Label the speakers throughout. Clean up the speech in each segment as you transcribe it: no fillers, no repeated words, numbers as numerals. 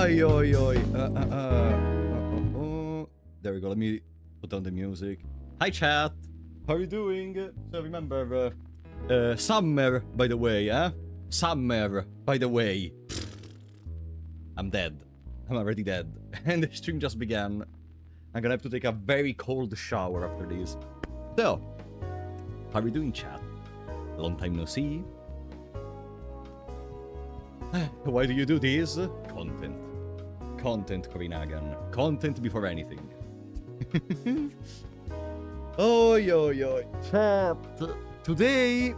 Speaker 1: Oi, oi, oi. There we go. Let me put down the music. Hi, chat. How are you doing? So remember, summer, by the way, eh? Summer, by the way. I'm dead. I'm already dead. And the stream just began. I'm gonna have to take a very cold shower after this. So, how are you doing, chat? Long time no see. Why do you do this? Content. Content, Korinagan. Content before anything. Oi, oi, oi. Chat. Today,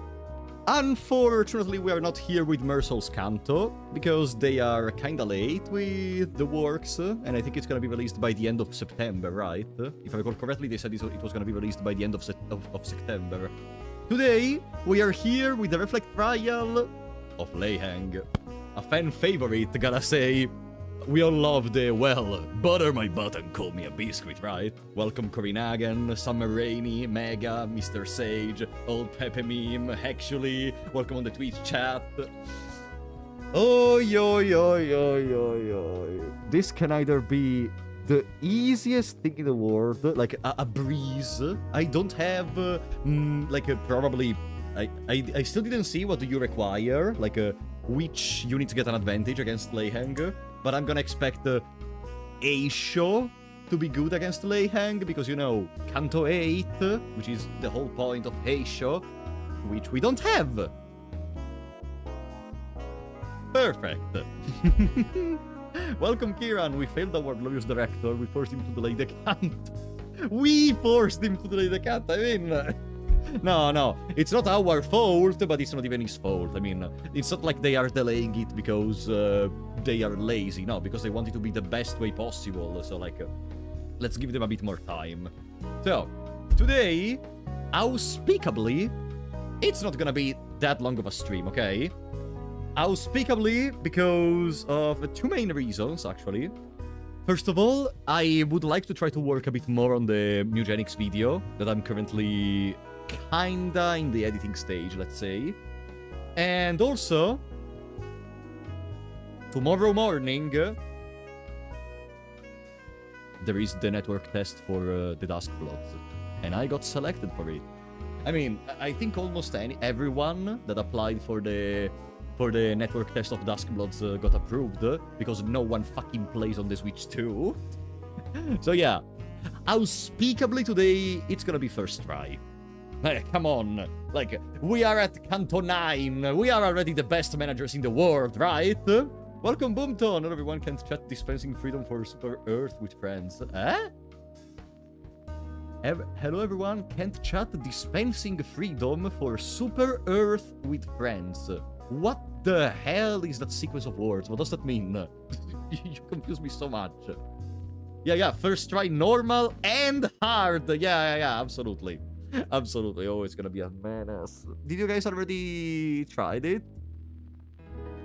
Speaker 1: unfortunately, we are not here with Mersol's Canto, because they are kinda late with the works, and I think it's gonna be released by the end of September, right? If I recall correctly, they said it was gonna be released by the end of September. Today, we are here with the Reflect trial of LEI HENG. A fan favorite, gotta say. We all love the, well, butter my butt and call me a biscuit, right? Welcome Korinagan, Summer Rainy, Mega, Mr. Sage, Old Pepe Meme, actually, welcome on the Twitch chat. Oi, oi, oi, oi, oi, oi. This can either be the easiest thing in the world, like a breeze. I don't have, probably... I still didn't see what do you require, like, which you need to get an advantage against LEI HENG, but I'm gonna expect Aisho to be good against LEI HENG, because, you know, Kanto 8, which is the whole point of Aisho, which we don't have. Perfect. Welcome, Kiran. We failed our glorious director. We forced him to delay the count. We forced him to delay the count. I mean... No, it's not our fault, but it's not even his fault. I mean, it's not like they are delaying it because they are lazy. No, because they want it to be the best way possible. So, like, let's give them a bit more time. So, today, auspicably, it's not gonna be that long of a stream, okay? Auspicably, because of two main reasons, actually. First of all, I would like to try to work a bit more on the Mugenics video that I'm currently kinda in the editing stage, let's say. And also, tomorrow morning, there is the network test for the Duskbloods, and I got selected for it. I mean, I think almost everyone that applied for the network test of Duskbloods got approved, because no one fucking plays on the Switch 2. So yeah, auspicably today, it's gonna be first try. Come on, like, we are at Kanto 9, we are already the best managers in the world, right? Welcome, Boomton, not everyone can chat dispensing freedom for Super Earth with friends. Eh? Hello everyone, can't chat dispensing freedom for Super Earth with friends. What the hell is that sequence of words? What does that mean? You confuse me so much. Yeah, first try normal and hard. Yeah, absolutely. Absolutely. Oh, it's gonna be a menace. Did you guys already tried it?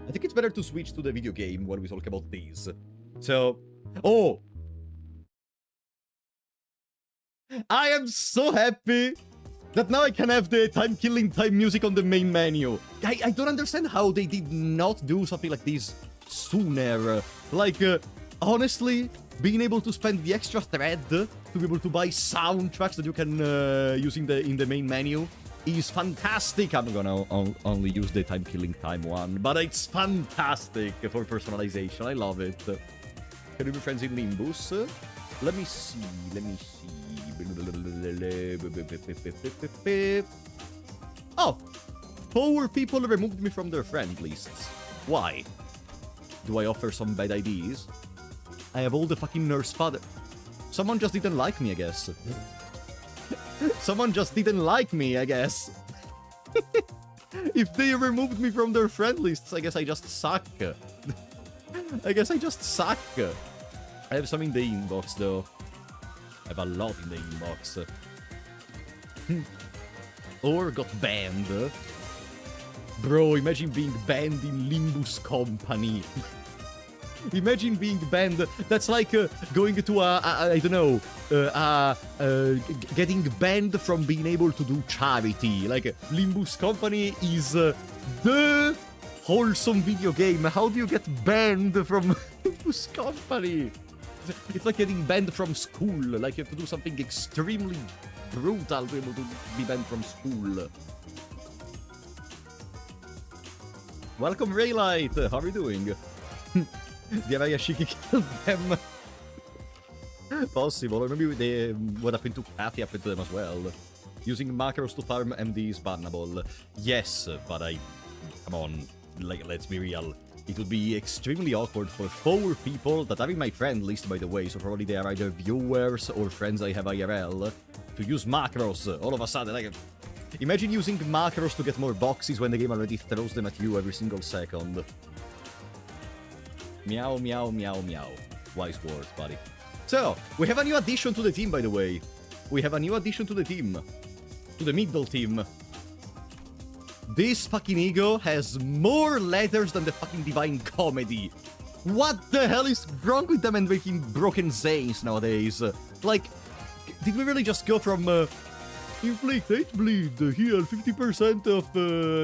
Speaker 1: I think it's better to switch to the video game when we talk about these. So... Oh! I am so happy that now I can have the time-killing time music on the main menu. I don't understand how they did not do something like this sooner. Like, honestly, being able to spend the extra thread to be able to buy soundtracks that you can use in the main menu is fantastic. I'm gonna only use the time-killing time one, but it's fantastic for personalization. I love it. Can we be friends in Limbus? Let me see. Oh! 4 people removed me from their friend lists. Why? Do I offer some bad ideas? I have all the fucking nurse father. Someone just didn't like me, I guess. Someone just didn't like me, I guess. If they removed me from their friend lists, I guess I just suck. I guess I just suck. I have some in the inbox, though. I have a lot in the inbox. Or got banned. Bro, imagine being banned in Limbus company. Imagine being banned. That's like going to I don't know, getting banned from being able to do charity. Like, Limbus company is the wholesome video game. How do you get banned from Limbus company. It's like getting banned from school. Like you have to do something extremely brutal to be able to be banned from school. Welcome, Raylight. How are you doing? The Arayashiki killed them. Possible, or maybe they, what happened to Kathy happened to them as well. Using macros to farm MD is bannable. Yes, but come on, like, let's be real. It would be extremely awkward for 4 people that are in my friend list, by the way, so probably they are either viewers or friends I have IRL, to use macros all of a sudden. Like, imagine using macros to get more boxes when the game already throws them at you every single second. Meow, meow, meow, meow. Wise words, buddy. So, we have a new addition to the team, by the way. We have a new addition to the team. To the middle team. This fucking ego has more letters than the fucking Divine Comedy. What the hell is wrong with them and making broken Zanes nowadays? Like, did we really just go from inflict 8 bleed, heal 50% of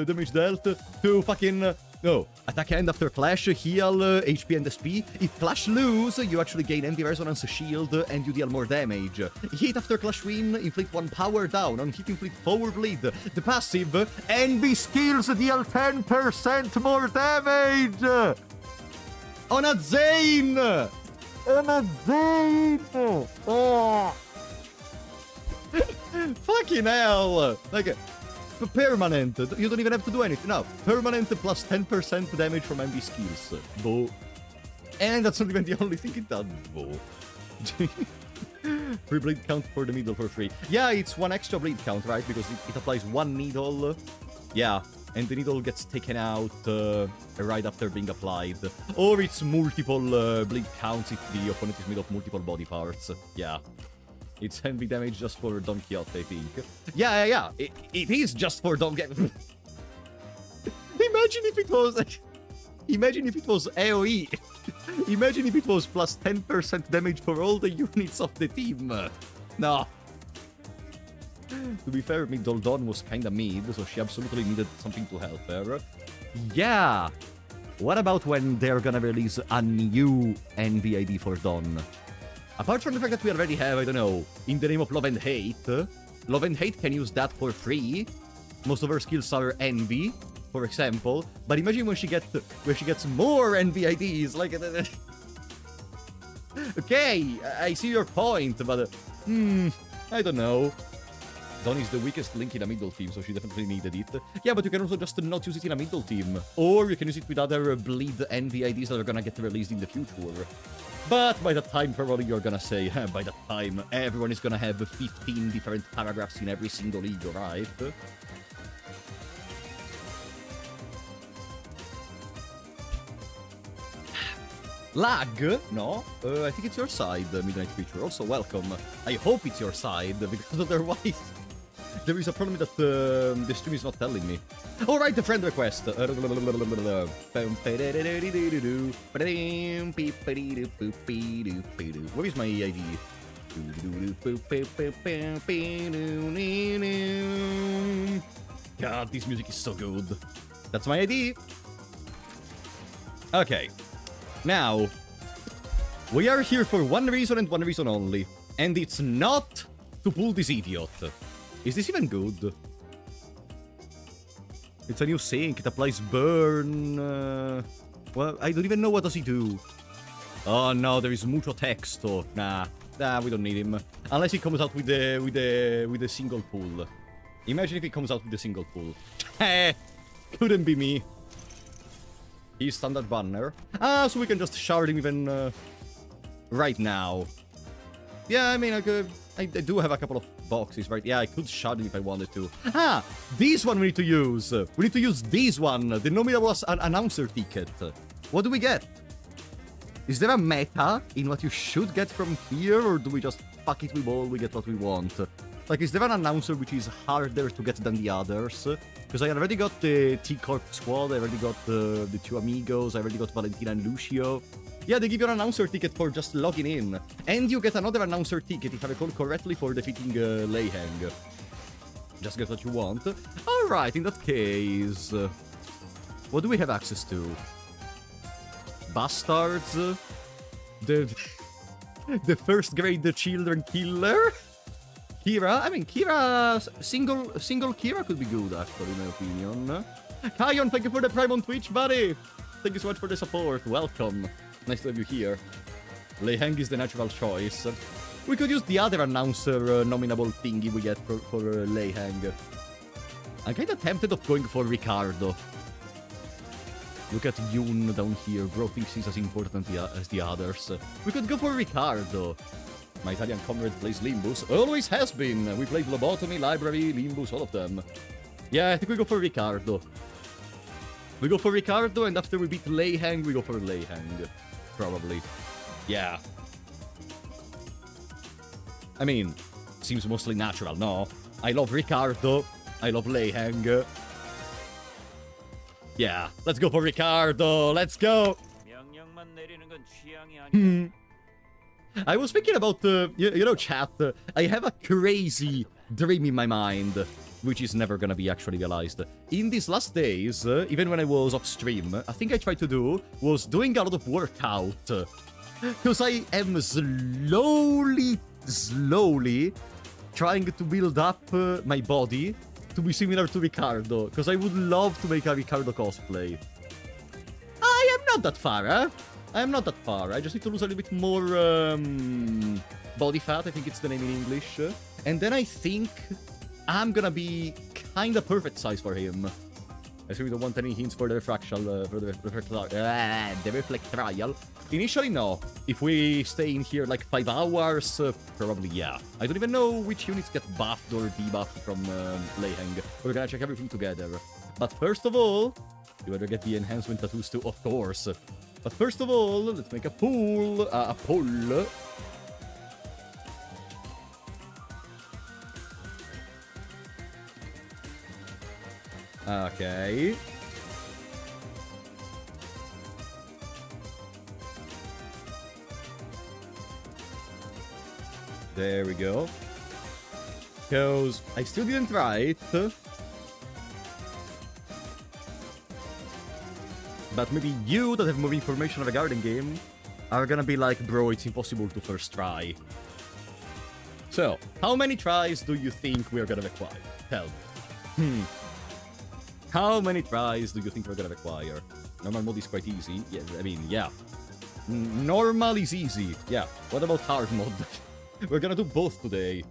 Speaker 1: damage dealt, to fucking... no, attack end after clash, heal HP and SP. If clash lose, you actually gain MD resonance shield and you deal more damage. Hit after clash win, inflict 1 power down. On hit, inflict forward bleed. The passive, NB skills deal 10% more damage! On a Zane! On a Zane! Oh. Fucking hell! Like... permanent. You don't even have to do anything. No. Permanent plus 10% damage from MB skills. Boo. And that's not even the only thing it does. Boo. Free bleed count for the needle for free. Yeah, it's 1 extra bleed count, right? Because it applies 1 needle. Yeah. And the needle gets taken out right after being applied. Or it's multiple bleed counts if the opponent is made of multiple body parts. Yeah. It's heavy damage just for Don Quixote, I think. Yeah. It is just for Don Quixote. Imagine if it was... Imagine if it was AoE. Imagine if it was plus 10% damage for all the units of the team. No. To be fair, Middle Dawn was kinda mid, so she absolutely needed something to help her. Yeah. What about when they're gonna release a new NVID for Dawn? Apart from the fact that we already have, I don't know, In the Name of Love and Hate. Love and Hate can use that for free. Most of her skills are Envy, for example. But imagine when she gets more NVIDs, like... Okay, I see your point, but... I don't know. Dawn is the weakest link in a middle team, so she definitely needed it. Yeah, but you can also just not use it in a middle team. Or you can use it with other bleed NVIDs that are gonna get released in the future. But by that time, probably you're gonna say, by that time, everyone is gonna have 15 different paragraphs in every single ego, right? Lag? No? I think it's your side, Midnight Creature. Also, welcome. I hope it's your side, because otherwise... there is a problem that the stream is not telling me. Alright, the friend request. Where is my ID? God, this music is so good. That's my ID. Okay. Now, we are here for one reason and one reason only. And it's not to pull this idiot. Is this even good? It's a new sync. It applies burn. Well, I don't even know what does he do. Oh no, there is mucho texto. Nah, we don't need him. Unless he comes out with the single pull. Imagine if he comes out with the single pull. Couldn't be me. He's standard banner. Ah, so we can just shard him even right now. Yeah, I mean, I do have a couple of boxes, right? Yeah, I could shard him if I wanted to. Ah, this one we need to use. We need to use this one. The nominal announcer ticket. What do we get? Is there a meta in what you should get from here, or do we just fuck it with all, we get what we want? Like, is there an announcer which is harder to get than the others? Because I already got the T-Corp squad, I already got the 2 amigos, I already got Valentina and Lucio. Yeah, they give you an announcer ticket for just logging in. And you get another announcer ticket, if I recall correctly, for defeating LEI HENG. Just get what you want. Alright, in that case... what do we have access to? Bastards? The the first grade children killer. Kira? I mean, Kira... Single Kira could be good, actually, in my opinion. Kion, thank you for the Prime on Twitch, buddy! Thank you so much for the support. Welcome. Nice to have you here. LEI HENG is the natural choice. We could use the other announcer nominable thingy we get for LEI HENG. I'm kind of tempted of going for Ricardo. Look at Yoon down here. Bro thinks he's as important as the others. We could go for Ricardo. My Italian comrade plays Limbus. Always has been. We played Lobotomy, Library, Limbus, all of them. Yeah, I think we go for Ricardo. We go for Ricardo, and after we beat LEI HENG, we go for LEI HENG. Probably. Yeah. I mean, seems mostly natural, no? I love Ricardo. I love LEI HENG. Yeah, let's go for Ricardo. Let's go. I was thinking about, you know, chat, I have a crazy dream in my mind, which is never gonna be actually realized. In these last days, even when I was off stream, I think I tried to do was doing a lot of workout. Because I am slowly trying to build up my body to be similar to Ricardo. Because I would love to make a Ricardo cosplay. I am not that far, eh? I am not that far. I just need to lose a little bit more body fat. I think it's the name in English. And then I think I'm gonna be kind of perfect size for him. I assume we don't want any hints for the refractional, for the reflectrial. Initially, no. If we stay in here like 5 hours, probably yeah. I don't even know which units get buffed or debuffed from LEI HENG. We're gonna check everything together. But first of all, you better get the enhancement tattoos too, of course. But first of all, let's make a pool. A poll. Okay. There we go. Because I still didn't write. But maybe you that have more information regarding game are gonna be like, bro, it's impossible to first try. So, how many tries do you think we're gonna require? Tell me. How many tries do you think we're gonna require? Normal mode is quite easy. Yeah, I mean, yeah. Normal is easy. Yeah. What about hard mode? We're gonna do both today.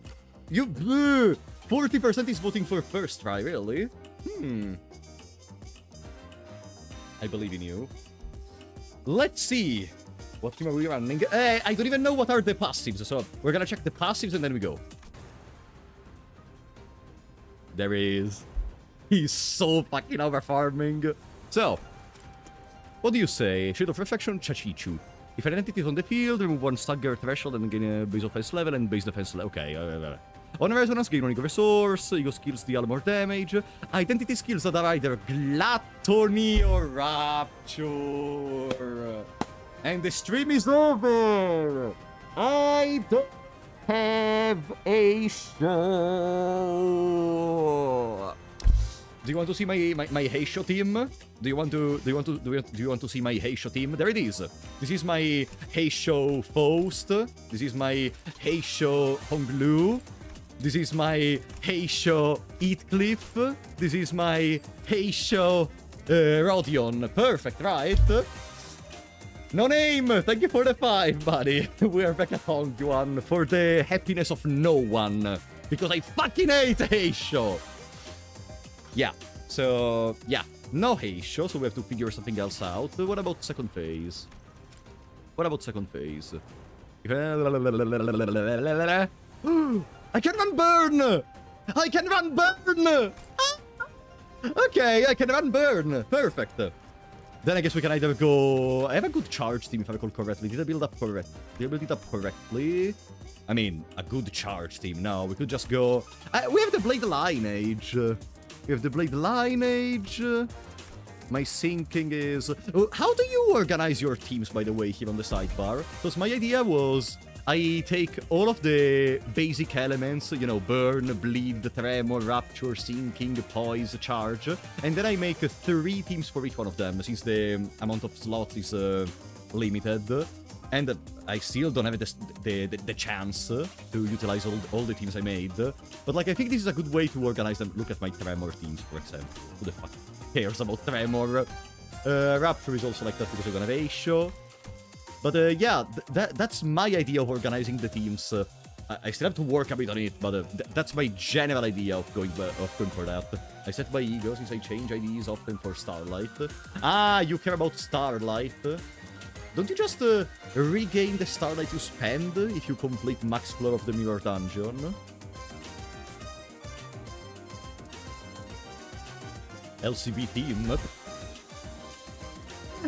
Speaker 1: You... 40% is voting for first try, really? I believe in you. Let's see. What team are we running? I don't even know what are the passives, so we're gonna check the passives and then we go. There he is. He's so fucking overfarming. So, what do you say? Shield of Reflection, Chachichu. If an entity is on the field, remove 1 stagger threshold and gain a base offense level and base defense level. Okay. On resonance, gain 1 ego resource. Ego skills deal more damage. Identity skills that are either Gluttony or Rapture. And the stream is over. I don't have a show. Do you want to see my Heisho team? Do you want to see my Heisho team? There it is. This is my Heisho Faust. This is my Heisho Honglu. This is my Heisho Heathcliff. This is my Heisho Rodion. Perfect, right? No name! Thank you for the 5, buddy. We are back at Hongjuan for the happiness of no one. Because I fucking hate Heisho. Yeah, so, yeah, no Heisho, so we have to figure something else out. What about second phase? I can run burn! I can run burn! Okay, I can run burn. Perfect. Then I guess we can either go... I have a good charge team, if I recall correctly. Did I build up correctly? I mean, a good charge team. No, we could just go... we have the Blade Lineage. My thinking is... how do you organize your teams, by the way, here on the sidebar? Because my idea was... I take all of the basic elements, you know, burn, bleed, tremor, rapture, sinking, poise, charge, and then I make 3 teams for each one of them, since the amount of slots is limited. And I still don't have the chance to utilize all the teams I made. But, like, I think this is a good way to organize them. Look at my Tremor teams, for example. Who the fuck cares about Tremor? Rapture is also like that because we're gonna have Aisho. But, yeah, that's my idea of organizing the teams. I still have to work a bit on it, but that's my general idea of going for that. I set my ego since I change IDs often for Starlight. Ah, you care about Starlight. Don't you just regain the Starlight you spend if you complete max floor of the Mirror Dungeon? LCB team.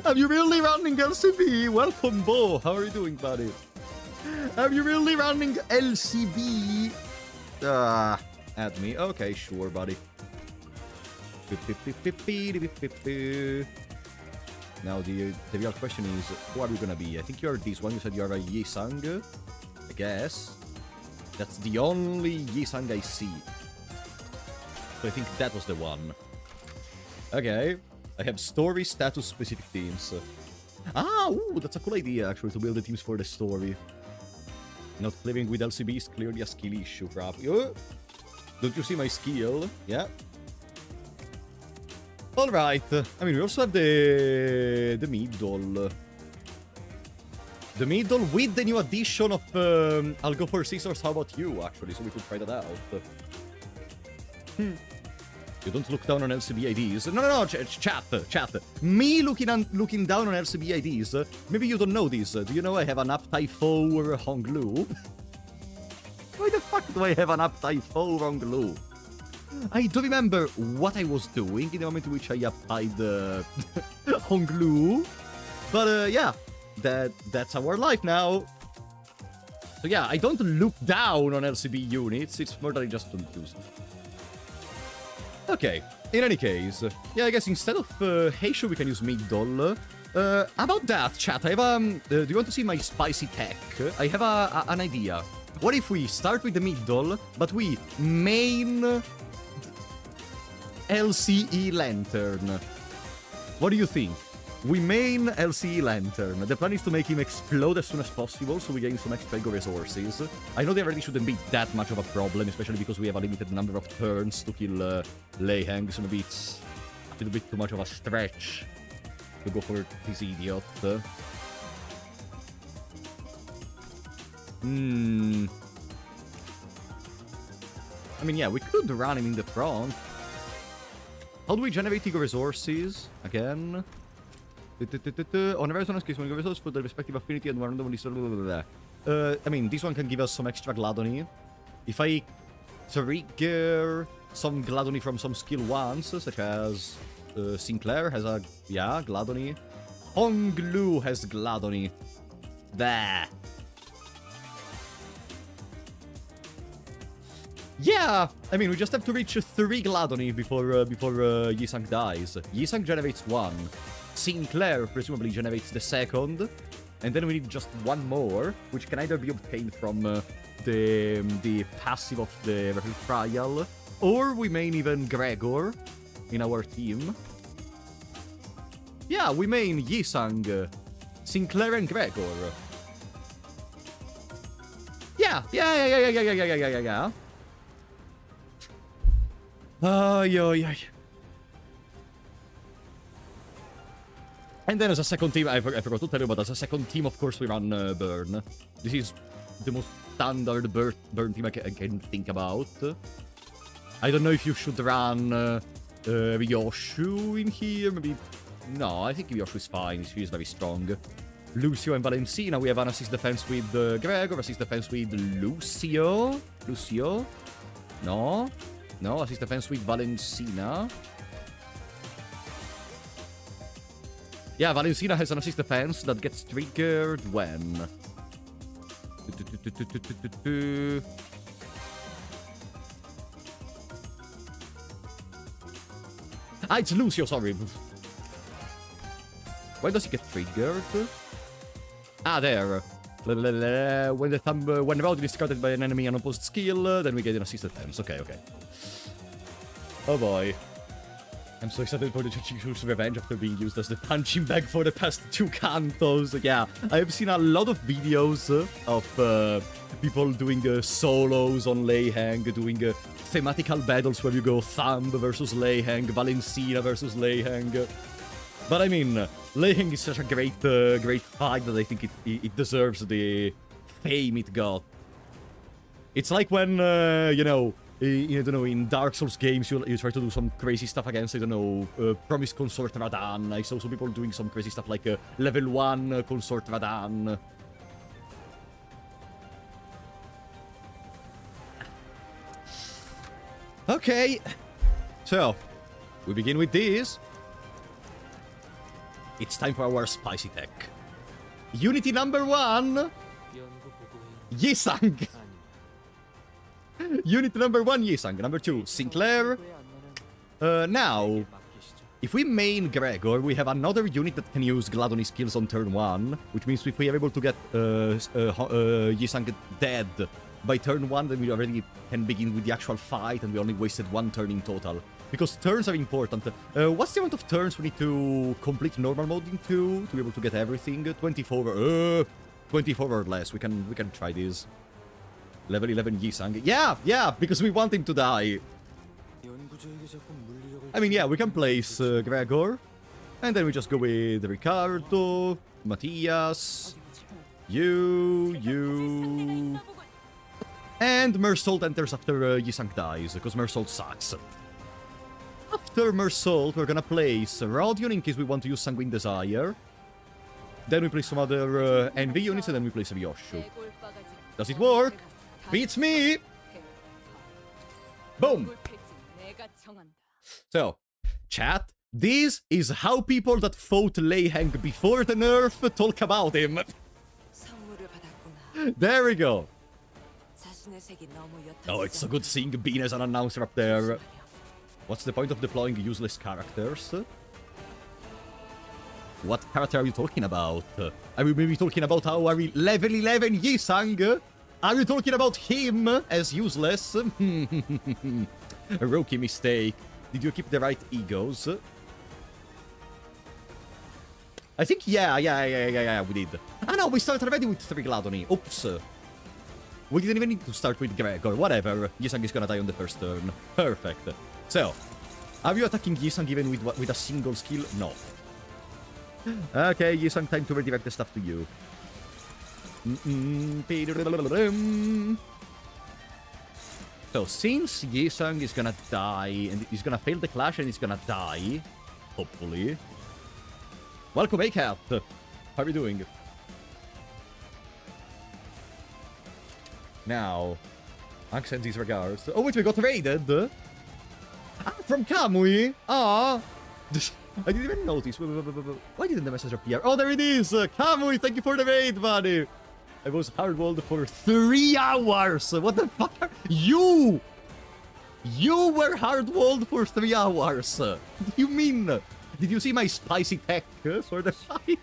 Speaker 1: Are you really running LCB? Welcome, Bo. How are you doing, buddy? Are you really running LCB? Add me. Okay, sure, buddy. Now, the real question is, who are you gonna be? I think you're this one. You said you're a Yisang, I guess. That's the only Yisang I see. So I think that was the one. Okay. I have story status specific teams. Ah, ooh, that's a cool idea, actually, to build the teams for the story. Not clearing with LCB is clearly a skill issue, probably. Oh, don't you see my skill? Yeah. Alright. I mean, we also have the middle. The middle with the new addition of... I'll go for scissors, how about you, actually, so we could try that out. You don't look down on LCB IDs. No, chat. Me looking down on LCB IDs. Maybe you don't know this. Do you know I have an up Typho Honglu? Why the fuck do I have an up Typho Honglu? I don't remember what I was doing in the moment in which I applied Honglu. But yeah, that's our life now. So yeah, I don't look down on LCB units. It's more that I just don't use them. Okay, in any case, yeah, I guess instead of Heisho, we can use middle. About that, chat, I have do you want to see my spicy tech? I have an idea. What if we start with the middle, but we main LCE Lantern? What do you think? We main LCE Lantern. The plan is to make him explode as soon as possible, so we gain some extra ego resources. I know they already shouldn't be that much of a problem, especially because we have a limited number of turns to kill LEI HENG, so maybe it's a little bit too much of a stretch to go for this idiot. I mean, yeah, we could run him in the front. How do we generate ego resources? Again... On a resonance case, when resources for the respective affinity and randomly... I mean, this one can give us some extra Gladony. If I trigger some Gladony from some skill once, such as Sinclair has a... yeah, Gladony. Honglu has Gladony. There. Yeah! I mean, we just have to reach 3 Gladony before Yisang dies. Yisang generates 1. Sinclair presumably generates the second, and then we need just 1 more, which can either be obtained from the passive of the trial, or we main even Gregor in our team. Yeah, we main Yisang, Sinclair, and Gregor. Yeah. Ay. And then as a second team, I forgot to tell you, but as a second team, of course, we run Burn. This is the most standard Burn team I can think about. I don't know if you should run Ryoshu in here, maybe... No, I think Ryoshu is fine, she is very strong. Lucio and Valencina, we have an assist defense with Gregor, assist defense with Lucio? No, assist defense with Valencina. Yeah, Valencina has an assist defense that gets triggered when... Ah, it's Lucio, sorry. Why does he get triggered? Ah, there. When the round is discarded by an enemy unopposed skill, then we get an assist defense. Okay. Oh boy. I'm so excited for the Chichichu's revenge after being used as the punching bag for the past 2 cantos. Yeah, I have seen a lot of videos of people doing solos on LEI HENG, doing thematical battles where you go Thumb versus LEI HENG, Valencina versus LEI HENG. But I mean, LEI HENG is such a great fight that I think it deserves the fame it got. It's like when, you know, I don't know, in Dark Souls games, you try to do some crazy stuff against, I don't know, Promised Consort Radan. I saw some people doing some crazy stuff like level 1 Consort Radan. Okay, so, we begin with this. It's time for our spicy tech. Unity number 1, Yisang. Unit number 1, Yisang. Number 2, Sinclair. Now, if we main Gregor, we have another unit that can use Gladony skills on turn 1, which means if we are able to get Yisang dead by turn 1, then we already can begin with the actual fight, and we only wasted 1 turn in total. Because turns are important. What's the amount of turns we need to complete normal mode into to be able to get everything? 24 or less. We can try this. Level 11 Yisang. Yeah, because we want him to die. I mean, yeah, we can place Gregor. And then we just go with Ricardo, Matthias, you. And Mersault enters after Yisang dies, because Mersault sucks. After Mersault, we're gonna place Rodion in case we want to use Sanguine Desire. Then we place some other Envy units, and then we place Ryoshu. Does it work? Beats me! Boom! So, chat, this is how people that fought LEI HENG before the nerf talk about him. There we go. Oh, it's so good seeing Bean as an announcer up there. What's the point of deploying useless characters? What character are you talking about? Are we maybe talking about our level 11 Yisang? Are you talking about him as useless? A rookie mistake. Did you keep the right egos? I think, yeah, we did. Ah, no, we started already with 3 Gladony. Oops. We didn't even need to start with Gregor. Whatever. Yisang is gonna die on the first turn. Perfect. So, are you attacking Yisang even with a single skill? No. Okay, Yisang, time to redirect the stuff to you. So, since Yisang is gonna die, and he's gonna fail the clash and he's gonna die, hopefully. Welcome, A-Cat! How are you doing? Now, Hank sends his regards. Oh wait, we got raided! Ah, from Kamui! Ah! I didn't even notice. Why didn't the message appear? Oh, there it is! Kamui, thank you for the raid, buddy! I was hardwalled for 3 hours! What the fuck are you? You were hardwalled for 3 hours! What do you mean? Did you see my spicy tech for the fight?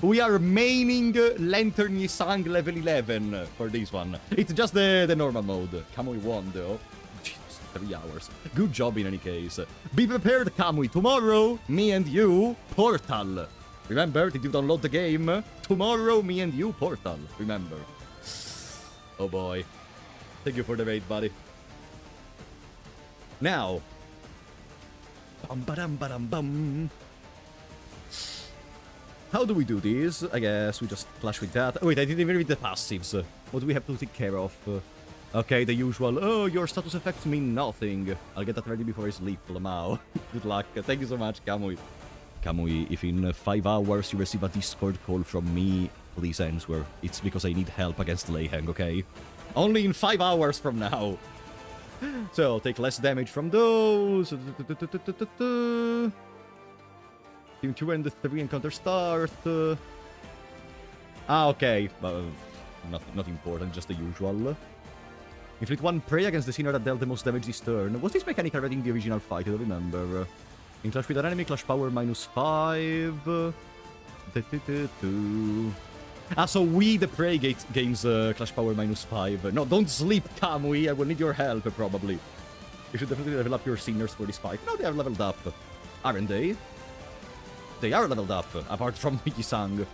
Speaker 1: We are maining Lantern Yisang level 11 for this one. It's just the normal mode. Kamui won though. Jesus, 3 hours. Good job in any case. Be prepared, Kamui. Tomorrow, me and you, Portal. Remember, did you download the game? Tomorrow, me and you, Portal. Remember. Oh boy. Thank you for the raid, buddy. Now. Bum-ba-dum-ba-dum-bum. How do we do this? I guess we just clash with that. Oh, wait, I didn't even read the passives. What do we have to take care of? Okay, the usual. Oh, your status effects mean nothing. I'll get that ready before I sleep, Lamau. Good luck. Thank you so much, Kamui. Kamui, if in 5 hours you receive a Discord call from me, please answer. It's because I need help against LEI HENG, okay? Only in 5 hours from now. So, take less damage from those. Team 2 and 3 encounter start. Okay. Not important, just the usual. Inflict 1 prey against the sinner that dealt the most damage this turn. Was this mechanic already in the original fight? I don't remember. In clash with an enemy, clash power -5. Ah, so we, the prey, gains clash power -5. No, don't sleep, Kamui. I will need your help, probably. You should definitely level up your seniors for this fight. No, they are leveled up. Aren't they? They are leveled up, apart from Mickey-sang.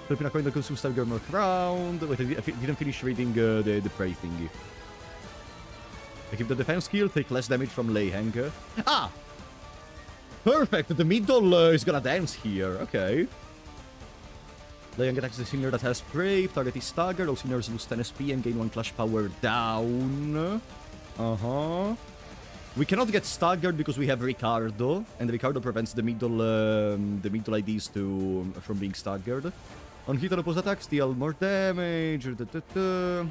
Speaker 1: Flipping a coin that consumes Tiger Milk round. Wait, I didn't finish reading the prey thingy. I keep the defense skill, take less damage from LEI HENG. Ah! Perfect! The middle is gonna dance here. Okay. LEI HENG attacks the senior that has prey. If target is staggered, all seniors lose 10 SP and gain 1 clash power down. We cannot get staggered because we have Ricardo, and Ricardo prevents the middle IDs from being staggered. On hit or opposed attacks, deal more damage. The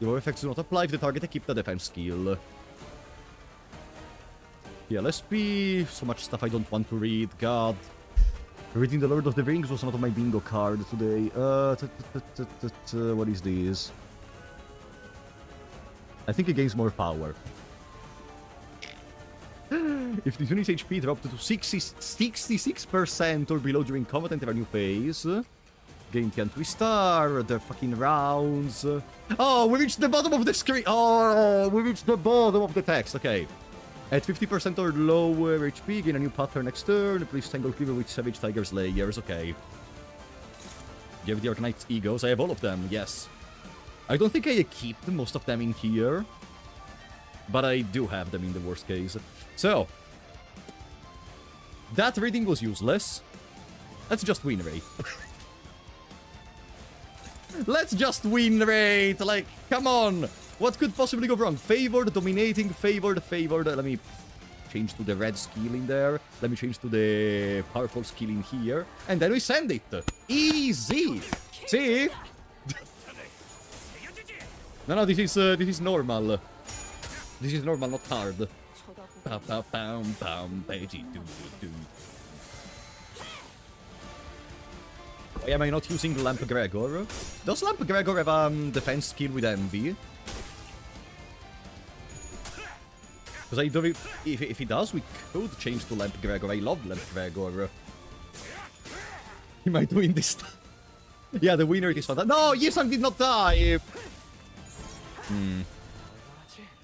Speaker 1: more effects do not apply if the target equipped the defense skill. PLSP, so much stuff I don't want to read, god. Reading the Lord of the Rings was not on my bingo card today. What is this? I think it gains more power. If the unit's HP dropped to 66% or below during combat, enter a new phase. Gain 10 twist-star, the fucking rounds. Oh, we reached the bottom of the screen. Oh, we reached the bottom of the text. Okay. At 50% or lower HP, gain a new pattern next turn. Please tangle cleaver with Savage Tiger's layers. Okay. Give the Arknight's egos. I have all of them, yes. I don't think I keep most of them in here. But I do have them in the worst case. So. That reading was useless. Let's just win rate. Let's just win rate. Like, come on. What could possibly go wrong? Favored, dominating, favored. Let me change to the red skill in there. Let me change to the purple skill in here. And then we send it. Easy. See? No, this is normal. This is normal, not hard. Why am I not using Lamp Gregor? Does Lamp Gregor have defense skill with envy? Because I don't. If he does, we could change to Lamp Gregor. I love Lamp Gregor. Am I doing this? Yeah, the winner is fantastic. No, Yisang did not die.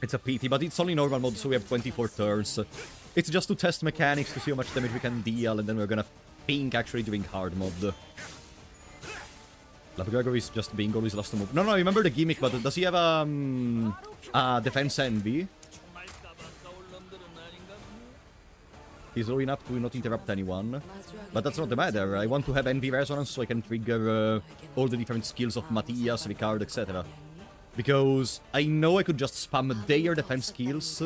Speaker 1: It's a pity, but it's only normal mode, so we have 24 turns. It's just to test mechanics to see how much damage we can deal, and then we're gonna think actually doing hard mode. Lapagregor is just being always lost to move. No, I remember the gimmick, but does he have defense envy? He's low enough to not interrupt anyone. But that's not the matter. I want to have envy resonance so I can trigger all the different skills of Matthias, Ricard, etc. Because I know I could just spam their defense skills.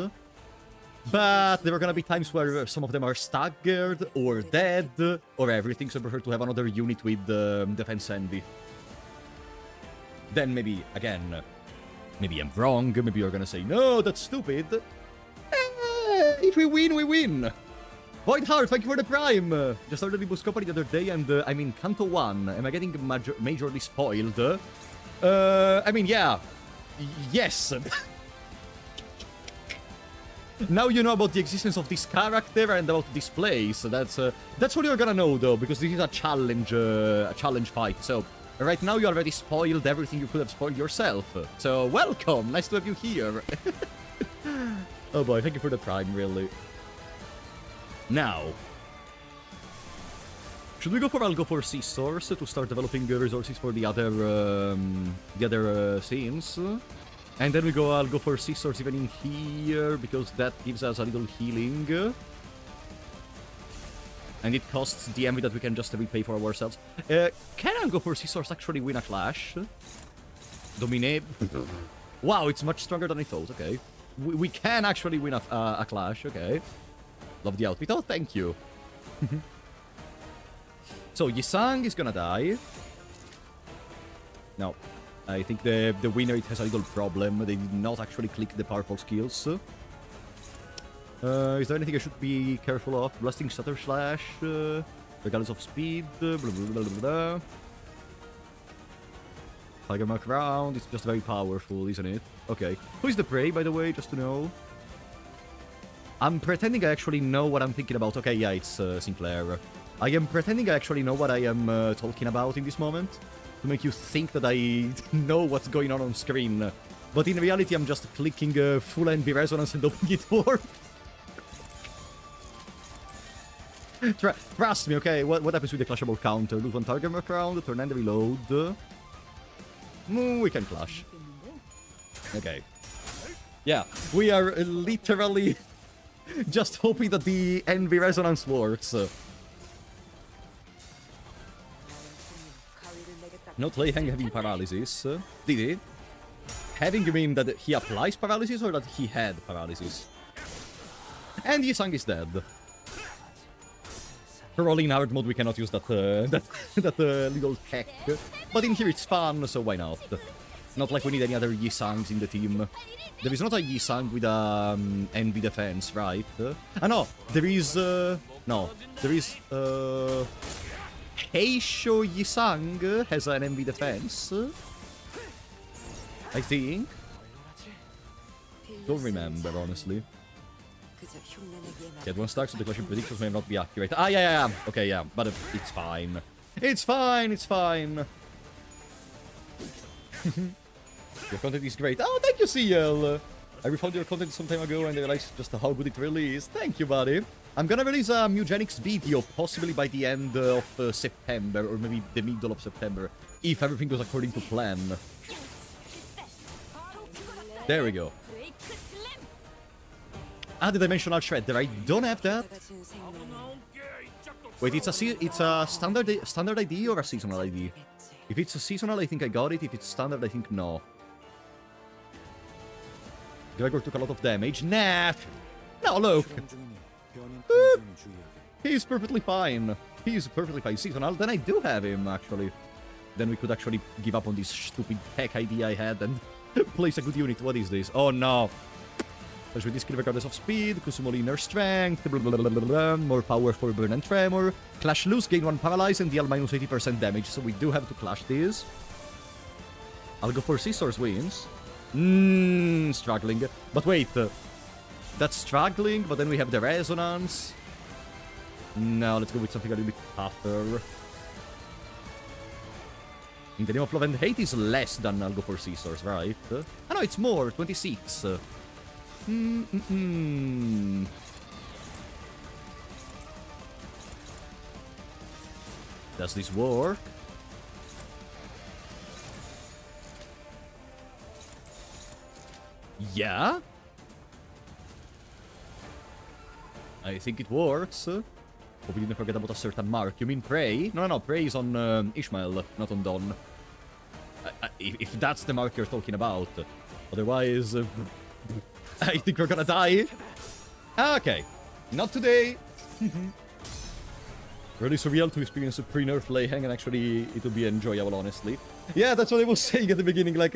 Speaker 1: But there are gonna be times where some of them are staggered, or dead, or everything, so I prefer to have another unit with defense envy. Then maybe, again, maybe I'm wrong, maybe you're gonna say, no, that's stupid. If we win, we win! Void Heart, thank you for the Prime! Just started the Limbus company the other day, and I'm in Canto 1. Am I getting majorly spoiled? I mean, yeah. Yes! Now you know about the existence of this character and about this place. That's what you're gonna know, though, because this is a challenge fight. So right now you already spoiled everything you could have spoiled yourself. So welcome, nice to have you here. Oh boy, thank you for the Prime, really. Now, should we go for? I'll go for Sea Source to start developing resources for the other scenes. And then I'll go for Sea Source even in here, because that gives us a little healing. And it costs the envy that we can just repay for ourselves. Can I go for Sea Source actually win a clash? Dominate. Wow, it's much stronger than I thought, okay. We can actually win a clash, okay. Love the outfit. Oh, thank you. So, Yisang is gonna die. No. I think the winner, it has a little problem. They did not actually click the powerful skills. Is there anything I should be careful of? Blasting Stutter Slash, regardless of speed, blah blah blah blah blah. Tiger Mark round, it's just very powerful, isn't it? Okay. Who is the prey, by the way, just to know? I'm pretending I actually know what I'm thinking about. Okay, yeah, it's Sinclair. I am pretending I actually know what I am talking about in this moment. To make you think that I know what's going on screen. But in reality, I'm just clicking full NV resonance and hoping it works. Trust me, okay? What happens with the clashable counter? Lose one target mark round, turn end reload. We can clash. Okay. Yeah, we are literally just hoping that the NV resonance works. Not LEI HENG having paralysis. Did he? Having, you mean that he applies paralysis or that he had paralysis? And Yisang is dead. Probably in hard mode we cannot use that little tech. But in here it's fun, so why not? Not like we need any other Yisangs in the team. There is not a Yisang with NV defense, right? No, there is... no, there is... Heisho Yisang has an NV defense. I think. Don't remember, honestly. Get one stack, so the clashing predictions may not be accurate. Ah, yeah. Okay, yeah, but it's fine. It's fine. Your content is great. Oh, thank you, CL. I refound your content some time ago and I realized just how good it really is. Thank you, buddy. I'm gonna release a Mugenics video, possibly by the end of September, or maybe the middle of September, if everything goes according to plan. There we go. Ah, the Dimensional Shredder. I don't have that. Wait, it's a standard ID or a seasonal ID? If it's a seasonal, I think I got it. If it's standard, I think no. Gregor took a lot of damage. Nah. No, look. He's perfectly fine. He's perfectly fine. Seasonal, then I do have him, actually. Then we could actually give up on this stupid tech idea I had and place a good unit. What is this? Oh, no. Clash with this skill regardless of speed. Kusumoli inner strength. Blah, blah, blah, blah, blah. More power for burn and tremor. Clash loose, gain 1 paralyze and deal minus 80% damage. So we do have to clash this. I'll go for Scissors wins. Struggling. But wait. That's struggling, but then we have the resonance. No, let's go with something a little bit tougher. In the name of love and hate is less than I'll go for Scissors, right? Oh no, it's more, 26. Does this work? Yeah? I think it works. Hope you didn't forget about a certain mark. You mean Prey? No, Prey is on Ishmael, not on Don. If that's the mark you're talking about. Otherwise, I think we're gonna die. Okay, not today. Really surreal to experience a pre-nerf LEI HENG, and actually it will be enjoyable, honestly. Yeah, that's what I was saying at the beginning, like,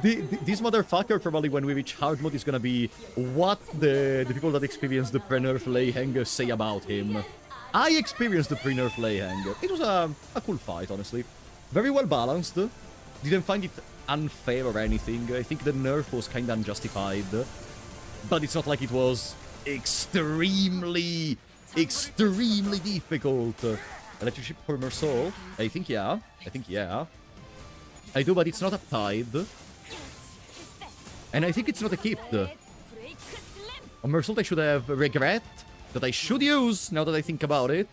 Speaker 1: this motherfucker probably when we reach hard mode is gonna be what the people that experience the pre-nerf LEI HENG say about him. I experienced the pre-nerf LEI HENG. It was a cool fight, honestly. Very well balanced. Didn't find it unfair or anything. I think the nerf was kinda unjustified. But it's not like it was extremely difficult. Electric ship for Mersault? I think yeah. I do, but it's not a tide. And I think it's not equipped. On Mersault I should have Regret, that I should use, now that I think about it.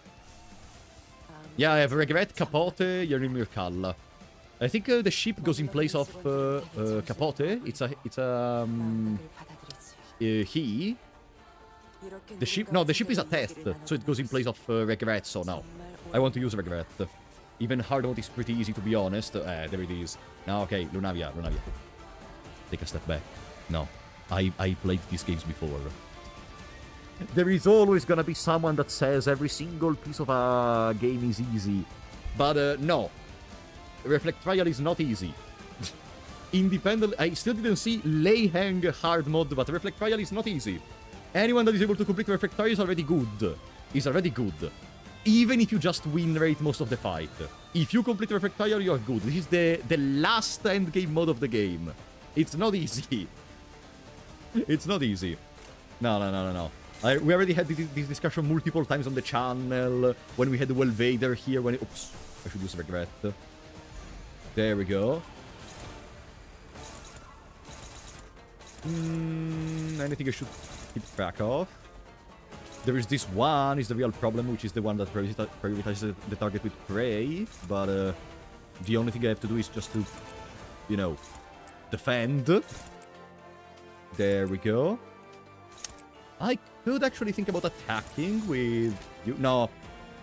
Speaker 1: Yeah, I have Regret, Capote, Yerimir Kalla. I think the ship goes in place of Capote. It's a he. The ship is a test, so it goes in place of Regret, so no. I want to use Regret. Even hard mode is pretty easy, to be honest. There it is. Now, okay, Lunavia. Take a step back. No, I played these games before. There is always gonna be someone that says every single piece of a game is easy. But no. Reflect Trial is not easy. Independent, I still didn't see LEI HENG hard mode, but Reflect Trial is not easy. Anyone that is able to complete Reflect Trial is already good. Even if you just win rate most of the fight. If you complete Reflect Trial, you are good. This is the last endgame mode of the game. It's not easy. It's not easy. No. We already had this discussion multiple times on the channel. When we had the Well Vader here. Oops. I should use Regret. There we go. Anything I should keep track of? There is this one, is the real problem, which is the one that prioritizes the target with prey. But the only thing I have to do is just to, you know, defend. There we go. I could actually think about attacking with you. No.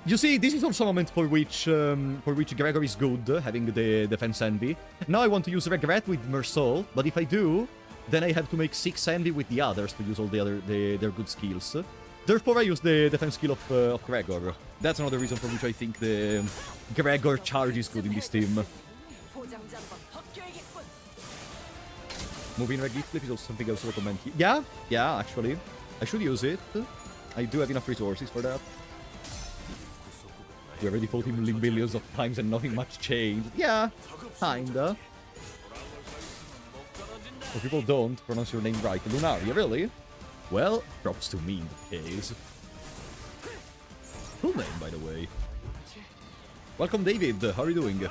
Speaker 1: You see, this is also a moment for which Gregor is good, having the defense envy. Now I want to use regret with Mersault, but if I do, then I have to make 6 envy with the others to use all their good skills. Therefore, I use the defense skill of Gregor. That's another reason for which I think the Gregor charge is good in this team. Moving Reg Flip is also something I also recommend. Yeah, actually. I should use it. I do have enough resources for that. We already fought him billions of times and nothing much changed. Yeah, kinda. So people don't pronounce your name right. Lunaria, really? Well, props to me in the case. Cool name, by the way. Welcome, David. How are you doing?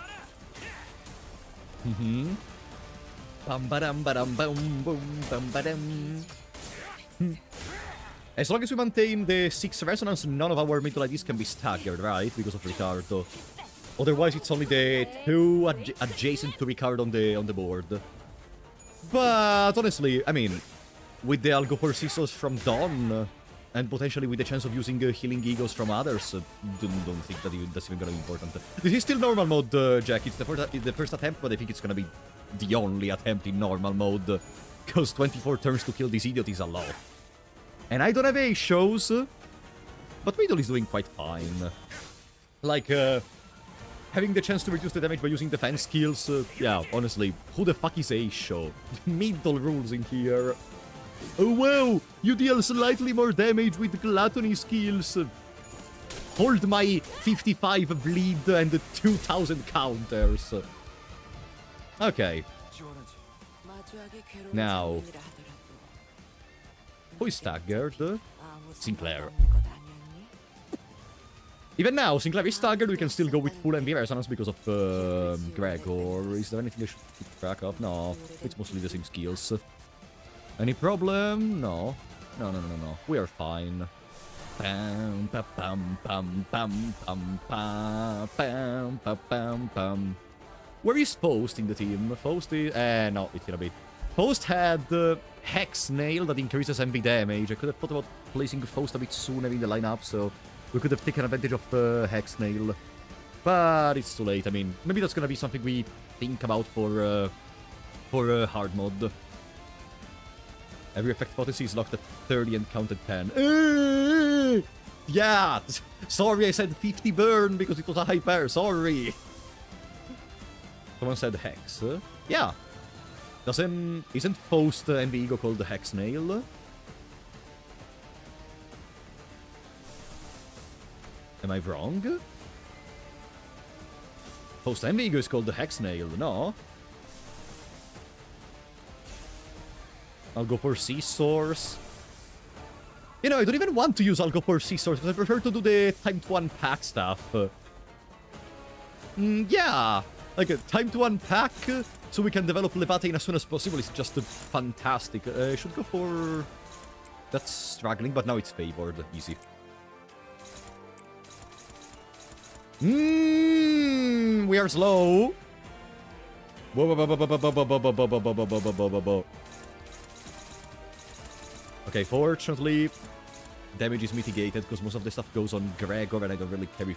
Speaker 1: Bum badum badum boom boom bum badum. As long as we maintain the 6 resonance, none of our middle IDs can be staggered, right? Because of Ricardo. Otherwise, it's only the 2 adjacent to Ricardo on the board. But honestly, I mean, with the Algo for Scissors from Dawn, and potentially with the chance of using healing egos from others, don't think that that's even gonna be important. This is still normal mode, Jack. It's the first attempt, but I think it's gonna be the only attempt in normal mode. Because 24 turns to kill this idiot is a lot. And I don't have Ace shows, but Middle is doing quite fine. Like, having the chance to reduce the damage by using defense skills, yeah, honestly, who the fuck is Ace show? Middle rules in here. Oh wow, you deal slightly more damage with gluttony skills. Hold my 55 bleed and 2000 counters. Okay. Now, who is staggered? Sinclair. Even now, Sinclair is staggered, we can still go with full MV resonance because of Gregor. Is there anything I should keep track of? No, it's mostly the same skills. Any problem? No. No. We are fine. Pam, pa, pam, pam, pam, pam, pam, pam, pam, pam, pam. Where is Faust in the team? Faust is... no, it's gonna be... Faust had Hex Nail that increases MV damage. I could have thought about placing Faust a bit sooner in the lineup, so we could have taken advantage of Hex Nail. But it's too late. I mean, maybe that's gonna be something we think about for hard mode. Every effect potency is locked at 30 and counted 10. Yeah! Sorry, I said 50 burn because it was a hyper. Sorry. Someone said Hex. Yeah. Isn't Faust and the Ego called the Hex Nail? Am I wrong? Faust and the Ego is called the Hex Nail, no? I'll go for Scissors. You know, I don't even want to use I'll go for Scissors, because I prefer to do the time to unpack stuff. Yeah, like time to unpack, so we can develop Levate as soon as possible. It's just fantastic. I should go for... That's struggling, but now it's favored. Easy. We are slow. Okay, fortunately, damage is mitigated because most of the stuff goes on Gregor, and I don't really care if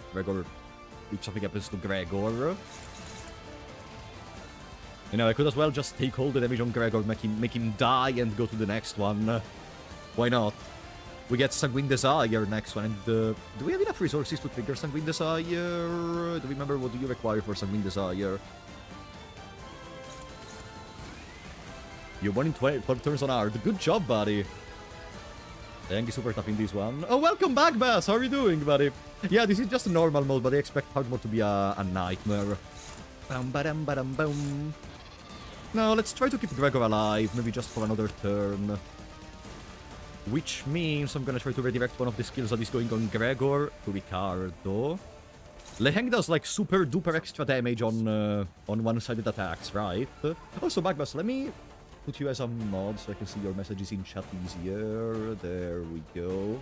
Speaker 1: something happens to Gregor. You know, I could as well just take all the damage on Gregor, make him die, and go to the next one. Why not? We get Sanguine Desire next one, and do we have enough resources to trigger Sanguine Desire? Do we remember what do you require for Sanguine Desire? You're 1 in 12 turns on hard. Good job, buddy. Heng is super tough in this one. Oh, welcome back, Bass. How are you doing, buddy? Yeah, this is just a normal mode, but I expect hard mode to be a nightmare. Bam-ba-dam-ba-dam-boom. Now, let's try to keep Gregor alive, maybe just for another turn. Which means I'm gonna try to redirect one of the skills that is going on Gregor to Ricardo. LEI HENG does like super duper extra damage on one-sided attacks, right? Also, Backbass, let me put you as a mod so I can see your messages in chat easier. There we go.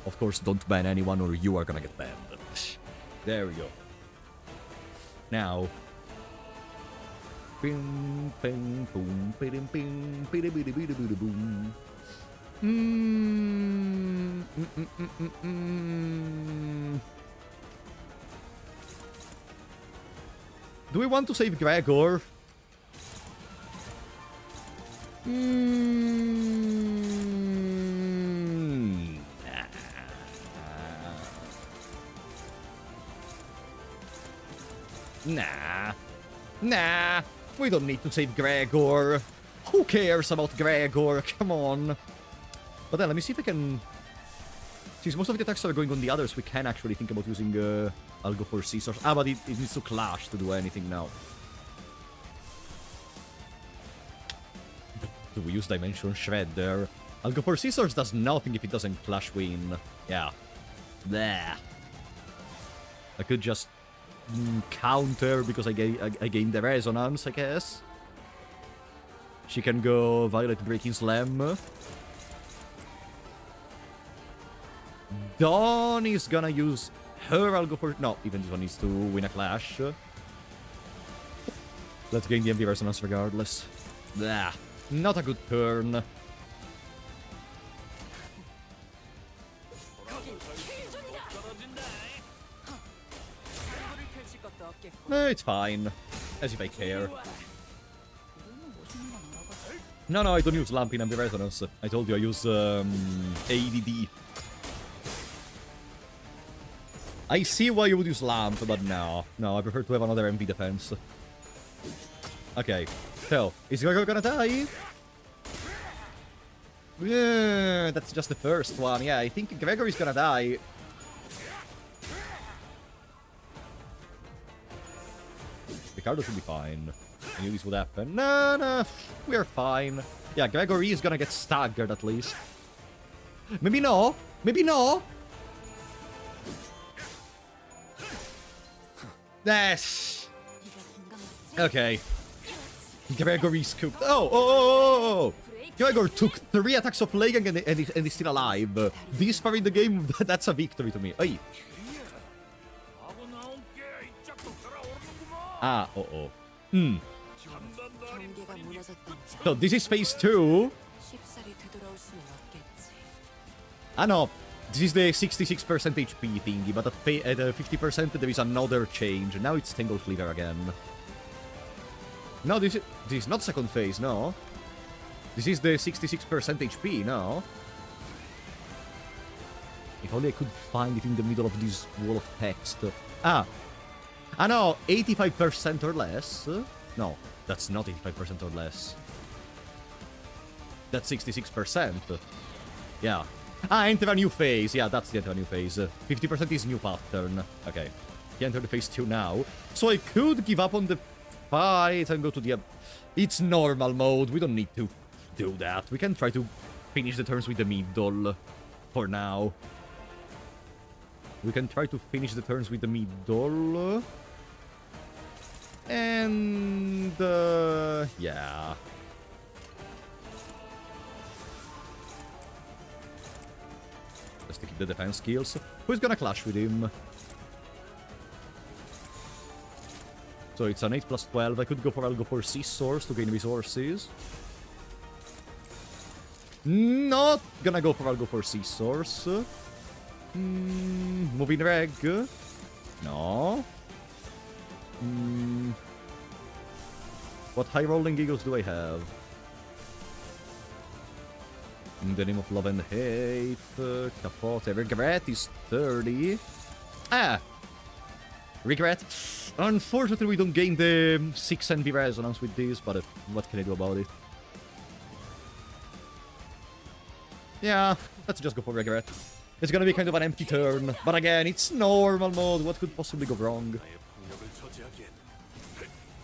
Speaker 1: Of course, don't ban anyone or you are gonna get banned. There we go. Now. Bing, bing, boom, bing, bing, bing, bing, bing, boom. Do we want to save Gregor? Nah. Nah. We don't need to save Gregor. Who cares about Gregor? Come on. But then, let me see if I can... Since most of the attacks are going on the others, we can actually think about using... I'll go for Scissors. Ah, but it needs to clash to do anything now. Do we use Dimension Shredder? I'll go for Scissors does nothing if it doesn't clash win. Yeah. Bleh. I could just... counter because I gained the resonance, I guess. She can go Violet Breaking Slam. Dawn is gonna use her. I'll go for... No, even this one needs to win a clash. Let's gain the empty resonance regardless. Blah. Not a good turn. No, it's fine. As if I care. No, I don't use Lamp in Empty Resonance. I told you I use ADD. I see why you would use Lamp, but no. No, I prefer to have another MP defense. Okay, so, is Gregor gonna die? Yeah, that's just the first one. Yeah, I think Gregor is gonna die. Ricardo should be fine. I knew this would happen. No, we're fine. Yeah, Gregory is gonna get staggered at least. Maybe no. Maybe no. Yes. Okay. Gregory's cooked. Oh. Gregor took 3 attacks of Legang and he's still alive. This far in the game, that's a victory to me. Ay. Ah, So this is phase 2. Ah no, this is the 66% HP thingy, but at 50% there is another change. Now it's Tangle Cleaver again. No, this is not second phase, no. This is the 66% HP, no. If only I could find it in the middle of this wall of text. Ah no, 85% or less. No, that's not 85% or less. That's 66%. Yeah. Enter a new phase. Yeah, that's the enter a new phase. 50% is new pattern. Okay. He entered the phase 2 now. So I could give up on the fight and go to the... It's normal mode. We don't need to do that. We can try to finish the turns with the middle. For now. We can try to finish the turns with the middle. And... yeah. Just to keep the defense skills. Who's gonna clash with him? So it's an 8 plus 12. I'll go for Scissors to gain resources. Not gonna go for... I'll go for Scissors. Moving Reg. No. What high rolling eagles do I have? In the name of love and hate. Capote. Regret is 30. Ah! Regret. Unfortunately, we don't gain the 6 NB resonance with this, but what can I do about it? Yeah, let's just go for Regret. It's gonna be kind of an empty turn, but again, it's normal mode. What could possibly go wrong?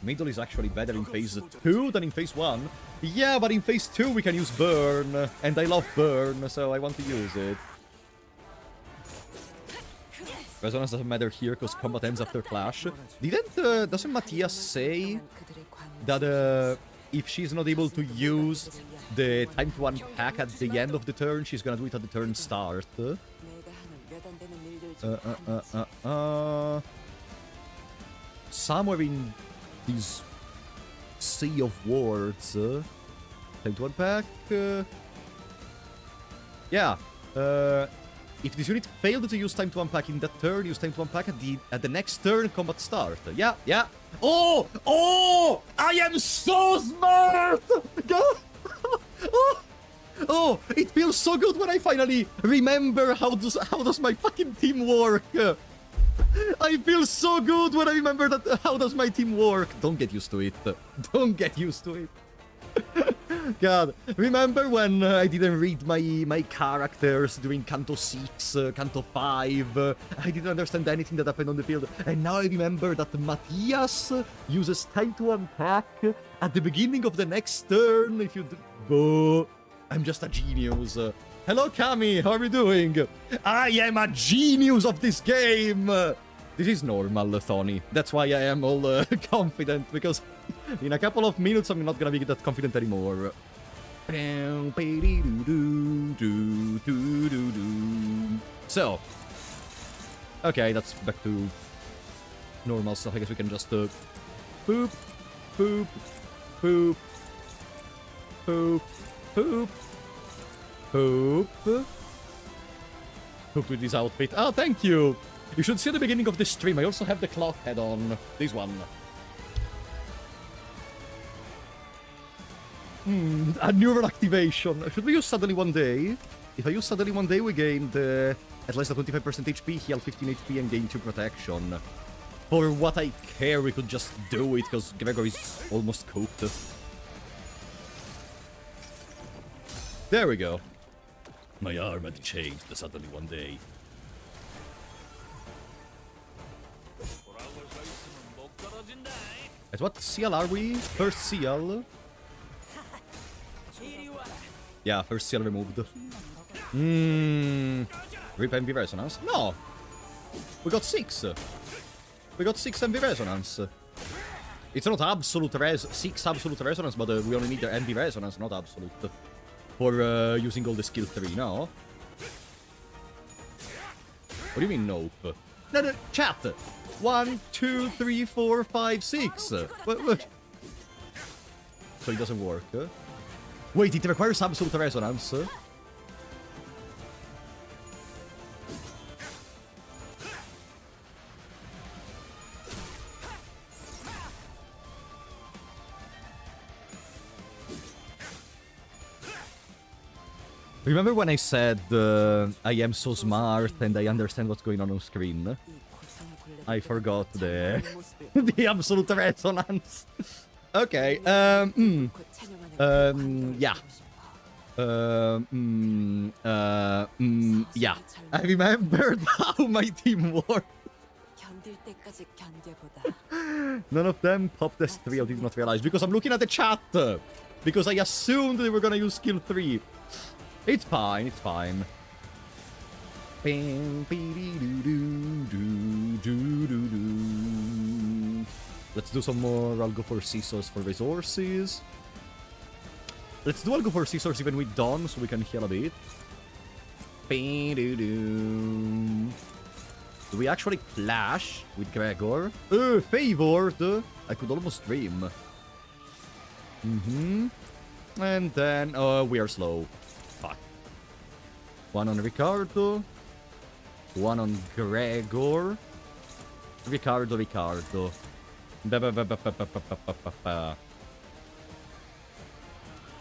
Speaker 1: Middle is actually better in phase 2 than in phase 1. Yeah, but in phase 2 we can use Burn, and I love Burn, so I want to use it. Resonance doesn't matter here, because combat ends after Clash. Doesn't Matthias say that if she's not able to use the time to unpack at the end of the turn, she's gonna do it at the turn start. Somewhere in this sea of words. Time to unpack. Yeah. If this unit failed to use time to unpack in that turn, use time to unpack at the next turn combat start. Yeah, yeah. Oh! Oh! I am so smart! Oh, it feels so good when I finally remember how does my fucking team work. I feel so good when I remember that how does my team work. Don't get used to it. Don't get used to it. God, remember when I didn't read my characters during Canto 6, Canto 5? I didn't understand anything that happened on the field. And now I remember that Matthias uses time to unpack at the beginning of the next turn. If you... Oh, I'm just a genius. Hello, Kami, how are you doing? I am a genius of this game. This is normal, Tony. That's why I am all confident, because in a couple of minutes I'm not gonna be that confident anymore. So, okay, that's back to normal stuff. I guess we can just boop, boop, boop, boop, boop, boop, boop with this outfit. Oh, thank you. You should see at the beginning of this stream. I also have the clock head on. This one. A neural activation. Should we use suddenly one day? If I use suddenly one day, we gain at least a 25% HP, heal 15 HP, and gain 2 protection. For what I care, we could just do it, because Gregor is almost cooked. There we go. My arm had changed suddenly one day. At what CL are we? First CL? Yeah, first CL removed. Rip MV Resonance? No! We got 6! We got 6 MV Resonance. It's not absolute 6 absolute Resonance, but we only need the MV Resonance, not absolute. For using all the skill 3, no? What do you mean, nope? No, chat! 1, 2, 3, 4, 5, 6. What? So it doesn't work. Wait, it requires absolute resonance. Remember when I said I am so smart and I understand what's going on screen? I forgot the absolute resonance. Okay, yeah. Yeah. I remembered how my team worked. None of them popped S3, I did not realize. Because I'm looking at the chat. Because I assumed they were gonna use skill 3. It's fine, it's fine. Let's do some more. I'll go for scissors for resources. I'll go for scissors even with Dawn so we can heal a bit. Do we actually clash with Gregor? Favored! I could almost dream. And then, we are slow. Fuck. One on Ricardo. One on Gregor. Ricardo.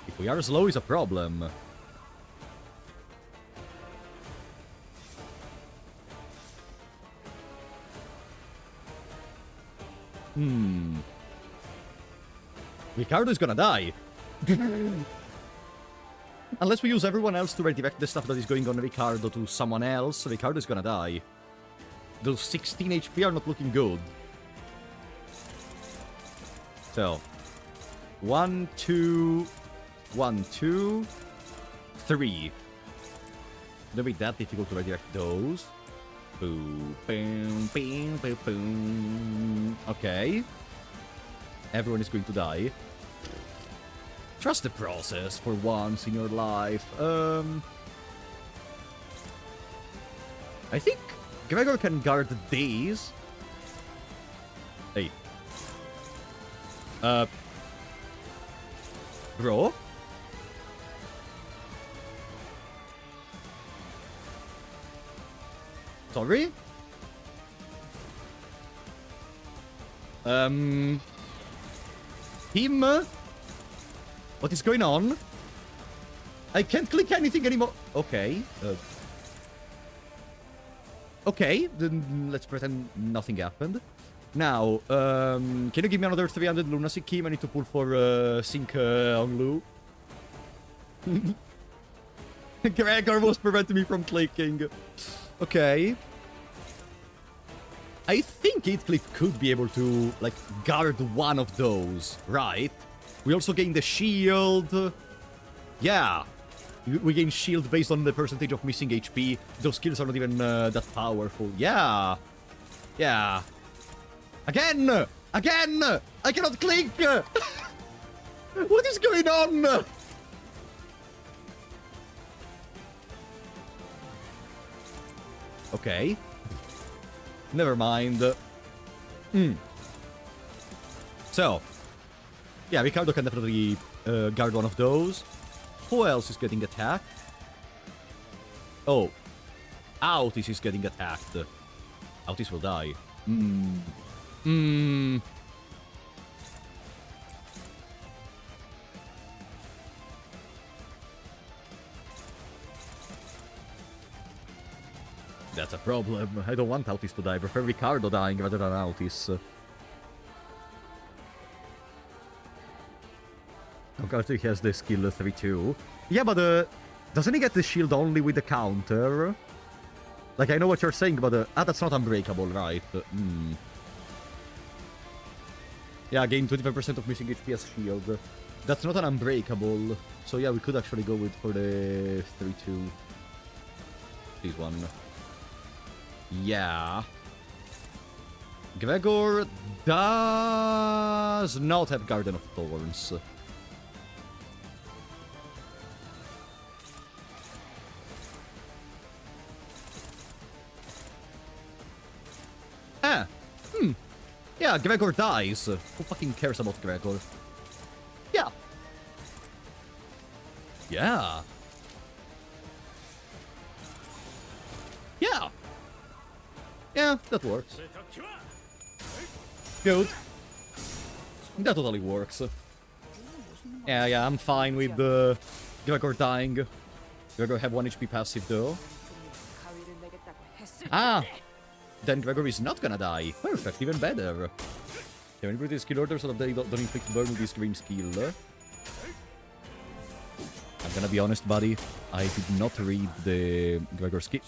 Speaker 1: If we are slow, is a problem. Ricardo is gonna die. Unless we use everyone else to redirect the stuff that is going on Ricardo to someone else, Ricardo is gonna die. Those 16 HP are not looking good. So, 1, 2, 1, 2, 3. It'll be that difficult to redirect those. Boom, boom, boom, boom, boom. Okay. Everyone is going to die. Trust the process for once in your life. I think Gregor can guard these. Hey. Bro? Sorry? Him? What is going on? I can't click anything anymore. Okay. Okay, then let's pretend nothing happened. Now, can you give me another 300 lunacy key? I need to pull for Sync Onglu. Gregor was preventing me from clicking. Okay. I think Heathcliff could be able to, like, guard one of those, right? We also gain the shield. Yeah. We gain shield based on the percentage of missing HP. Those skills are not even that powerful. Yeah. Yeah. Again! Again! I cannot click! What is going on? Okay. Never mind. So. Yeah, Ricardo can definitely guard one of those. Who else is getting attacked? Oh. Autis is getting attacked. Autis will die. That's a problem. I don't want Autis to die. I prefer Ricardo dying rather than Autis. Ricardo has the skill 3-2. Yeah, but doesn't he get the shield only with the counter? Like, I know what you're saying, but that's not unbreakable, right? Yeah, gain 25% of missing HP as shield. That's not an unbreakable. So yeah, we could actually go with for the 3-2. This one. Yeah. Gregor does not have Garden of Thorns. Yeah, Gregor dies. Who fucking cares about Gregor? Yeah. Yeah. Yeah. Yeah, that works. Good. That totally works. Yeah, I'm fine with Gregor dying. Gregor have 1 HP passive though. Ah! Then Gregor is not gonna die. Perfect, even better. Can we put the skill order so that they don't inflict burn with this green skill? I'm gonna be honest, buddy. I did not read the Gregor skill.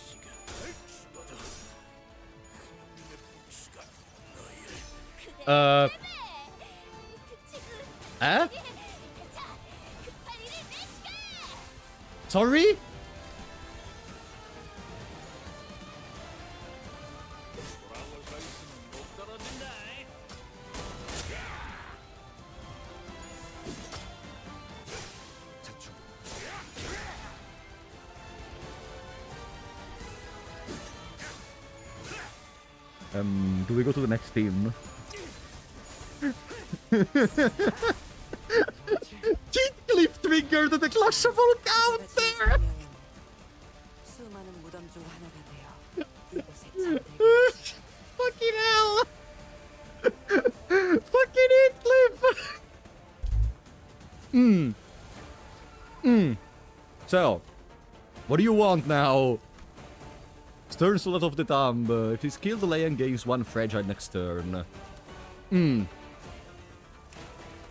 Speaker 1: Sorry? Do we go to the next team? Heathcliff triggered the clashable counter! Fucking hell! Fucking Heathcliff! So, what do you want now? Stern Soldat of the Tomb. If he kills the LEI HENG, gains 1 fragile next turn.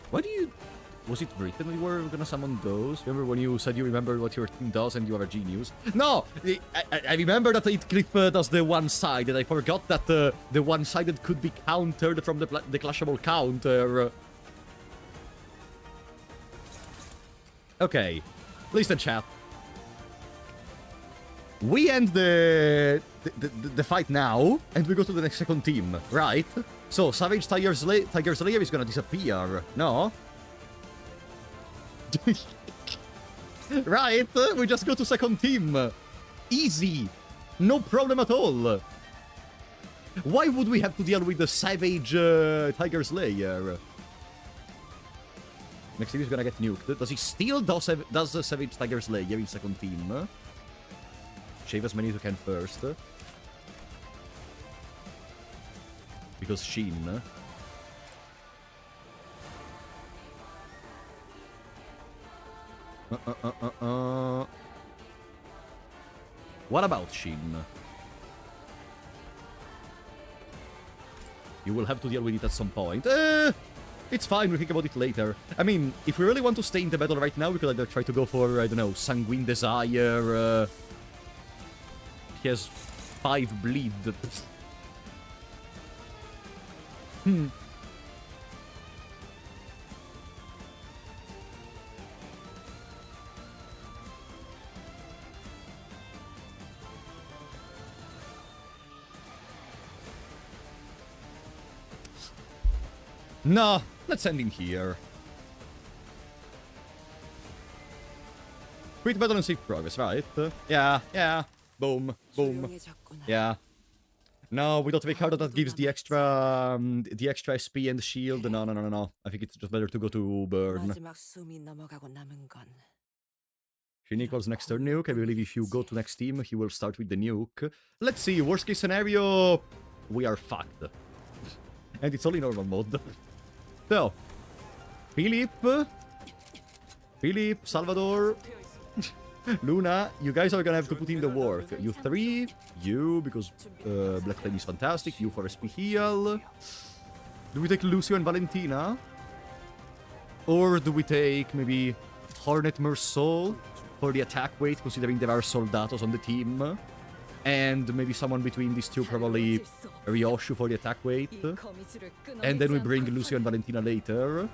Speaker 1: Why do you... Was it written that you were gonna summon those? Remember when you said you remember what your team does and you are a genius? No! I remember that Heathcliff does the one-sided. I forgot that the one-sided could be countered from the clashable counter. Okay. Listen, chat. We end the fight now, and we go to the next second team, right? So, Savage Tiger Slayer is gonna disappear, no? Right? We just go to second team. Easy. No problem at all. Why would we have to deal with the Savage Tiger Slayer? Next team is gonna get nuked. Does he still does the Savage Tiger Slayer in second team? Shave as many as you can first. Because Shin. What about Shin? You will have to deal with it at some point. It's fine, we'll think about it later. I mean, if we really want to stay in the battle right now, we could either try to go for, I don't know, Sanguine Desire. He has 5 bleed. No, let's end in here. Quit battle and save progress, right? Yeah. Boom. Yeah. No, we don't have a card that gives the extra SP and shield. No. I think it's just better to go to burn. Shin equals next turn nuke. I believe if you go to next team, he will start with the nuke. Let's see, worst case scenario, we are fucked. And it's only normal mode. So, Philip, Salvador, Luna, you guys are gonna have to put in the work. You 3, you, because Black Flame is fantastic, you for SP heal. Do we take Lucio and Valentina? Or do we take maybe Hornet Mersault for the attack weight, considering there are Soldatos on the team? And maybe someone between these two, probably Ryoshu for the attack weight. And then we bring Lucio and Valentina later.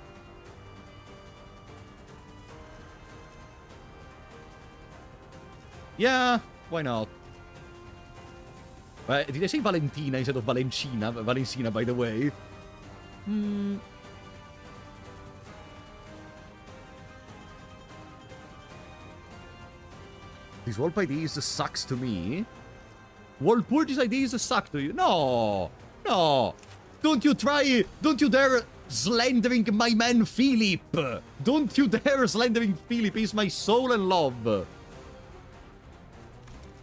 Speaker 1: Yeah, why not? Did I say Valentina instead of Valencina? Valencina, by the way. This Wolf ID sucks to me. World Purchase IDs suck to you. No! Don't you dare slandering my man Philip! Don't you dare slandering Philip, he's my soul and love!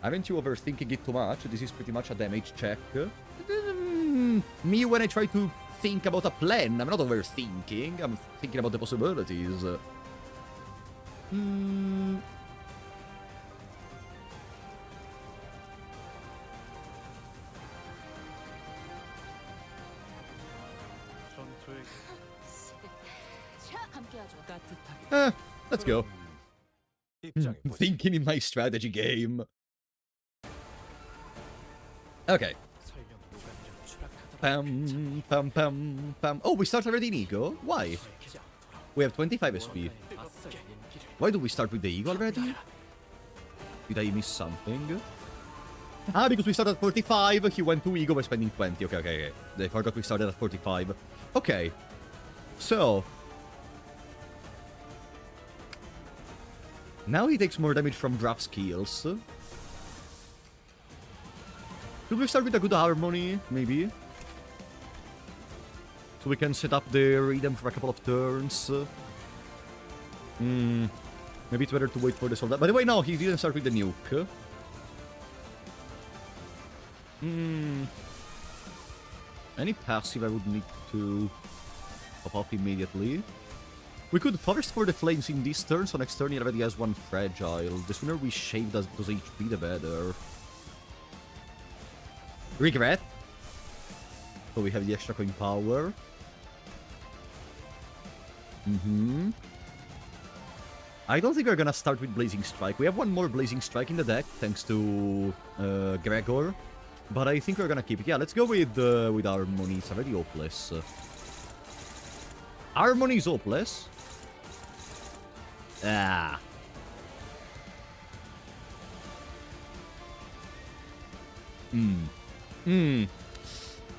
Speaker 1: Aren't you overthinking it too much? This is pretty much a damage check. Me, when I try to think about a plan, I'm not overthinking, I'm thinking about the possibilities. Let's go. Thinking in my strategy game. Okay. Pam. Oh, we start already in Ego? Why? We have 25 SP. Why do we start with the Ego already? Did I miss something? Ah, because we started at 45, he went to Ego by spending 20. Okay. I forgot we started at 45. Okay. So... now he takes more damage from drop skills. Should we start with a good harmony, maybe? So we can set up the rhythm for a couple of turns. Maybe it's better to wait for the soldier. By the way, no, he didn't start with the nuke. Any passive I would need to pop up immediately. We could forest for the flames in this turn, so next turn he already has one fragile. The sooner we shave those HP, the better. Regret. So we have the extra coin power. I don't think we're gonna start with Blazing Strike. We have one more Blazing Strike in the deck, thanks to Gregor. But I think we're gonna keep it. Yeah, let's go with Harmony. It's already hopeless. Harmony is hopeless. Ah.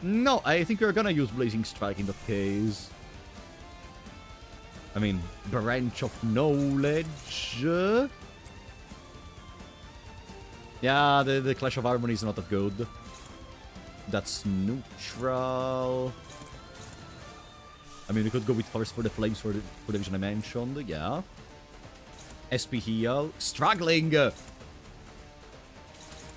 Speaker 1: No, I think we're gonna use Blazing Strike in that case. I mean, branch of knowledge. Yeah, the Clash of Harmony is not that good. That's neutral. I mean, we could go with Forest for the Flames for the vision I mentioned, yeah. SP heal. Struggling!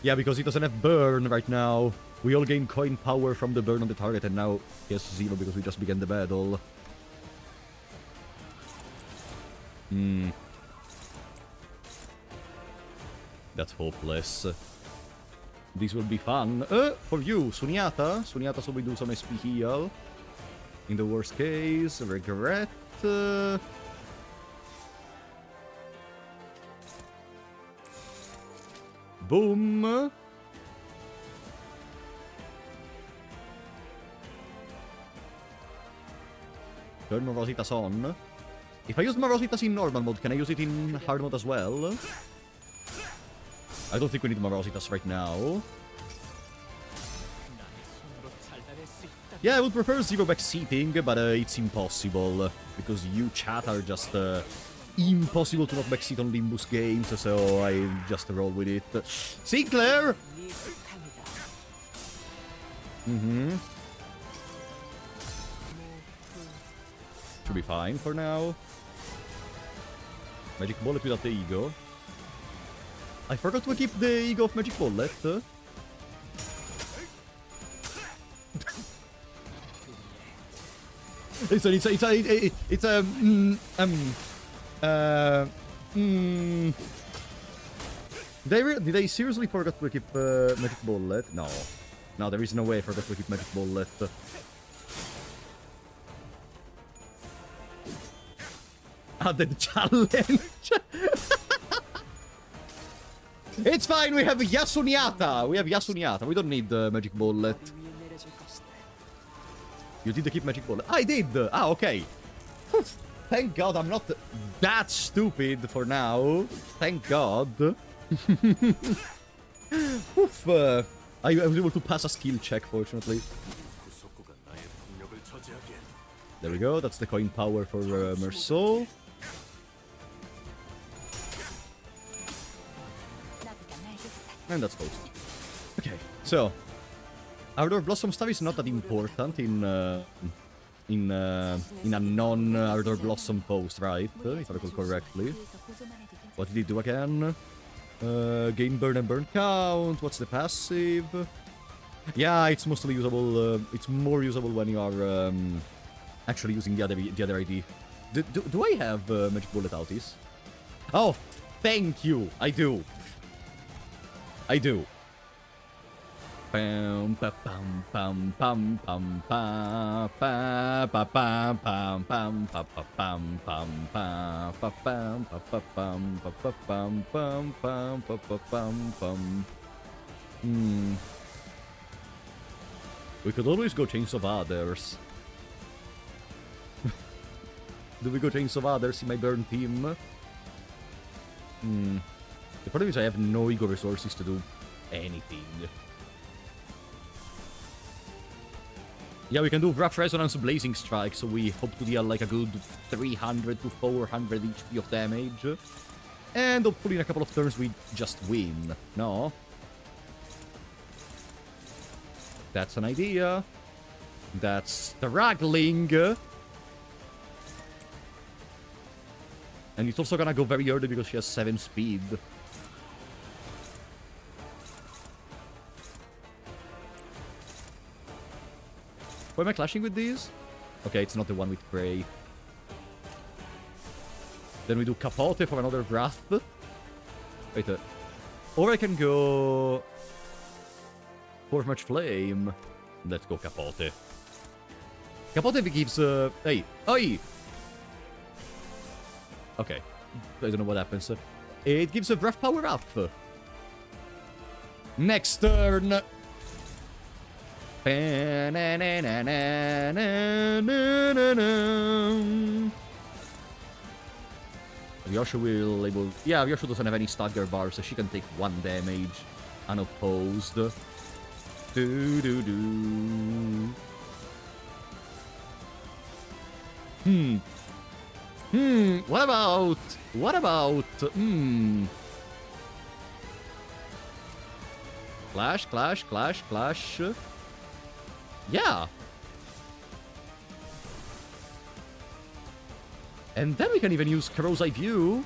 Speaker 1: Yeah, because he doesn't have burn right now. We all gain coin power from the burn on the target, and now he has ZILU because we just began the battle. That's hopeless. This will be fun. For you, Sunyata. Sunyata, so we do some SP heal. In the worst case, regret. Boom. Turn Morositas on. If I use Morositas in normal mode, can I use it in hard mode as well? I don't think we need Morositas right now. Yeah, I would prefer zero backseating, but it's impossible. Because you chat are just impossible to not backseat on Limbus games, so I just roll with it. Sinclair! Should be fine for now. Magic Bullet without the ego. I forgot to keep the ego of Magic Bullet. Did I seriously forget to keep Magic Bullet? No. No, there is no way I forgot to keep Magic Bullet. The challenge! It's fine, we have Yasunyata! We don't need Magic Bullet. You did keep Magic Bullet. I did! Ah, okay. Thank God I'm not that stupid for now. Thank God. Oof. I was able to pass a skill check, fortunately. There we go, that's the coin power for Merceau. And that's post. Okay, so Ardor Blossom stuff is not that important in a non-Ardor Blossom post, right? If I recall correctly. What did he do again? Gain burn and burn count. What's the passive? Yeah, it's mostly usable. It's more usable when you are actually using the other ID. Do I have Magic Bullet outies? Oh, thank you. I do. Bam pam pam pam pam pam pam pam pam pam pam pam pam pam pam pam pam. We could always go Chains of Others. Do we go Chains of Others in my burn team? The problem is I have no ego resources to do anything. Yeah, we can do Rough Resonance Blazing Strike, so we hope to deal like a good 300 to 400 HP of damage. And hopefully in a couple of turns we just win. No? That's an idea. That's struggling. And it's also gonna go very early because she has 7 speed. Why am I clashing with these? Okay, it's not the one with Prey. Then we do Capote for another Wrath. Wait, or I can go... Forge Flame. Let's go Capote. Capote gives... Hey! Oi! Okay. I don't know what happens. It gives a Breath Power up. Next turn! Ryosho will able... Yeah, Ryosho doesn't have any stagger bars, so she can take 1 damage unopposed. What about... Clash. Yeah. And then we can even use Crow's Eye View.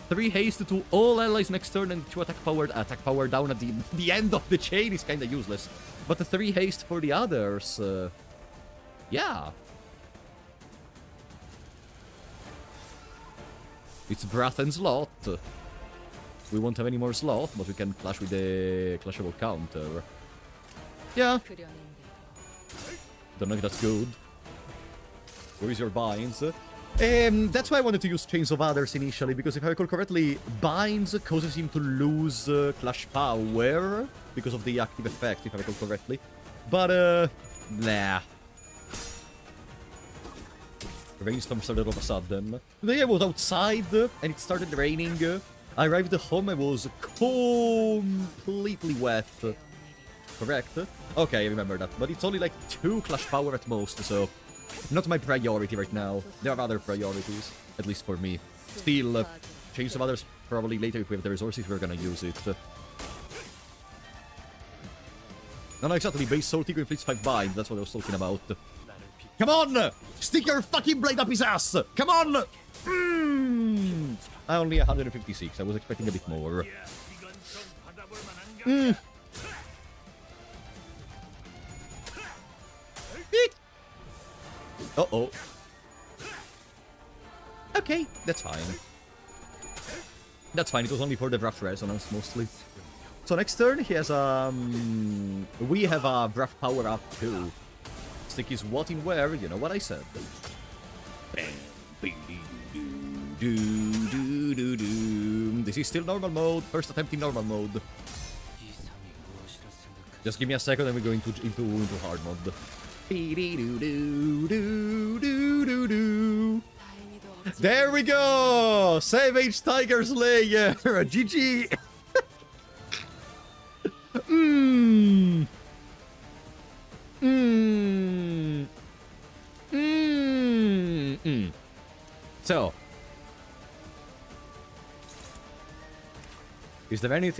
Speaker 1: 3 haste to all allies next turn and 2 attack power down at the end of the chain is kinda useless. But the 3 haste for the others, yeah. It's Breath and Slot. We won't have any more Slot, but we can clash with the clashable counter. Yeah. Don't know if that's good. Where is your binds? That's why I wanted to use Chains of Others initially, because if I recall correctly, binds causes him to lose clash power because of the active effect, if I recall correctly. But, nah. Rainstorm started all of a sudden. Today I was outside and it started raining. I arrived home, I was completely wet. Correct? Okay, I remember that. But it's only like 2 clash power at most, so not my priority right now. There are other priorities, at least for me. Still, Chains of Others, probably later if we have the resources, we're gonna use it. No, exactly, base Soul Tiger inflicts 5 bind, that's what I was talking about. Come on! Stick your fucking blade up his ass! Come on! I only 156, I was expecting a bit more. Uh-oh. Okay, that's fine. That's fine, it was only for the Wrath Resonance, mostly. So next turn, he has, we have a Wrath power up too. Stick is what in where, you know what I said. This is still normal mode, first attempt in normal mode. Just give me a second and we go into hard mode. There we go! Save Age Tiger Slayer! GG! So, is there any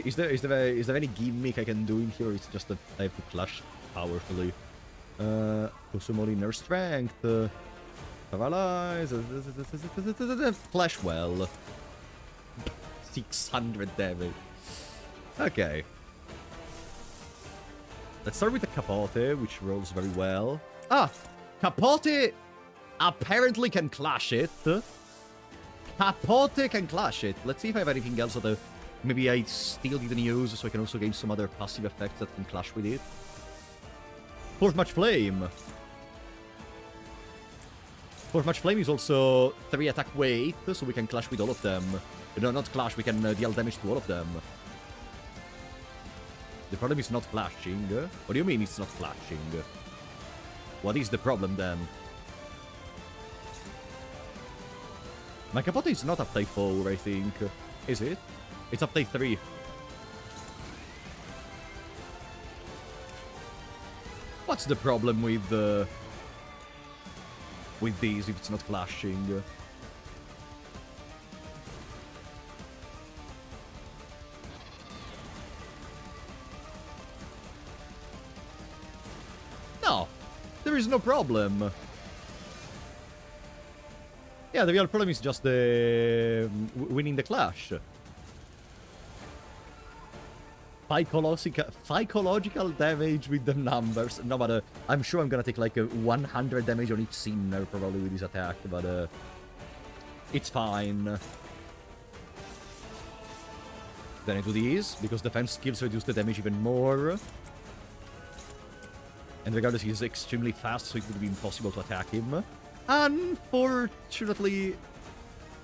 Speaker 1: gimmick I can do in here? It's just that I have to clash powerfully. Kusumori Inner Strength, Paralyze, Flash Well. 600 damage. Okay. Let's start with the Capote, which rolls very well. Ah! Capote apparently can clash it. Capote can clash it. Let's see if I have anything else that maybe I still didn't use, so I can also gain some other passive effects that can clash with it. Fourth Match Flame. Fourth Match Flame is also 3 attack weight, so we can clash with all of them. No, not clash, we can deal damage to all of them. The problem is not clashing. What do you mean it's not clashing? What is the problem then? My Capote is not update 4, I think. Is it? It's update 3. What's the problem with these if it's not clashing? No, there is no problem. Yeah, the real problem is just the winning the clash. Psychological damage with the numbers. No, but I'm sure I'm gonna take like 100 damage on each Sinner probably with this attack, but it's fine. Then I do these, because defense skills reduce the damage even more. And regardless, he's extremely fast, so it would be impossible to attack him. Unfortunately,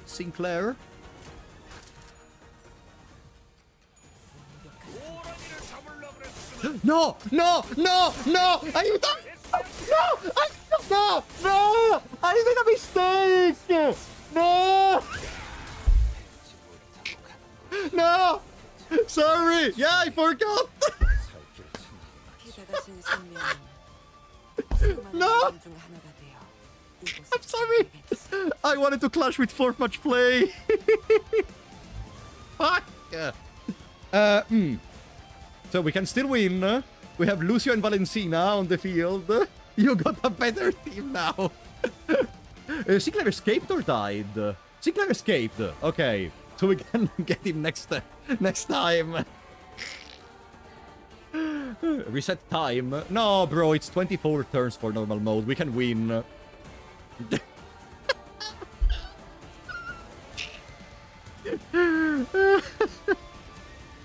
Speaker 1: Sinclair. No! No! No! No! Aiuto! No! No! No! I made a mistake! No! No! Sorry! Yeah, I forgot! No! I'm sorry. I wanted to clash with fourth match play. Fuck. So we can still win. We have Lucio and Valencina on the field. You got a better team now. Sinclair escaped or died? Sinclair escaped. Okay. So we can get him next time. Reset time. No, bro, it's 24 turns for normal mode. We can win.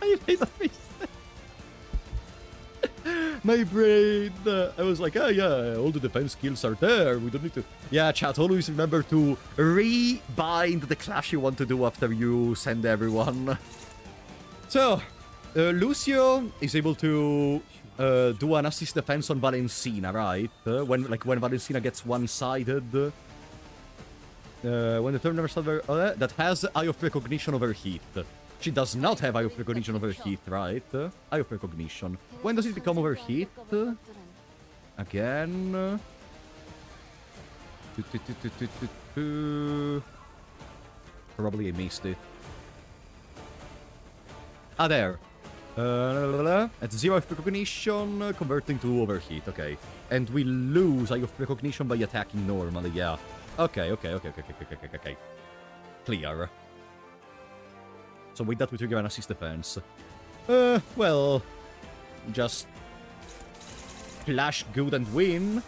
Speaker 1: I made a mistake. My brain. I was like, oh yeah, all the defense skills are there. We don't need to. Yeah, chat, always remember to rebind the clash you want to do after you send everyone. So, Lucio is able to do an assist defense on Valencina, right? When Valencina gets one-sided. When the turn never starts, that has Eye of Recognition over Heat. She does not have Eye of Recognition over Heat, right? Eye of Recognition. When does it become over Heat? Again. Probably I missed it. Ah, there. At 0 of Recognition, converting to Overheat, okay. And we lose Eye of Recognition by attacking normally, yeah. Okay. Clear. So with that we trigger an assist defense. Well... Just... Flash good and win.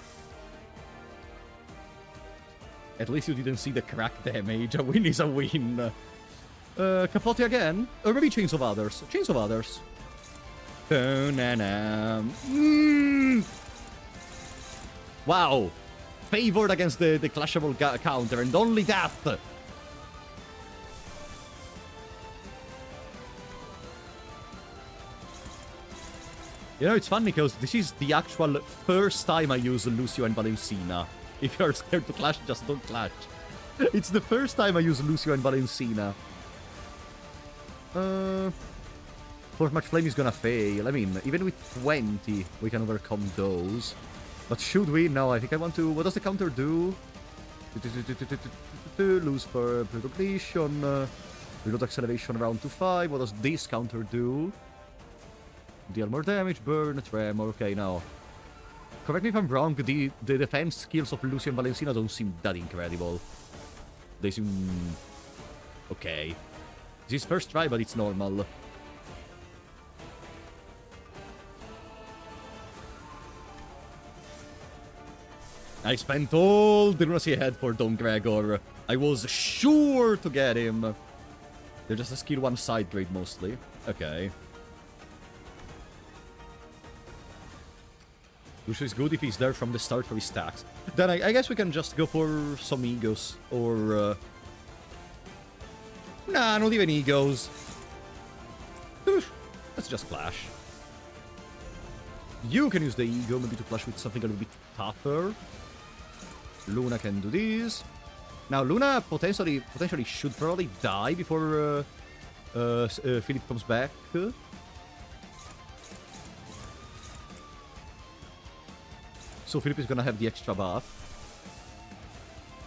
Speaker 1: At least you didn't see the crack damage. A win is a win. Capote again? Or maybe Chains of Others. Chains of Others. Wow. Favored against the clashable counter, and only that. You know, it's funny because this is the actual first time I use Lucio and Valencina. If you're scared to clash, just don't clash. It's the first time I use Lucio and Valencina. Fourth match flame is gonna fail. I mean, even with 20, we can overcome those. But should we? No, I think I want to... What does the counter do? Lose for recognition. Reload acceleration round to 5. What does this counter do? Deal more damage, burn, tremor. Okay, now. Correct me if I'm wrong, the defense skills of Lucio and Valencina don't seem that incredible. They seem... okay. This is first try, but it's normal. I spent all the lunacy ahead for Don Gregor. I was sure to get him. They're just a skill 1 side grade mostly. Okay. Which is good if he's there from the start for his stacks. Then I guess we can just go for some egos. Or... Nah, not even egos. Let's just clash. You can use the ego maybe to clash with something a little bit tougher. Luna can do this. Now, Luna potentially should probably die before Philip comes back. So Philip is gonna have the extra buff.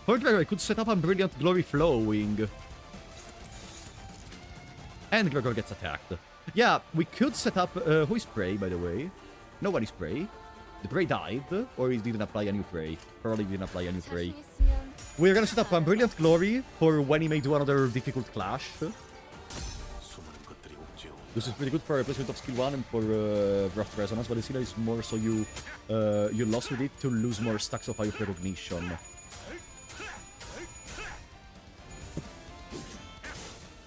Speaker 1: However, I could set up a Brilliant Glory Flowing. And Gregor gets attacked. Yeah, we could set up... who is Prey, by the way? No one is Prey. The Prey died, or he didn't apply a new Prey. Probably didn't apply a new Prey. We're gonna set up a Brilliant Glory for when he may do another difficult clash. This is pretty good for replacement of skill 1 and for Rough Resonance, but Valencina is more so you lost with it to lose more stacks of Eye of Recognition.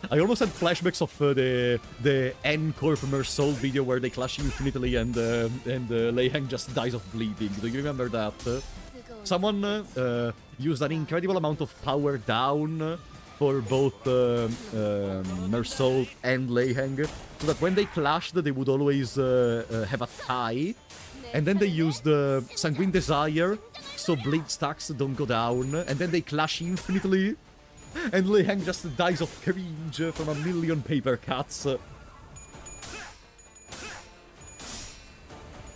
Speaker 1: I almost had flashbacks of the N-Corp Mersoul video where they clash infinitely and LEI HENG just dies of bleeding. Do you remember that? Someone used an incredible amount of power down for both Mersoul and LEI HENG, so that when they clashed, they would always have a tie. And then they used Sanguine Desire, so bleed stacks don't go down, and then they clash infinitely. And LEI HENG just dies of cringe from a million paper cuts.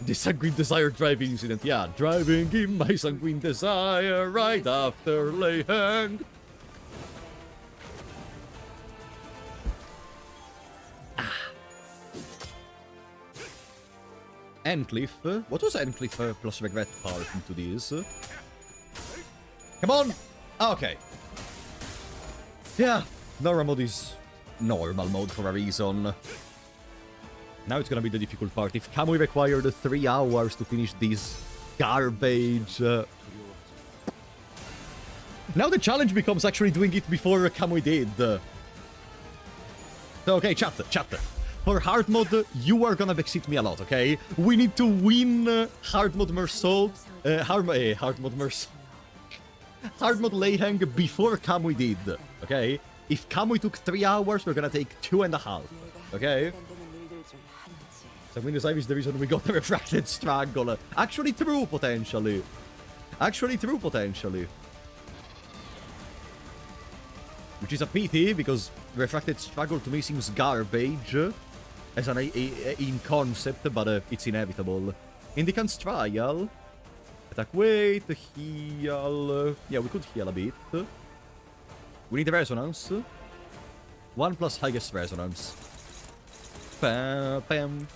Speaker 1: The sanguine desire driving incident. Yeah, driving in my sanguine desire right after LEI HENG. Endcliff. What was Endcliff plus regret part into this? Come on! Okay. Yeah, normal mode is normal mode for a reason. Now it's gonna be the difficult part. If Kamui required 3 hours to finish this garbage... Now the challenge becomes actually doing it before Kamui did. So, okay, chat. For hard mode, you are gonna backseat me a lot, okay? We need to win hard mode Mersault... hard mode Mersault... Hard mode LEI HENG before Kamui did, okay? If Kamui took 3 hours, we're gonna take 2.5, okay? Sanguine Desire is the reason we got the Refracted Struggle. Actually true, potentially. Which is a pity, because Refracted Struggle to me seems garbage. As an in concept, but it's inevitable. Indicant's Trial. Attack weight, heal... yeah, we could heal a bit. We need Resonance. 1 plus highest Resonance. Pam, pam,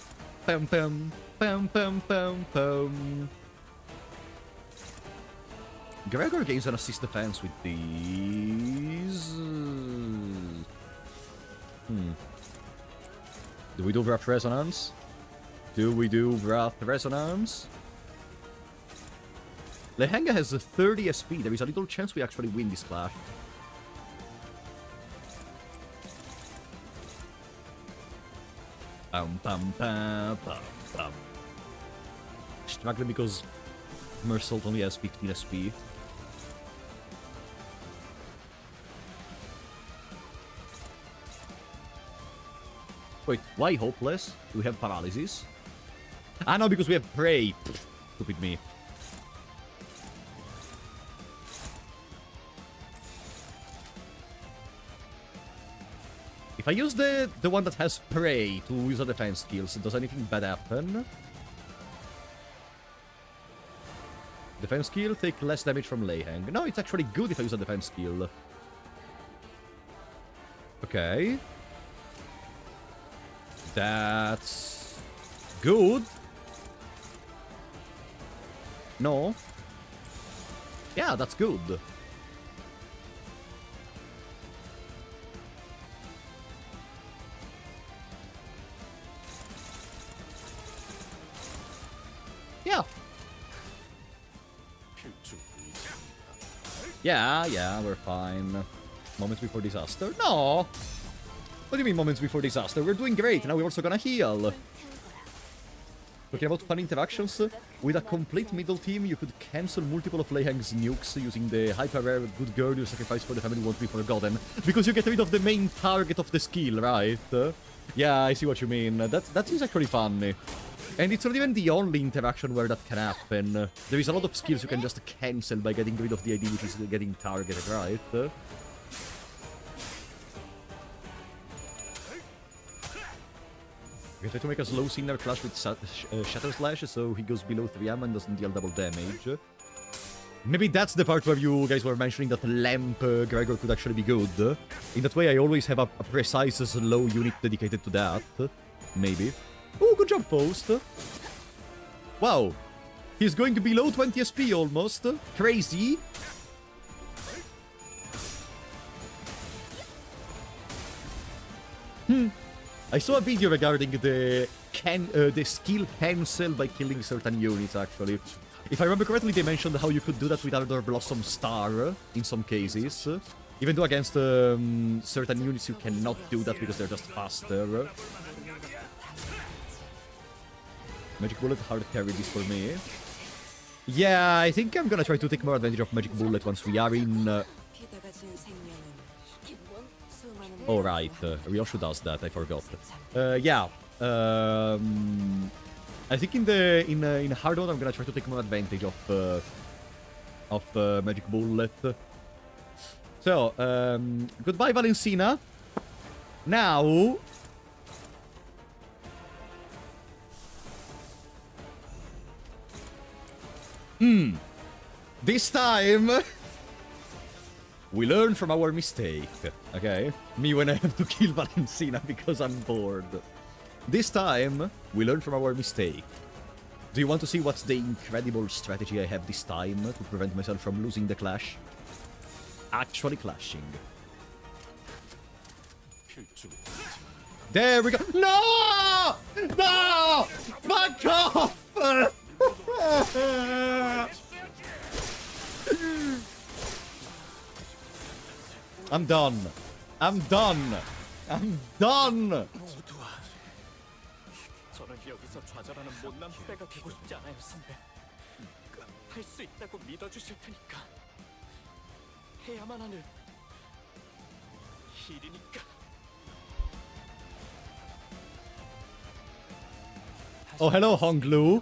Speaker 1: pam, pam, pam, pam, pam, pam. Gregor gains an assist defense with these. Do we do Wrath Resonance? Wrath Resonance? LEI HENG has 30 SP. There is a little chance we actually win this clash. Struggling because Mersault only has 15 SP. Wait, why hopeless? Do we have paralysis? Ah, no, because we have prey. Stupid me. If I use the one that has prey to use a defense skills, does anything bad happen? Defense skill, take less damage from LEI HENG. No, it's actually good if I use a defense skill. Okay. That's good. No. Yeah, that's good. Yeah, we're fine. Moments before disaster? No! What do you mean moments before disaster? We're doing great, now we're also gonna heal. Talking about fun interactions, with a complete middle team, you could cancel multiple of LEI HENG's nukes using the hyper-rare good girl you sacrifice for the family won't be forgotten. Because you get rid of the main target of the skill, right? Yeah, I see what you mean. That seems actually funny. And it's not even the only interaction where that can happen. There is a lot of skills you can just cancel by getting rid of the ID which is getting targeted, right? We try to make a slow Sinner clash with Shatter Slash so he goes below 3M and doesn't deal double damage. Maybe that's the part where you guys were mentioning that Lamp Gregor could actually be good. In that way I always have a precise slow unit dedicated to that. Maybe. Oh, good job, Post. Wow. He's going below 20 SP almost. Crazy. I saw a video regarding the skill cancel by killing certain units, actually. If I remember correctly, they mentioned how you could do that with Ardor Blossom Star in some cases. Even though against certain units you cannot do that because they're just faster. Magic Bullet hard carry this for me. Yeah, I think I'm gonna try to take more advantage of Magic Bullet once we are in... Oh, right. Ryoshu does that, I forgot. Yeah. I think in hard mode I'm gonna try to take more advantage of Magic Bullet. So, goodbye Valencina. Now... This time, we learn from our mistake, okay? Me when I have to kill Valentina because I'm bored. This time, we learn from our mistake. Do you want to see what's the incredible strategy I have this time to prevent myself from losing the clash? Actually clashing. There we go. No! No! Fuck off! I'm done. I'm done. I'm done.
Speaker 2: 저는 여기서 좌절하는 못난 후배가 되고 싶지 않아요, 선배. 할 수 있다고 믿어주실 테니까. 해야만 하는 일이니까.
Speaker 1: Oh, hello, Honglu.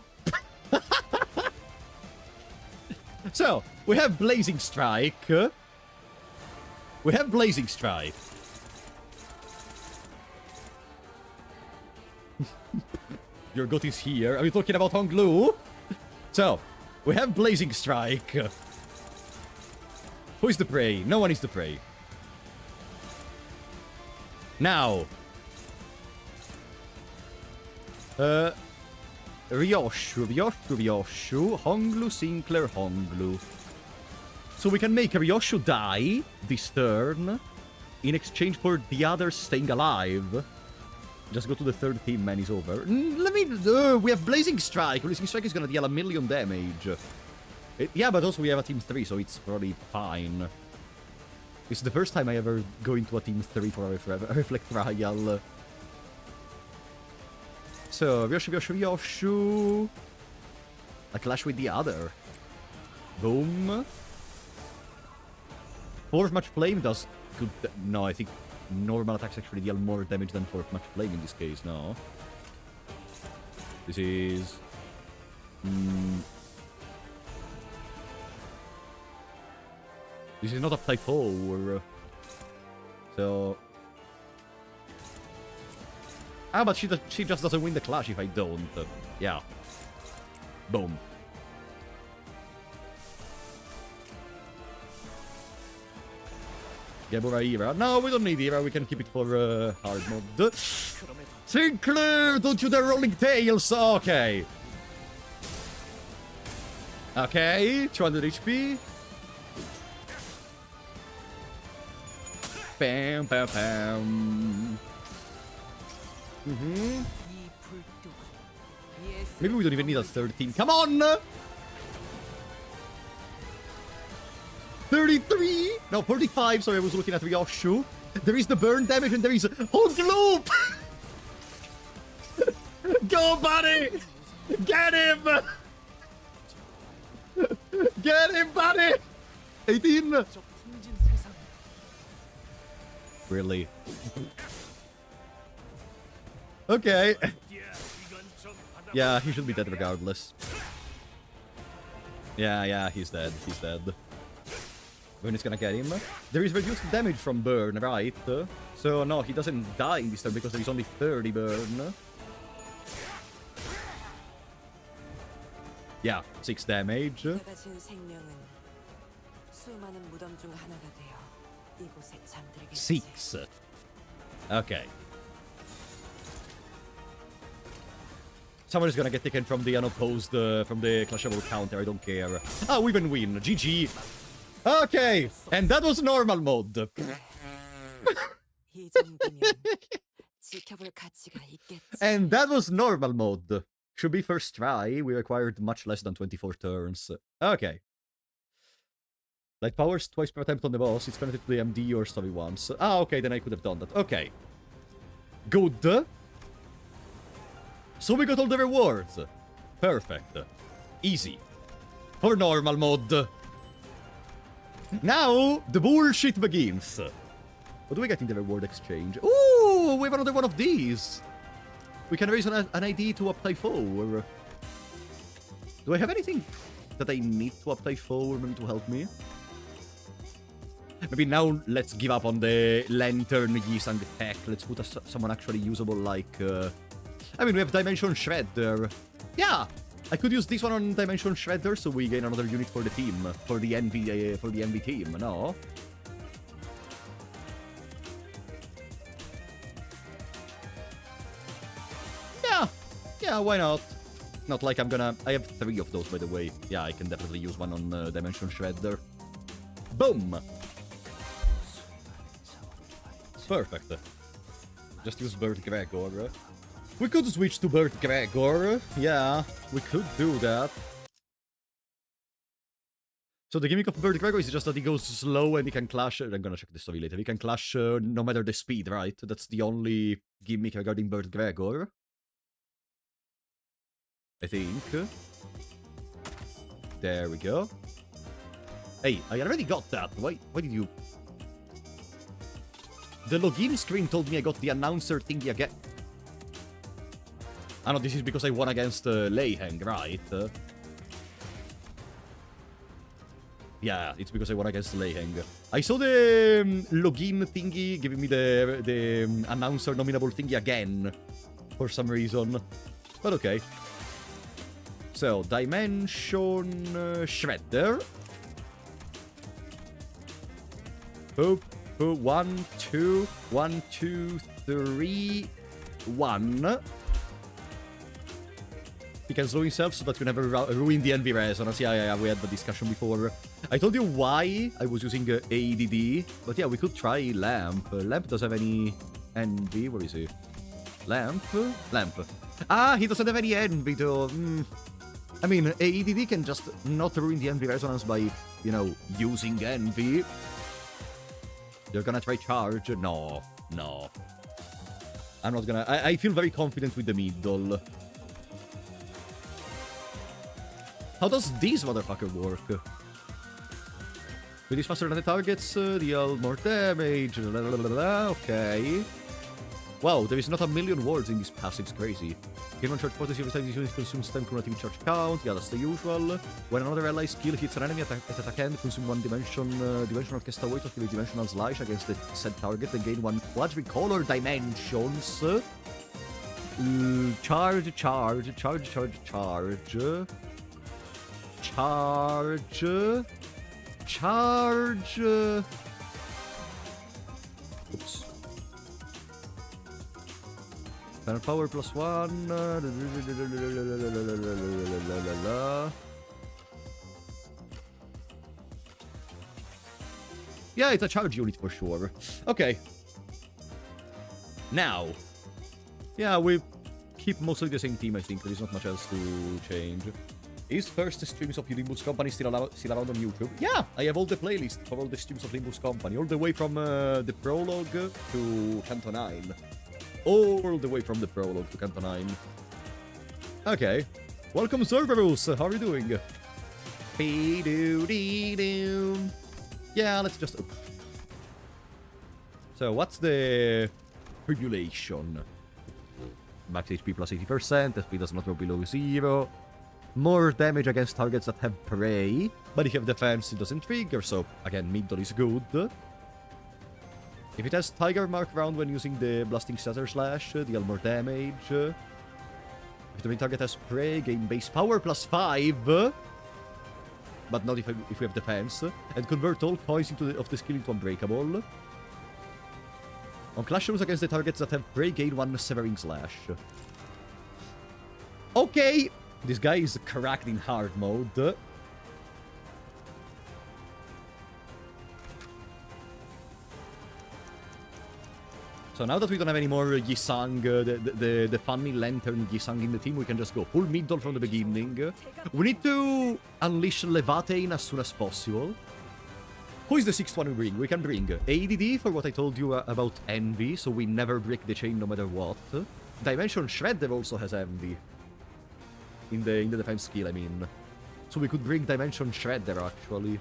Speaker 1: So, we have Blazing Strike. We have Blazing Strike. Your gut is here. Are you talking about Honglu? So, we have Blazing Strike. Who is the prey? No one is the prey. Now. Ryoshu, Honglu, Sinclair, Honglu. So we can make Ryoshu die this turn in exchange for the others staying alive. Just go to the third team, man, is over. We have Blazing Strike. Blazing Strike is gonna deal 1,000,000 damage. Yeah, but also we have a team 3, so it's probably fine. It's the first time I ever go into a team 3 for a Reflect Trial. So, Ryoshu. I clash with the other. Boom. Force Much Flame does good... No, I think normal attacks actually deal more damage than Force Much Flame in this case, no. This is... This is not a type 4. So... Ah, but she just doesn't win the clash if I don't. Yeah. Boom. Gebura Era. No, we don't need Era. We can keep it for hard mode. Sinclair, don't you dare rolling tails. Okay. Okay, 200 HP. Bam, bam, bam. Maybe we don't even need a 13. Come on! 33! No, 45. Sorry, I was looking at Ryoshu. There is the burn damage and there is... Hold loop! Go, buddy! Get him! Get him, buddy! 18! Really? Okay. Yeah, he should be dead regardless. Yeah, he's dead. He's dead. Burn is gonna get him. There is reduced damage from burn, right? So, no, he doesn't die in this turn because there is only 30 burn. Yeah, 6 damage. 6. Okay. Someone is gonna get taken from the unopposed, from the clashable counter, I don't care. Ah, we even win. GG. Okay, and that was normal mode. And that was normal mode. Should be first try. We required much less than 24 turns. Okay. Light powers twice per attempt on the boss. It's connected to the MD or story once. Ah, okay, then I could have done that. Okay. Good. So we got all the rewards. Perfect. Easy. For normal mode. Now, the bullshit begins. What do we get in the reward exchange? Ooh, we have another one of these. We can raise an ID to apply for. Do I have anything that I need to apply for maybe to help me? Maybe now let's give up on the Lantern Yisang tech. Let's put someone actually usable like... I mean, we have Dimension Shredder. Yeah, I could use this one on Dimension Shredder, so we gain another unit for the team, for the envy team. No. Yeah, why not? Not like I'm gonna... I have 3 of those, by the way. Yeah, I can definitely use one on Dimension Shredder. Boom! Perfect. Just use Bert Gregor. We could switch to Bert Gregor. Yeah, we could do that. So the gimmick of Bert Gregor is just that he goes slow and he can clash... I'm gonna check the story later. He can clash no matter the speed, right? That's the only gimmick regarding Bert Gregor. I think. There we go. Hey, I already got that. Why did you... The login screen told me I got the announcer thingy again. Ah no, this is because I won against LEI HENG, right? Yeah, it's because I won against LEI HENG. I saw the login thingy giving me the announcer nominable thingy again. For some reason. But okay. So, Dimension Shredder. Boop. 1, 2, 1, 2, 3, 1. He can slow himself so that you never ruin the envy resonance. Yeah, we had the discussion before. I told you why I was using ADD, but yeah, we could try Lamp. Lamp doesn't have any envy. Where is he? Lamp? Lamp. Ah, he doesn't have any envy though. I mean, ADD can just not ruin the envy resonance by, you know, using envy. You're gonna try charge? No. I'm not gonna... I feel very confident with the middle. How does this motherfucker work? It is faster than the targets, deal more damage, okay. Wow, there is not a million words in this passive, it's crazy. Gain one charge potency every time this unit consumes time cumulative charge count. Yeah, that's the usual. When another ally skill hits an enemy at attack end, consume 1 dimensional cast away to activate dimensional slash against the said target and gain 1 quadricolor dimensions. Charge. Oops. Final power plus 1. Yeah, it's a charge unit for sure. Okay. Now. Yeah, we keep mostly the same team, I think. There's not much else to change. Is first streams of Limbus Company still around on YouTube? Yeah, I have all the playlists for all the streams of Limbus Company. All the way from the prologue to Canto 9. All the way from the prologue to Canto 9. Okay. Welcome, Cerberus. How are you doing? Yeah, let's just... So, what's the tribulation? Max HP plus 80%, SP does not go below 0. More damage against targets that have prey. But if you have defense, it doesn't trigger, so, again, middle is good. If it has Tiger Mark round when using the Blasting Scissor Slash, deal more damage. If the main target has prey, gain base power plus 5. But not if we have defense. And convert all coins of the skill into Unbreakable. On clash rolls against the targets that have prey, gain 1 Severing Slash. Okay! This guy is cracked in hard mode. So now that we don't have any more Yisang, the funny lantern Yisang in the team, we can just go full middle from the beginning. We need to unleash Levatain as soon as possible. Who is the 6th one we bring? We can bring ADD for what I told you about Envy, so we never break the chain no matter what. Dimension Shredder also has Envy. In the defense skill, I mean. So we could bring Dimension Shredder, actually.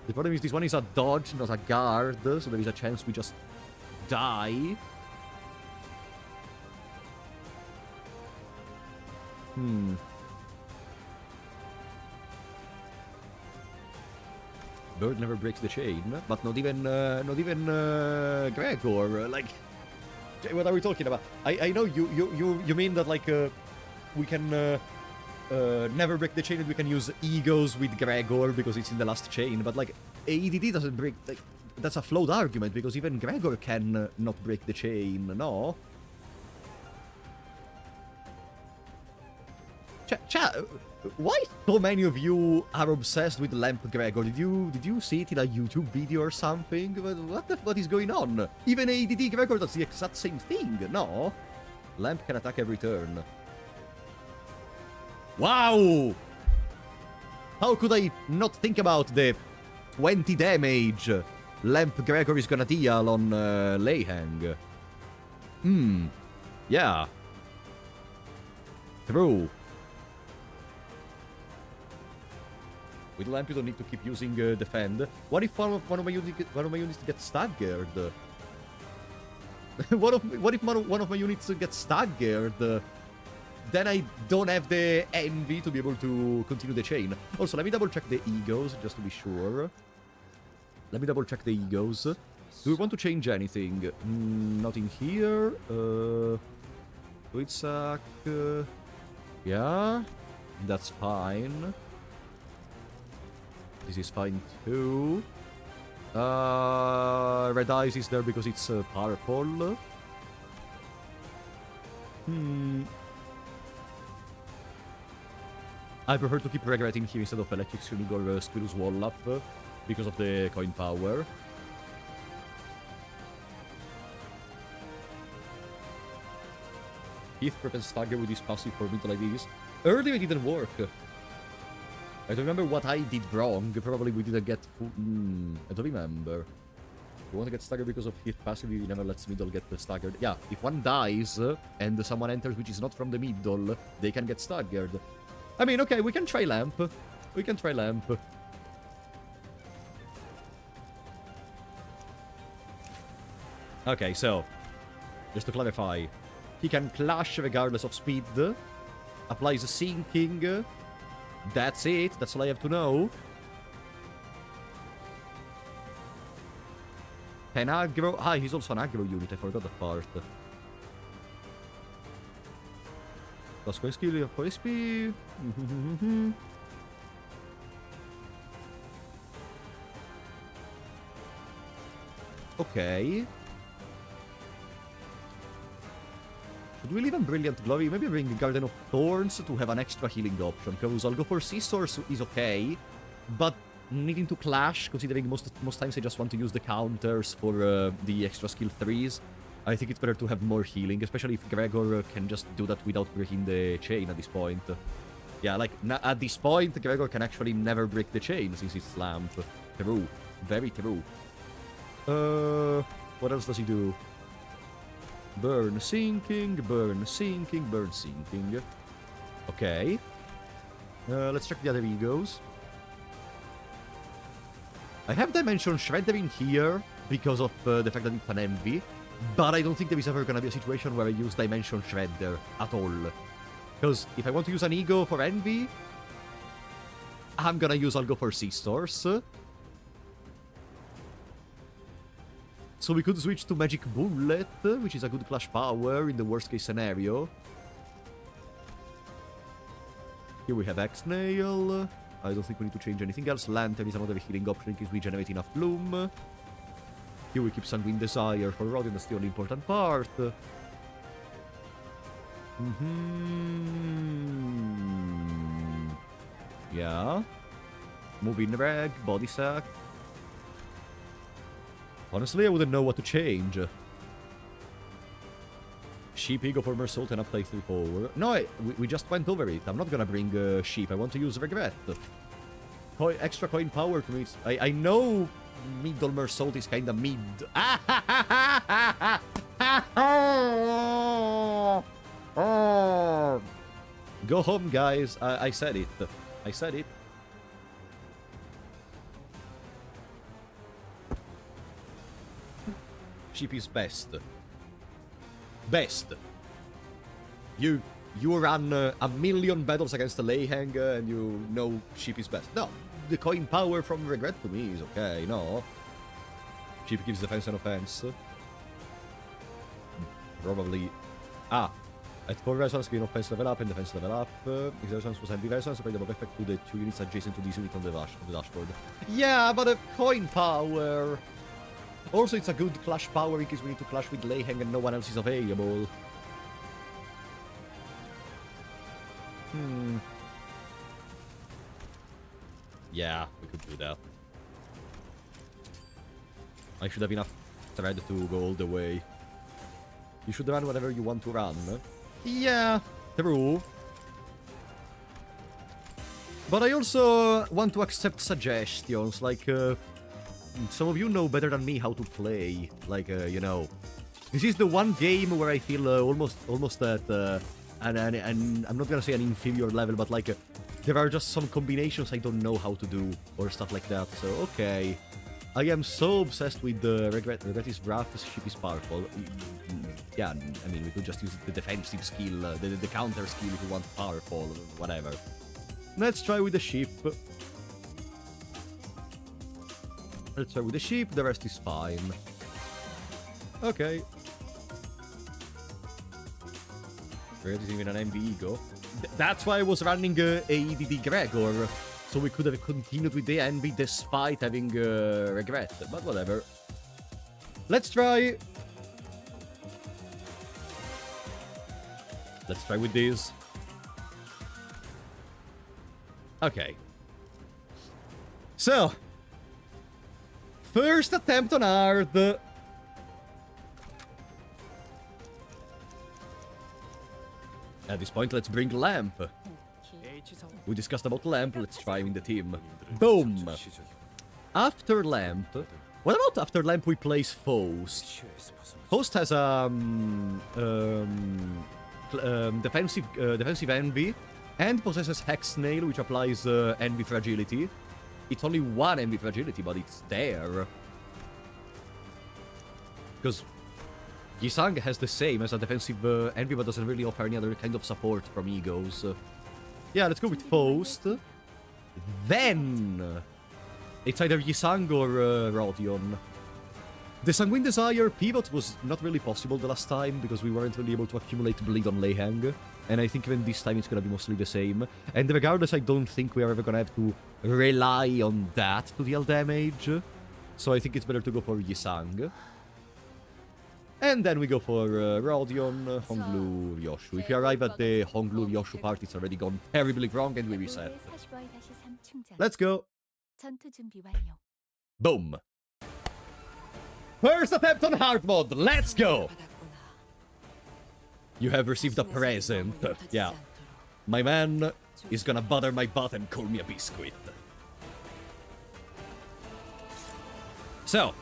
Speaker 1: The problem is this one is a dodge, not a guard, so there is a chance we just die. Bird never breaks the chain, but not even Gregor. Like, what are we talking about? I know you mean that like we can never break the chain, and we can use egos with Gregor because it's in the last chain. But like ADD doesn't break. Like, that's a flawed argument because even Gregor can not break the chain. No. Chat, why so many of you are obsessed with Lamp Gregor? Did you see it in a YouTube video or something? What is going on? Even ADD Gregor does the exact same thing. No. Lamp can attack every turn. Wow! How could I not think about the 20 damage Lamp Gregor is gonna deal on LEI HENG? Yeah. True. With Lamp you don't need to keep using defend. What if one of my units gets staggered? What if one of my units gets staggered? Then I don't have the envy to be able to continue the chain. Also, let me double check the egos, just to be sure. Let me double check the egos. Do we want to change anything? Not in here. Witsack. Yeah. That's fine. This is fine too. Red Eyes is there because it's purple. I prefer to keep regretting here instead of Electric Swing or Squirrel's Wallop because of the coin power. Heath prep and stagger with his passive for middle like this. Earlier it didn't work. I don't remember what I did wrong. Probably we didn't get full... I don't remember. We want to get staggered because of hit passive, he never lets middle get staggered. Yeah, if one dies and someone enters which is not from the middle, they can get staggered. I mean, okay, we can try Lamp. We can try Lamp. Okay, so, just to clarify, he can clash regardless of speed, applies a sinking, that's it, that's all I have to know. Can aggro... Ah, he's also an aggro unit, I forgot that part. Plus coin skill for SP. Okay. Should we leave him Brilliant Glory? Maybe bring Garden of Thorns to have an extra healing option. Because I'll go for Scissors is okay. But needing to clash, considering most times I just want to use the counters for the extra skill 3s. I think it's better to have more healing, especially if Gregor can just do that without breaking the chain at this point. Yeah, like, at this point, Gregor can actually never break the chain since it's Lamp. True. Very true. What else does he do? Burn, sinking, burn, sinking, burn, sinking. Okay. Let's check the other egos. I have Dimension Shredder in here because of the fact that it's an envy. But I don't think there is ever gonna be a situation where I use Dimension Shredder at all. Because if I want to use an ego for envy, I'm gonna use I'll go for Sisters. So we could switch to Magic Bullet, which is a good clash power in the worst case scenario. Here we have X-Nail. I don't think we need to change anything else. Lantern is another healing option in case we generate enough bloom. Here we keep Sanguine Desire for Rodin, that's the only important part. Yeah. Moving Reg, Body Sack. Honestly, I wouldn't know what to change. Sheep, Ego for Mersault, and apply 3-4. No, we just went over it. I'm not gonna bring Sheep. I want to use Regret. Extra coin power to me. I know middle Mersault is kinda mid. Go home, guys. I said it. I said it. Sheep is best. Best. You ran a million battles against the LEI HENG and you know Sheep is best. No, the coin power from Regret to me is okay, no. Sheep gives defense and offense. Probably... Ah, At 4 resonance, gain offense level up and defense level up. If the resonance was heavy resonance, apply the buff effect to the 2 units adjacent to this unit on the dashboard. Yeah, but a coin power. Also, it's a good clash power in case we need to clash with LEI HENG and no one else is available. Yeah, we could do that. I should have enough thread to go all the way. You should run whatever you want to run. Yeah, true. But I also want to accept suggestions, like, some of you know better than me how to play. Like, you know, this is the one game where I feel almost at, and I'm not gonna say an inferior level, but like, there are just some combinations I don't know how to do, or stuff like that, so okay. I am so obsessed with the Regret is Wrath, this ship is powerful. Yeah, I mean, we could just use the defensive skill, the counter skill if we want powerful, whatever. Let's try with the ship. Let's try with the ship, the rest is fine. Okay. Regret is even an MV Ego. That's why I was running AEDD Gregor. So we could have continued with the Envy despite having Regret. But whatever. Let's try. Let's try with this. Okay. So. First attempt on hard. At this point, let's bring Lamp. We discussed about Lamp, let's try him in the team. Boom! After Lamp... What about after Lamp we place Faust? Faust has defensive Envy, and possesses Hex Nail, which applies Envy Fragility. It's only one Envy Fragility, but it's there. Because Yisang has the same as a defensive Envy, but doesn't really offer any other kind of support from Egos. Yeah, let's go with Faust. Then it's either Yisang or Rodion. The Sanguine Desire pivot was not really possible the last time because we weren't really able to accumulate bleed on LEI HENG. And I think even this time it's gonna be mostly the same. And regardless, I don't think we are ever gonna have to rely on that to deal damage. So I think it's better to go for Yisang. And then we go for Rodion, Honglu, Yoshu. If you arrive at the Honglu Yoshu part, it's already gone terribly wrong and we reset. Let's go. Boom. First attempt on hard mode. Let's go. You have received a present. Yeah. My man is gonna butter my butt and call me a biscuit. So.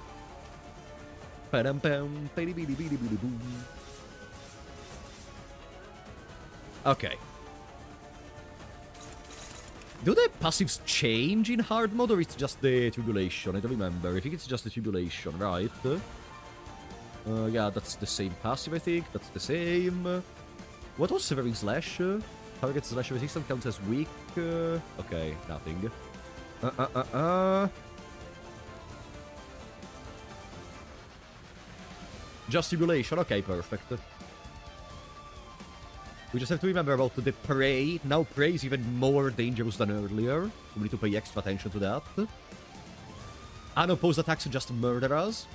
Speaker 1: Okay. Do the passives change in hard mode or it's just the tribulation? I don't remember. I think it's just the tribulation, right? Yeah, that's the same passive, I think. That's the same. What was Severing Slash? Target slash resistance counts as weak. Okay, nothing. Just tribulation. Okay, perfect. We just have to remember about the Prey. Now Prey is even more dangerous than earlier. So we need to pay extra attention to that. Unopposed attacks just murder us.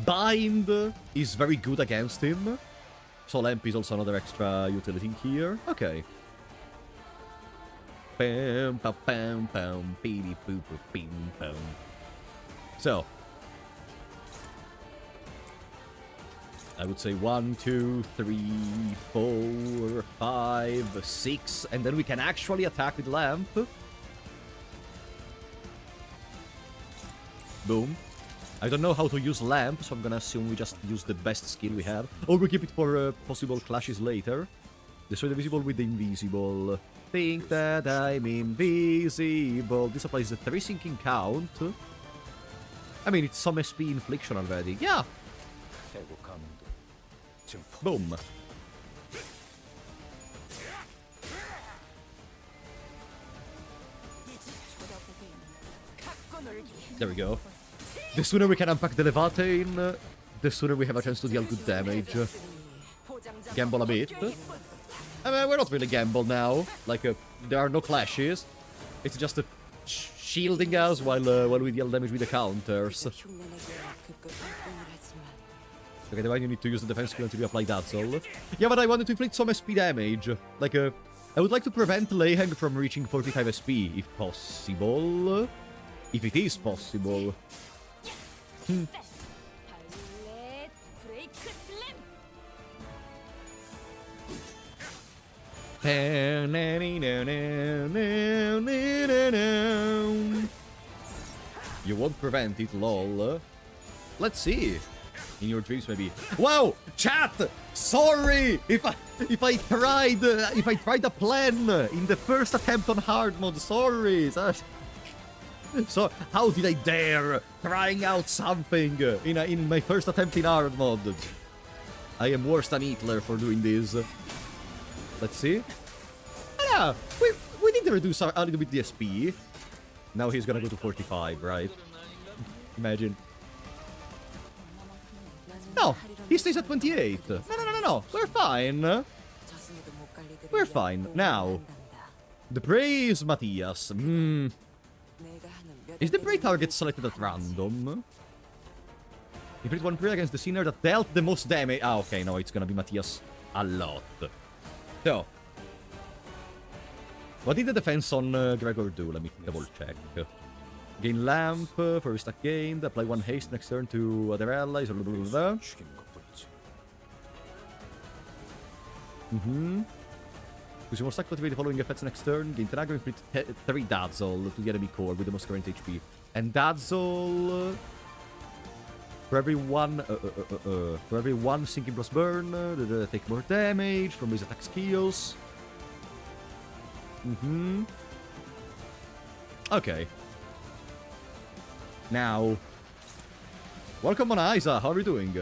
Speaker 1: Bind is very good against him. So Lamp is also another extra utility here. Okay. Bam, bam, bam, bam, beady, boop, bing, bam. So. I would say 1, 2, 3, 4, 5, 6, and then we can actually attack with Lamp. Boom. I don't know how to use Lamp, so I'm gonna assume we just use the best skill we have. Or we keep it for possible clashes later. Destroy the visible with the invisible. Think that I'm invisible. This applies the 3 sinking count. I mean, it's some SP infliction already. Yeah. Boom. There we go. The sooner we can unpack the Leviathan, the sooner we have a chance to deal good damage. Gamble a bit. I mean, we're not really gamble now. Like, there are no clashes. It's just shielding us while we deal damage with the counters. Okay, then you need to use the defense skill until you apply Dazzle. Yeah, but I wanted to inflict some SP damage. Like, I would like to prevent LEI HENG from reaching 45 SP, if possible. If it is possible. You won't prevent it, lol. Let's see. In your dreams, maybe. Wow, chat. Sorry if I tried a plan in the first attempt on hard mode. Sorry. So how did I dare trying out something in my first attempt in hard mode? I am worse than Hitler for doing this. Let's see. Yeah, we need to reduce a little bit the SP. Now he's gonna go to 45, right? Imagine. No, he stays at 28. No. We're fine. We're fine. Now, the prey is Matthias. Is the prey target selected at random? If it's one prey against the sinner that dealt the most damage... Ah, okay, no, it's gonna be Matthias a lot. So, what did the defense on Gregor do? Let me double check. Gain lamp for a stack gained. Apply 1 haste next turn to other allies. Blah, blah, blah, blah. Use more stack to activate the following effects next turn. Gain 10 aggro, inflict 3 Dazzle to the enemy core with the most current HP. And Dazzle... For every one sinking plus burn, take more damage from his attack skills. Okay. Now, welcome on Isa. How are you doing?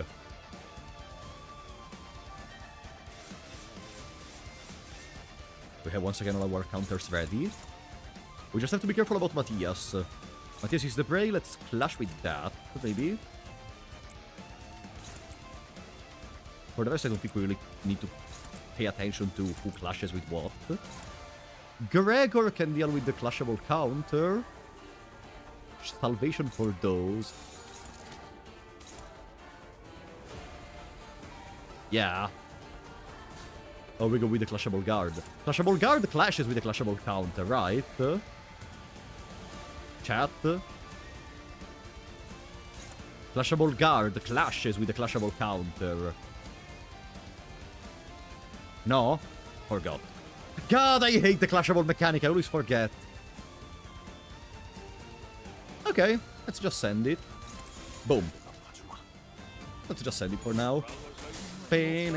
Speaker 1: We have once again all our counters ready. We just have to be careful about Matthias. Matthias is the prey. Let's clash with that, maybe. For the rest, I don't think we really need to pay attention to who clashes with what. Gregor can deal with the clashable counter. Salvation for those. Yeah. Oh, we go with the clashable guard. Clashable guard clashes with the clashable counter, right? Chat. Clashable guard clashes with the clashable counter. No? Forgot. God, I hate the clashable mechanic. I always forget. Okay, let's just send it. Boom. Let's just send it for now. We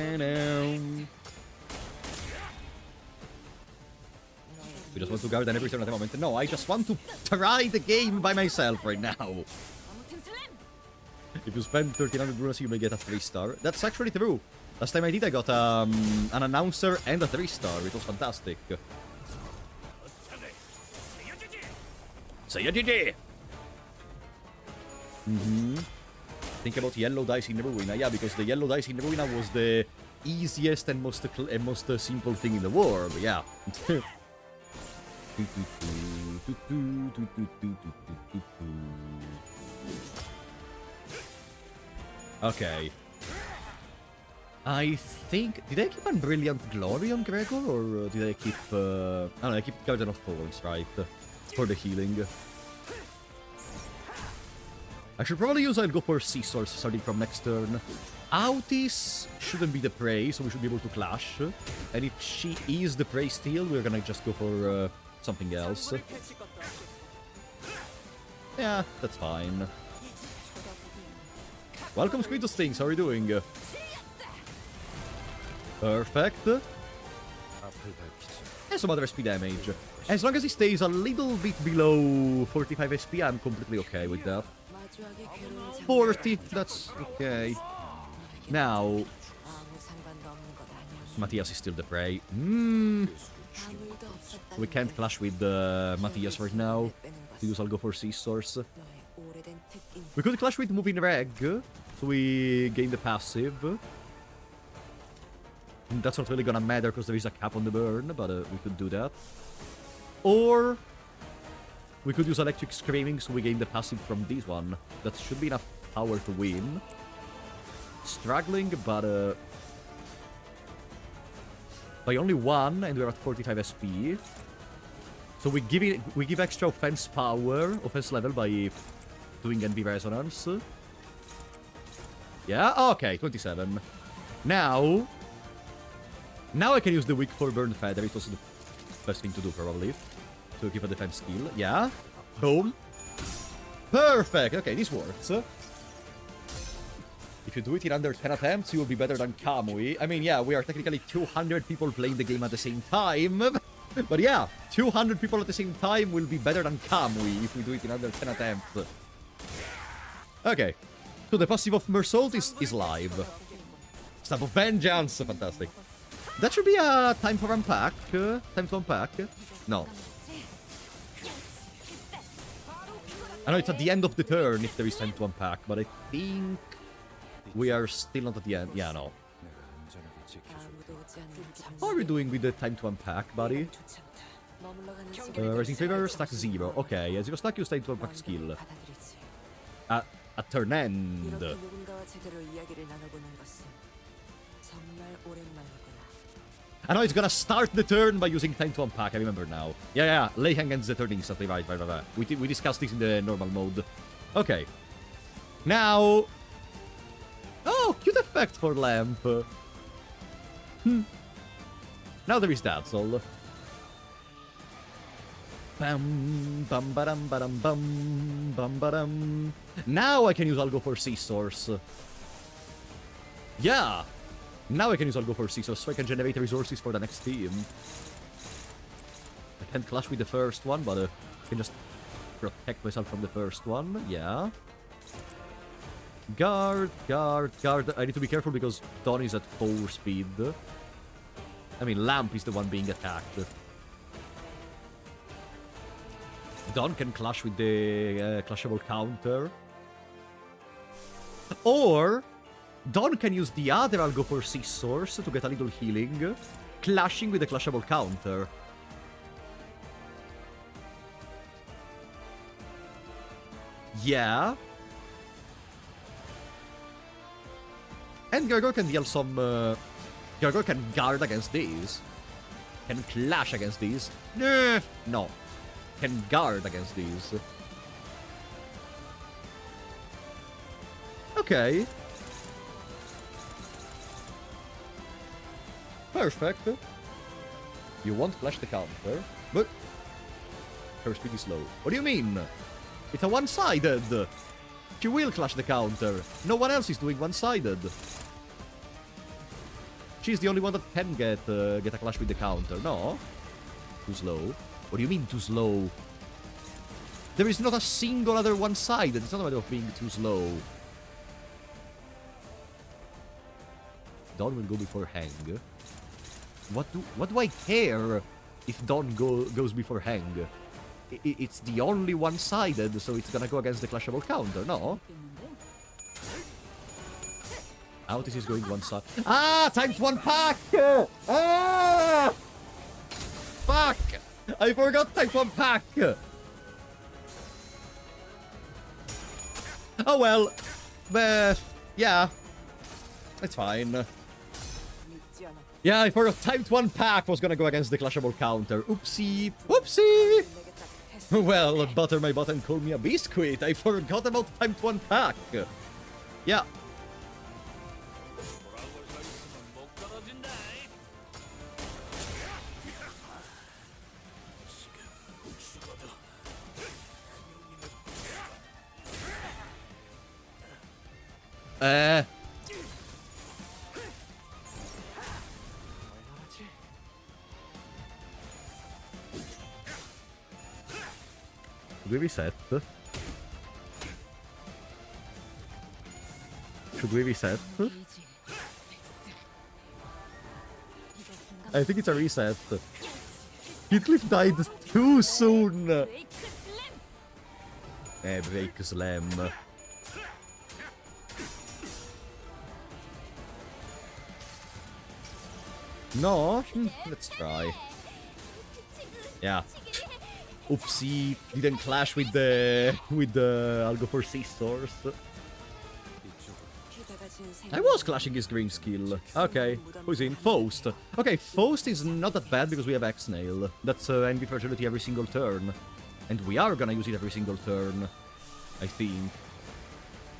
Speaker 1: just want to guard every turn at the moment. No, I just want to try the game by myself right now. If you spend 1300 runes, you may get a 3-star. That's actually true. Last time I did, I got an announcer and a 3-star. It was fantastic. Say ya GG! Think about yellow dice in Ruina. Yeah, because the yellow dice in Ruina was the easiest and most simple thing in the world. Yeah. Okay. I think... Did I keep a Brilliant Glory on Gregor? Or did I keep... I don't know, I keep Guardian of Thorns, right? For the healing. I should probably use... I'll go for Sea Source starting from next turn. Autis shouldn't be the prey, so we should be able to clash. And if she is the prey still, we're gonna just go for something else. Yeah, that's fine. Welcome, Squintus Things, how are you doing? Perfect. And some other SP damage. As long as he stays a little bit below 45 SP, I'm completely okay with that. 40, that's okay. Now... Matthias is still the prey. We can't clash with Matthias right now. Because I'll go for Sea Source. We could clash with moving reg, so we gain the passive. That's not really gonna matter because there is a cap on the burn, but we could do that. Or we could use Electric Screaming so we gain the passive from this one. That should be enough power to win. Struggling, but by only 1, and we're at 45 SP. So we give extra offense level by doing NV Resonance. Yeah, okay, 27. Now I can use the Weak for Burn Feather. It was the best thing to do, probably. To keep a defense skill. Yeah. Boom. Perfect. Okay, this works. If you do it in under 10 attempts, you will be better than Kamui. I mean, yeah, we are technically 200 people playing the game at the same time. But yeah, 200 people at the same time will be better than Kamui if we do it in under 10 attempts. Okay. So the passive of Mersault is live. Stamp of Vengeance. Fantastic. That should be a time for unpack. Time to unpack. No. I know it's at the end of the turn if there is time to unpack, but I think we are still not at the end. Yeah, no. How are we doing with the time to unpack, buddy? Raising favor, stack 0. Okay, yeah, 0 stack, use time to unpack skill. At turn end. I know it's gonna start the turn by using time to unpack, I remember now. Yeah, LEI HENG ends the turn instantly, right. We discussed this in the normal mode. Okay. Now... Oh, cute effect for Lamp. Now there is Dazzle. Bam, bam, badam, badam, bam, bam, badam. Now I can use I'll go for Sea Source. Yeah! Now I can use I'll go for Sea Source so I can generate resources for the next team. I can't clash with the first one, but I can just protect myself from the first one. Yeah. Guard. I need to be careful because Don is at 4 speed. I mean, Lamp is the one being attacked. Don can clash with the clashable counter. Or Don can use the other I'll go for Sea Source to get a little healing, clashing with the clashable counter. Yeah. And Gargoyle can deal some... Gargoyle can guard against these. Can clash against these. No. Can guard against these. Okay. Perfect. You won't clash the counter, but her speed is low. What do you mean? It's a one-sided. She will clash the counter. No one else is doing one-sided. She's the only one that can get a clash with the counter. No? Too slow. What do you mean too slow? There is not a single other one-sided. It's not a matter of being too slow. Dawn will go before Hang. What do I care if Dawn goes before Hang? It's the only one-sided, so it's gonna go against the clashable counter, no? Outis is going one-side. Ah! Time to unpack! Ah! Fuck! I forgot time to unpack! Oh well. Yeah. It's fine. Yeah, I forgot time to unpack was gonna go against the clashable counter. Oopsie. Oopsie! Well, butter my butt and call me a biscuit. I forgot about time to unpack. Yeah. Should we reset? Should we reset? I think it's a reset. Heathcliff died too soon! Break Slam. No? Let's try. Yeah. Oopsie, didn't clash with the... I'll go for scissors. I was clashing his green skill. Okay, who's in? Faust. Okay, Faust is not that bad because we have X-Nail. That's envy fragility every single turn. And we are gonna use it every single turn, I think.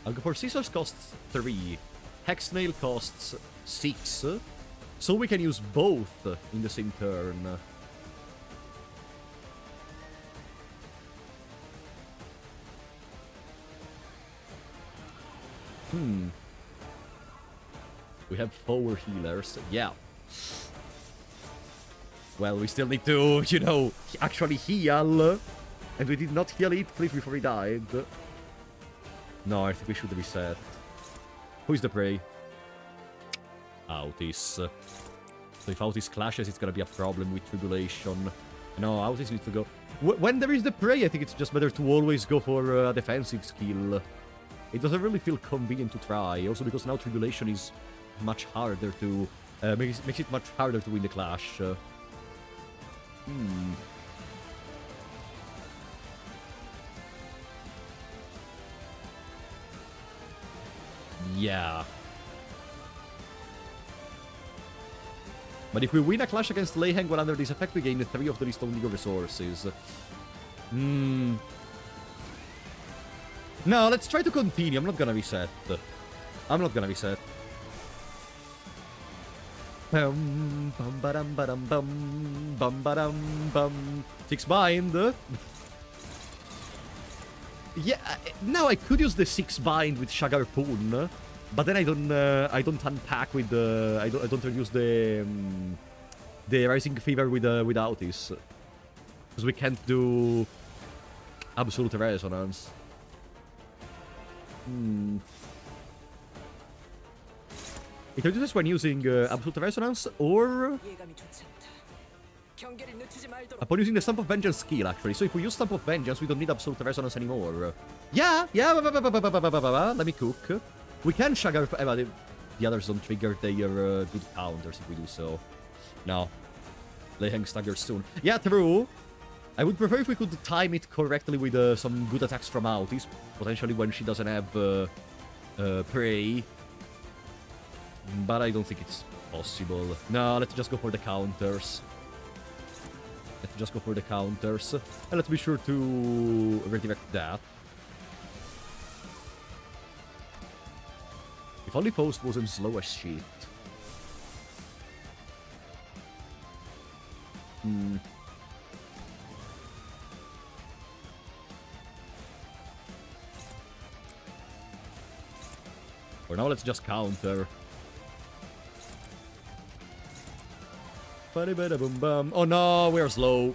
Speaker 1: I'll go for scissors costs 3. Hex-Nail costs 6. So we can use both in the same turn. We have 4 healers. Yeah. Well, we still need to, you know, actually heal. And we did not heal it, please, before he died. No, I think we should reset. Who is the prey? Autis. So if Autis clashes, it's gonna be a problem with Tribulation. No, Autis needs to go... when there is the prey, I think it's just better to always go for a defensive skill. It doesn't really feel convenient to try. Also because now Tribulation is much harder to... makes it much harder to win the clash. Yeah. But if we win a clash against LEI HENG while under this effect, we gain 3 of the Stone League resources. No, let's try to continue. I'm not gonna reset. I'm not gonna reset. Bum bum badum badum bum bum badum bum. 6 bind. Yeah, now I could use the 6 bind with Shagarpoon, but then I don't unpack with the I don't use the Rising Fever with Autis, because we can't do Absolute Resonance. You can do this when using Absolute Resonance or upon using the Stamp of Vengeance skill, actually. So if we use Stamp of Vengeance, we don't need Absolute Resonance anymore. Yeah. Let me cook. We can Shagar... the others don't trigger their good counters if we do so. No. LEI HENG staggers soon. Yeah, true. I would prefer if we could time it correctly with some good attacks from Autis. Potentially when she doesn't have prey. But I don't think it's possible. No, let's just go for the counters. And let's be sure to redirect that. If only Faust wasn't slow as shit. For now, let's just counter. Oh no, we're slow.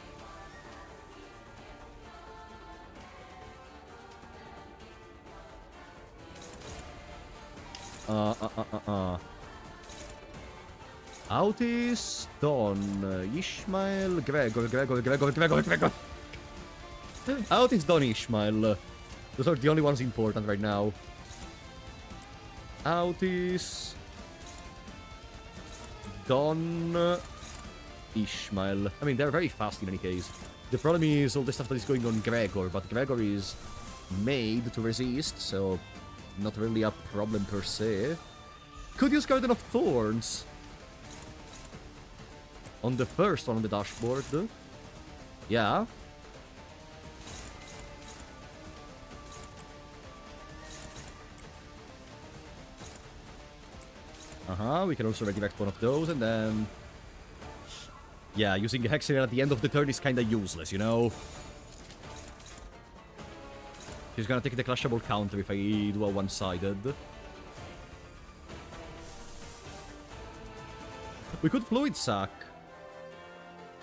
Speaker 1: Autis, Don, Ishmael, Gregor. Autis, Don, Ishmael. Those are the only ones important right now. Autis, Don, Ishmael. I mean, they're very fast in any case. The problem is all the stuff that is going on Gregor, but Gregor is made to resist, so not really a problem per se. Could use Garden of Thorns on the first one on the dashboard. Yeah. We can also redirect one of those, and then... yeah, using the Hexen at the end of the turn is kinda useless, you know? She's gonna take the clashable counter if I do a one-sided. We could Fluid Sack.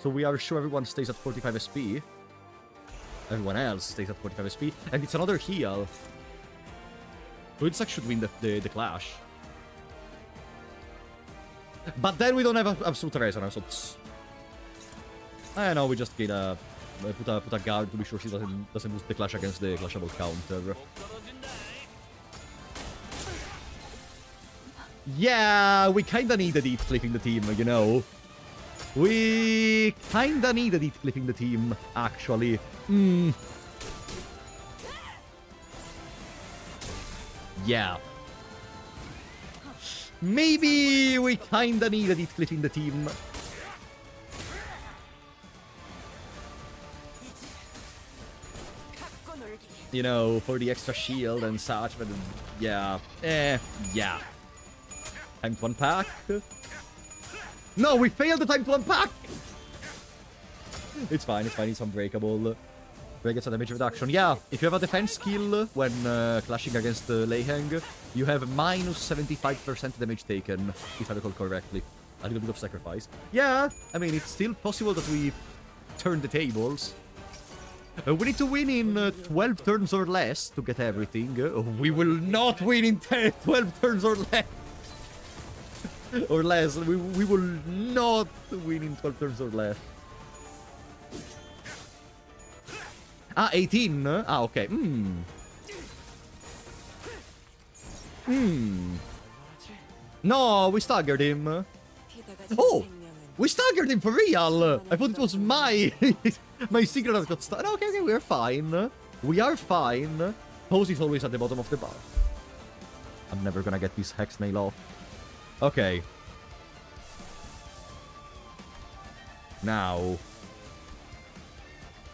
Speaker 1: So we are sure everyone stays at 45 SP. Everyone else stays at 45 SP. And it's another heal. Fluid Sack should win the clash. But then we don't have Absolute Resonance, so it's... I know, we just get a... Put a guard to be sure she doesn't lose the clash against the clashable counter. Yeah, we kinda needed it flipping the team, you know. We kinda needed it clipping the team, actually. Yeah. Maybe we kinda needed it clipping the team. You know, for the extra shield and such, but yeah. Yeah. Time to unpack. No, we failed the time to unpack! It's fine, it's unbreakable. We get some damage reduction. Yeah, if you have a defense skill when clashing against LEI HENG, you have minus 75% damage taken, if I recall correctly. A little bit of sacrifice. Yeah, I mean, it's still possible that we turn the tables. We need to win in 12 turns or less to get everything. We will not win in 12 turns or less. Or less. We will not win in 12 turns or less. Ah, 18? Ah, okay. No, we staggered him. Oh! We staggered him for real! I thought it was my... my secret that got staggered. Okay, we're fine. We are fine. Pose is always at the bottom of the bar. I'm never gonna get this hex nail off. Okay. Now...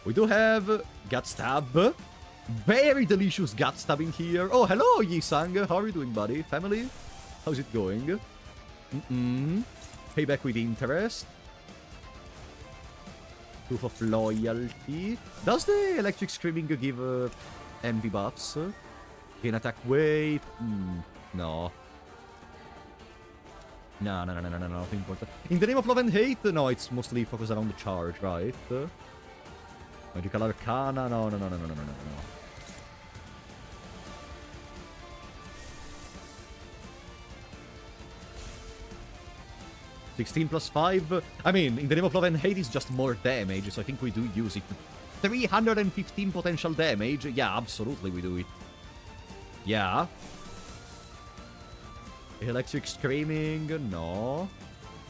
Speaker 1: we do have gut stab. Very delicious gut stabbing here. Oh, hello, Yisang. How are you doing, buddy? Family? How's it going? Payback with interest. Proof of loyalty. Does the electric screaming give envy buffs? Gain attack weight? No. No, nothing important. In the name of love and hate? No, it's mostly focused around the charge, right? Magical Arcana? No. 16 plus 5. I mean, in the name of love and hate is just more damage, so I think we do use it. 315 potential damage. Yeah, absolutely we do it. Yeah. Electric Screaming, no.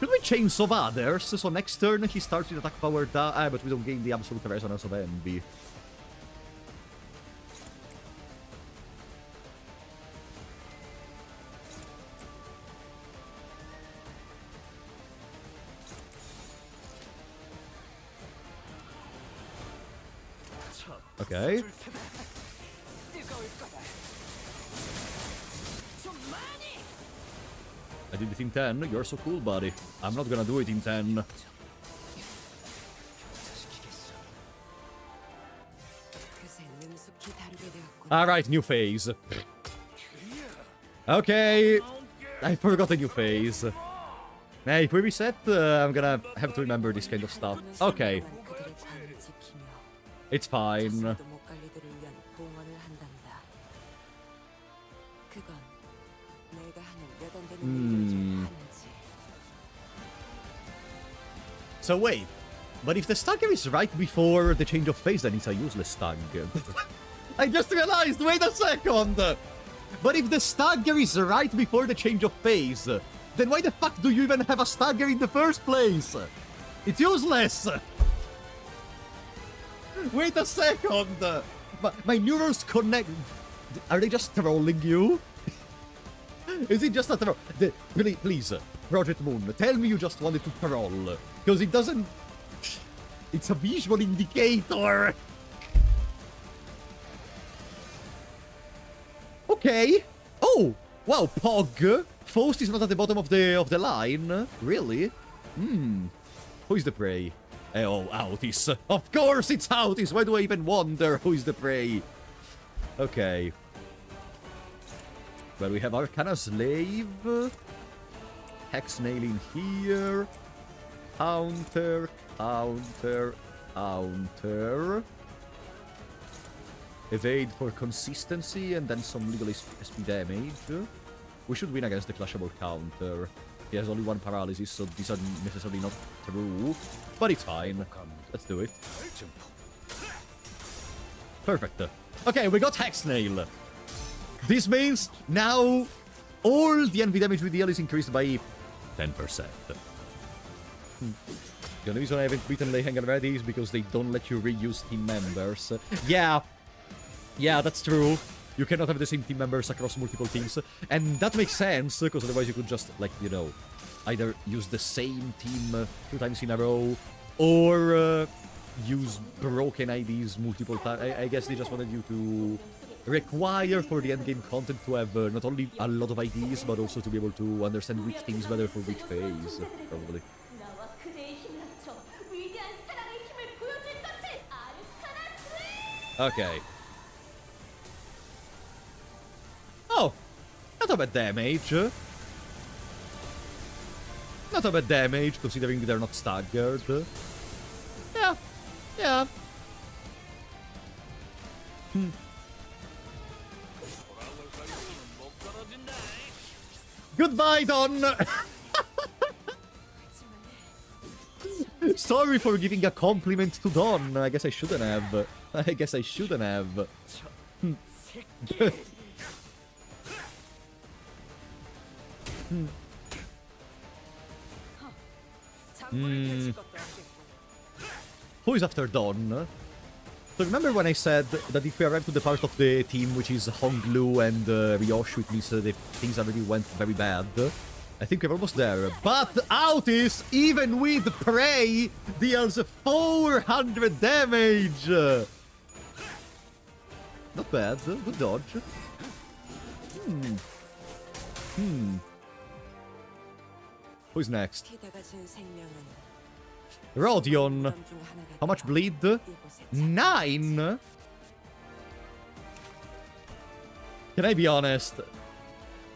Speaker 1: Could we chainsaw others? So next turn he starts with attack power down. But we don't gain the absolute resonance of envy. Okay. I did it in 10. You're so cool, buddy. I'm not gonna do it in 10. Alright, new phase. Okay. I forgot a new phase. Hey, if we reset, I'm gonna have to remember this kind of stuff. Okay. It's fine. So wait, but if the stagger is right before the change of phase, then it's a useless stagger. I just realized, wait a second! But if the stagger is right before the change of phase, then why the fuck do you even have a stagger in the first place? It's useless! Wait a second! My neurons connect... Are they just trolling you? Is it just a troll? Please, Project Moon, tell me you just wanted to troll. Because it doesn't... It's a visual indicator! Okay. Oh! Wow, Pog! Faust is not at the bottom of the line. Really? Who is the prey? Oh, Autis. Of course it's Autis! Why do I even wonder who is the prey? Okay. Well, we have Arcana Slave. Hex Nail in here. Counter. Evade for consistency and then some legal SP damage. We should win against the Clashable counter. He has only one paralysis, so these are necessarily not true. But it's fine. Let's do it. Perfect. Okay, we got Hex Nail. This means now all the envy damage we deal is increased by 10%. The only reason I haven't beaten LEI HENG already is because they don't let you reuse team members. Yeah. Yeah, that's true. You cannot have the same team members across multiple teams. And that makes sense, because otherwise you could just, like, you know, either use the same team 2 times in a row, or use broken IDs multiple times. I guess they just wanted you to require for the endgame content to have not only a lot of IDs, but also to be able to understand which team is better for which phase, probably. Okay. Oh, not a bad damage. Not a bad damage, considering they're not staggered. Yeah, yeah. Goodbye, Don! Sorry for giving a compliment to Don. I guess I shouldn't have. I guess I shouldn't have. Who is after Don? So remember when I said that if we arrive to the part of the team which is Honglu and Ryoshu, it means that things already went very bad. I think we're almost there. But Autis, even with Prey, deals 400 damage! Not bad. Good dodge. Who's next? Rodion. How much bleed? 9? Can I be honest?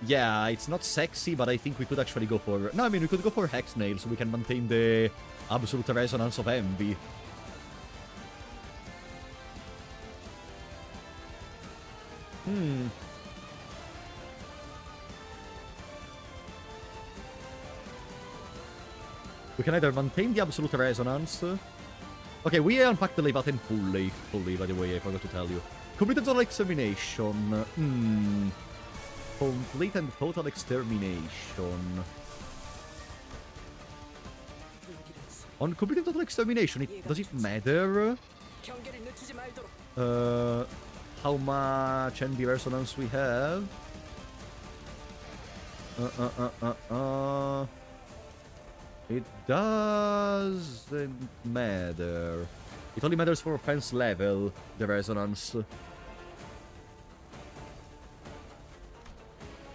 Speaker 1: Yeah, it's not sexy, but I think we could actually go for... No, I mean, we could go for Hex Nail, so we can maintain the absolute resonance of envy. We can either maintain the absolute resonance. Okay, we unpacked the Leviathan fully, by the way, I forgot to tell you. Completed total extermination. Complete and total extermination. On complete and total extermination, does it matter how much envy resonance we have? It doesn't matter. It only matters for offense level, the resonance.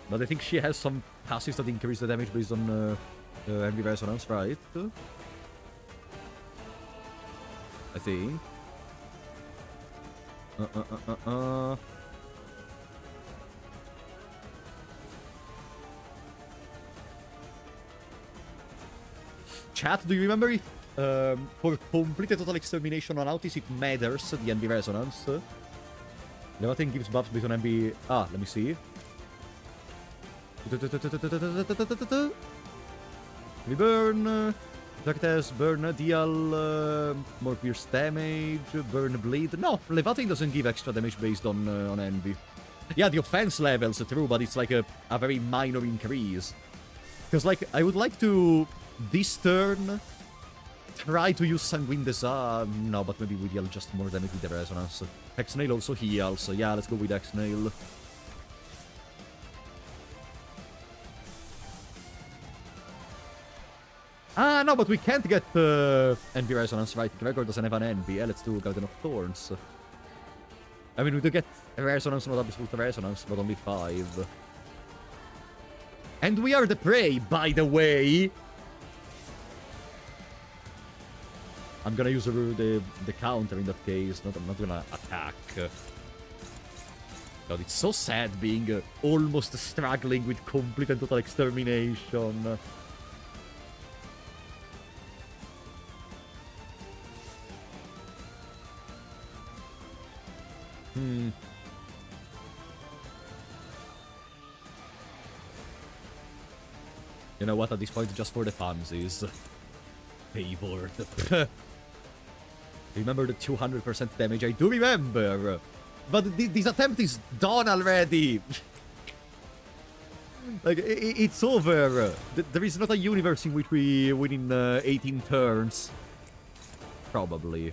Speaker 1: But I think she has some passives that increase the damage based on envy resonance, right? I think. Chat, do you remember if for complete total extermination on Autis it matters the envy resonance? Leviathan gives buffs based on envy. Ah, let me see. Burn, Darkness, burn, deal more pierce damage, burn, bleed. No, Leviathan doesn't give extra damage based on envy. Yeah, the offense level's true, but it's like a very minor increase. Because, like, I would like to, this turn, try to use Sanguine Desire. No, but maybe we deal just more damage with the resonance. Hexnail also heals. Yeah, let's go with Hexnail. Ah, no, but we can't get Envy Resonance, right? Gregor doesn't have an Envy. Yeah, let's do Garden of Thorns. I mean, we do get Resonance, not Absolute Resonance, but only 5. And we are the prey, by the way! I'm gonna use the counter in that case. I'm not gonna attack. God, it's so sad being almost struggling with complete and total extermination. You know what, at this point, just for the funsies. Favored. Remember the 200% damage? I do remember! But this attempt is done already! Like, it's over! There is not a universe in which we win in 18 turns. Probably.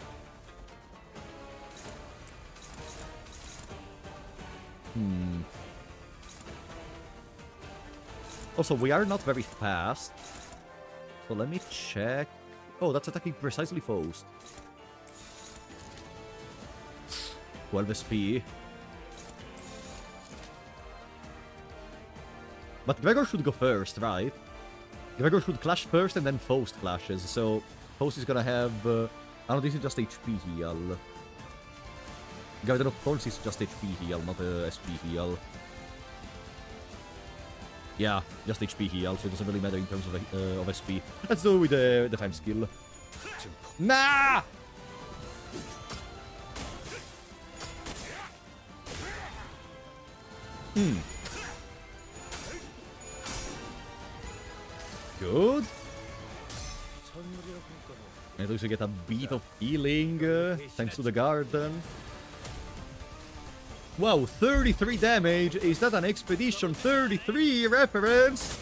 Speaker 1: Also, we are not very fast. So let me check. Oh, that's attacking precisely Faust. 12 SP. But Gregor should go first, right? Gregor should clash first and then Faust clashes. So Faust is gonna have... oh no, this is just HP heal. Garden of Thorns is just HP heal, not SP heal. Yeah, just HP heal, so it doesn't really matter in terms of SP. Let's do it with the defense skill. Nah! Good. And at least we get a bit of healing, thanks to the garden. Wow, 33 damage. Is that an Expedition 33 reference?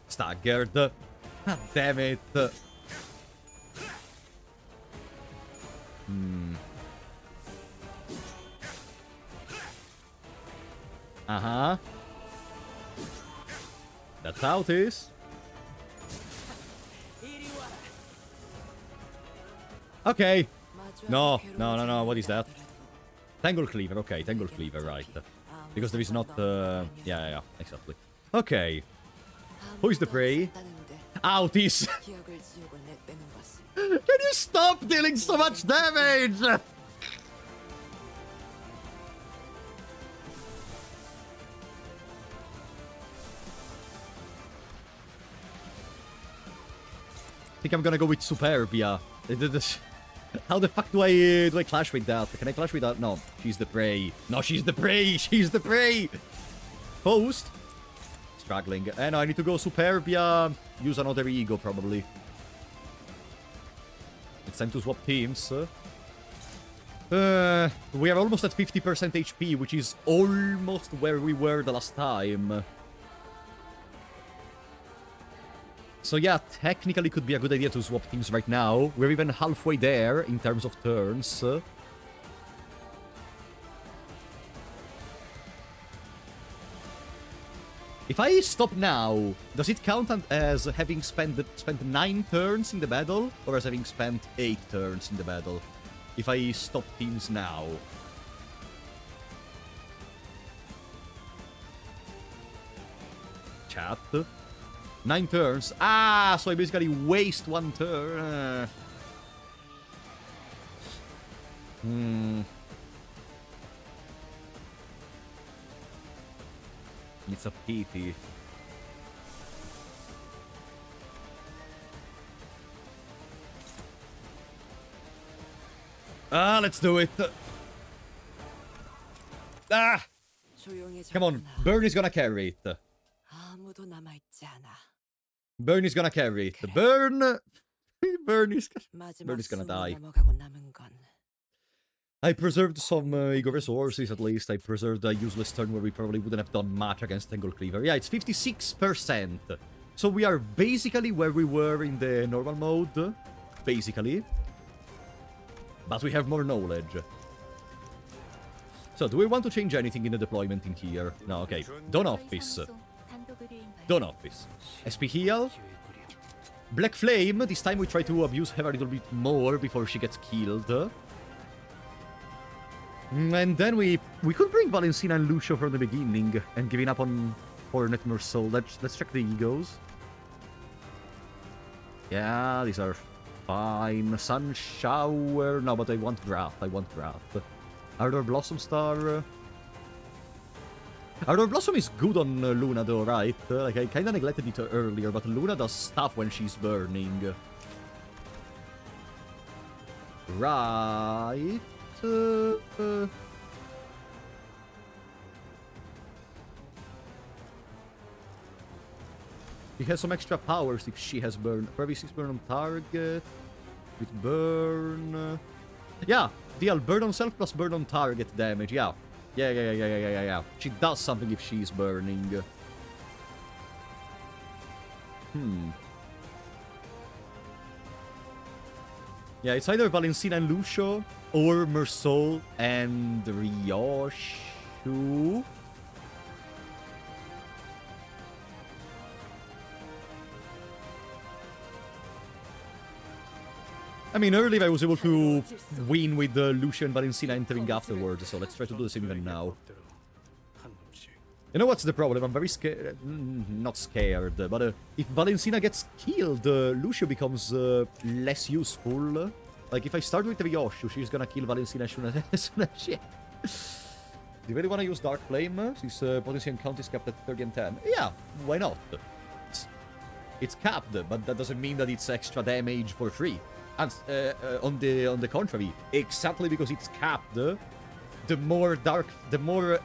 Speaker 1: Staggered. God damn it. Uh-huh. That's how it is. Okay. No. What is that? Tangle Cleaver. Okay, Tangle Cleaver, right. Because there is not... Yeah, exactly. Okay. Who is the prey? Outies! Can you stop dealing so much damage? I think I'm gonna go with Superbia. How the fuck do I clash with that? Can I clash with that? No, she's the prey. No, she's the prey. She's the prey. Post. Struggling. And I need to go Superbia. Use another ego probably. It's time to swap teams. We are almost at 50% HP, which is almost where we were the last time. So yeah, technically could be a good idea to swap teams right now. We're even halfway there in terms of turns. If I stop now, does it count as having spent 9 turns in the battle? Or as having spent 8 turns in the battle? If I stop teams now. Chat. 9 turns. Ah, so I basically waste 1 turn. It's a pity. Ah, let's do it. Ah! Come on, Burn is gonna carry it. Burn is gonna carry it. Burn is gonna die. I preserved some ego resources, at least. I preserved a useless turn where we probably wouldn't have done much against Tangle Cleaver. Yeah, it's 56%. So we are basically where we were in the normal mode. Basically. But we have more knowledge. So, do we want to change anything in the deployment in here? No, okay. Dawn Office. Dawn Office. SP heal. Black Flame. This time we try to abuse her a little bit more before she gets killed. And then we could bring Valencina and Lucio from the beginning and giving up on Hornet Merceau. Let's check the egos. Yeah, these are fine. Sun Shower. No, but I want Wrath. Ardor Blossom Star. Ardor Blossom is good on Luna though, right? Like, I kinda neglected it earlier, but Luna does stuff when she's burning. Right. She has some extra powers if she has burn. Probably 6 burn on target. With burn. Yeah, deal burn on self plus burn on target damage, yeah. Yeah. She does something if she's burning. Yeah, it's either Valencina and Lucio, or Mersol and Ryoshu. I mean, earlier I was able to win with Lucio and Valencina entering afterwards, so let's try to do the same even now. You know what's the problem? I'm very scared. Not scared, but if Valencina gets killed, Lucio becomes less useful. Like, if I start with Ryoshu, she's gonna kill Valencina as soon as she... Do you really want to use Dark Flame? Since potency and count is capped at 30 and 10. Yeah, why not? It's capped, but that doesn't mean that it's extra damage for free. And on the contrary, exactly because it's capped, the more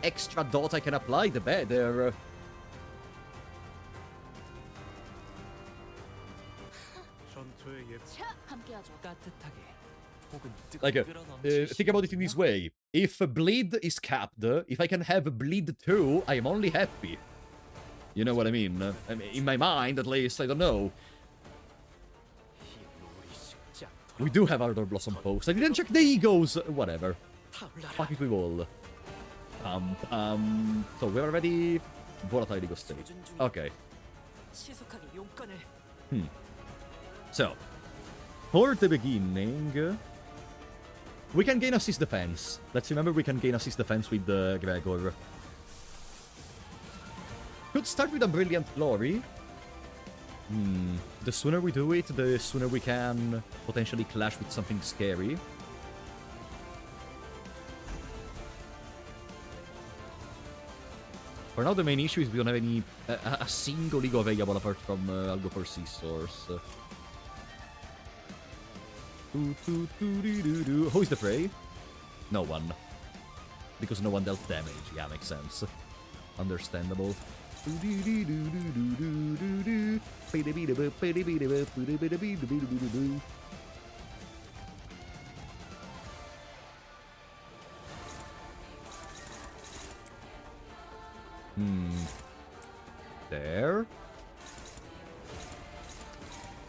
Speaker 1: extra dot I can apply, the better. Like, think about it in this way. If bleed is capped, if I can have bleed too, I am only happy. You know what I mean? In my mind, at least, I don't know. We do have Ardor Blossom post. I didn't check the egos. Whatever. Fuck it, we will. So we're already volatile ego state. Okay. So, for the beginning, we can gain assist defense. Let's remember we can gain assist defense with Gregor. Could start with a Brilliant Glory. The sooner we do it, the sooner we can potentially clash with something scary. For now, the main issue is we don't have any a single ego available apart from I'll go for Sea Source. Who is the prey? No one. Because no one dealt damage. Yeah, makes sense. Understandable. There.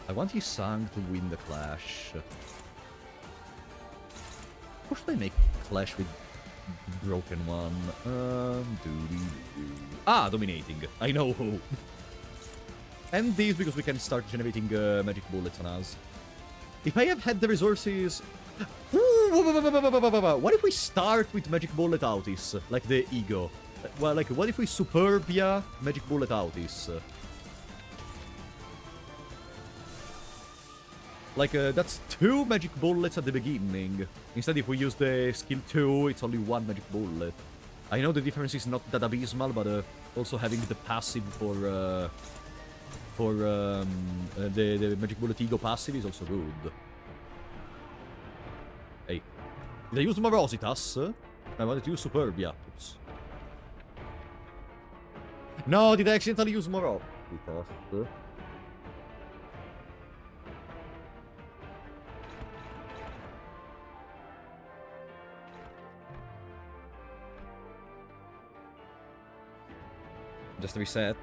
Speaker 1: I want Yisang to win the clash. Or should I make clash with Broken One? Dominating. I know who. And this because we can start generating magic bullets on us. If I have had the resources... What if we start with magic bullet Autis? Like the ego. Well, like, what if we Superbia magic bullet Autis? Like, that's 2 magic bullets at the beginning. Instead, if we use the skill 2, it's only 1 magic bullet. I know the difference is not that abysmal, but also having the passive for the magic bullet ego passive is also good. Hey, did I use Morositas? I wanted to use Superbia. Oops. No, did I accidentally use Morositas? Just reset.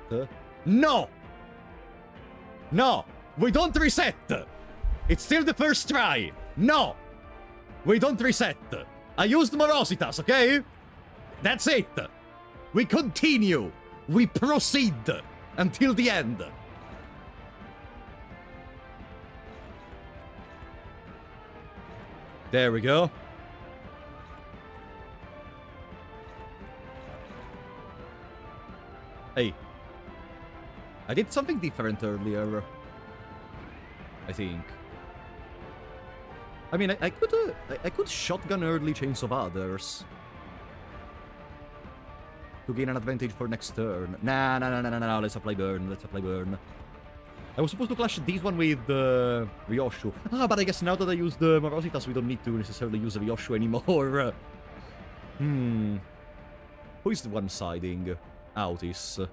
Speaker 1: No! No! We don't reset! It's still the first try! No! We don't reset! I used Morositas, okay? That's it! We continue! We proceed! Until the end! There we go. Hey. I did something different earlier. I think. I mean, I could shotgun early Chains of Others. To gain an advantage for next turn. Nah, let's apply burn, I was supposed to clash this one with Ryoshu. But I guess now that I used the Morositas, we don't need to necessarily use Ryoshu anymore. Who is the one-siding? Autis.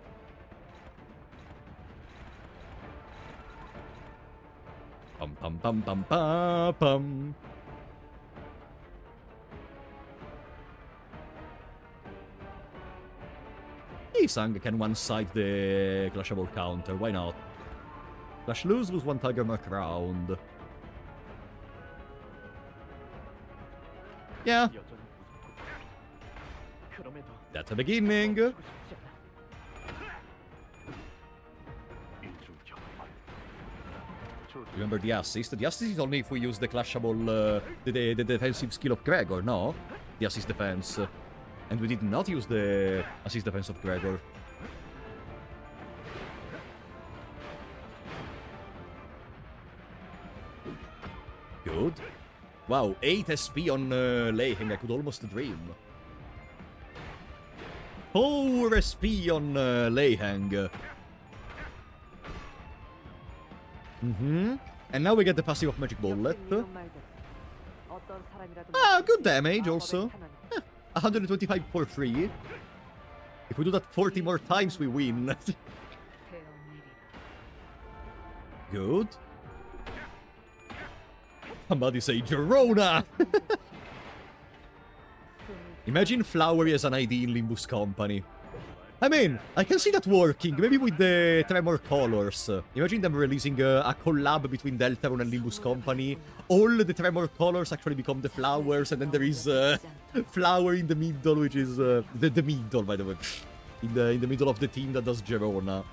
Speaker 1: Pum. Isang can one-side the clashable counter, why not? Clash lose one Tiger Mark round. Yeah,
Speaker 2: 여전히 무섭고 그럼에도
Speaker 1: that's a beginning.
Speaker 2: 멈추고 싶지 않아.
Speaker 1: Remember the assist? The assist is only if we use the clashable, the defensive skill of Gregor, no? The assist defense. And we did not use the assist defense of Gregor. Good. Wow, 8 SP on LEI HENG, I could almost dream. 4 SP on LEI HENG. And now we get the passive of Magic Bullet. Ah, good damage also. 125 for free. If we do that 40 more times, we win. Good. Somebody say Gerona! Imagine Flowery as an ID in Limbus Company. I mean, I can see that working, maybe with the Tremor colors. Imagine them releasing a collab between Deltarune and Limbus Company. All the Tremor colors actually become the flowers, and then there is Flower in the middle, which is the middle, by the way. In the middle of the team that does Gerona.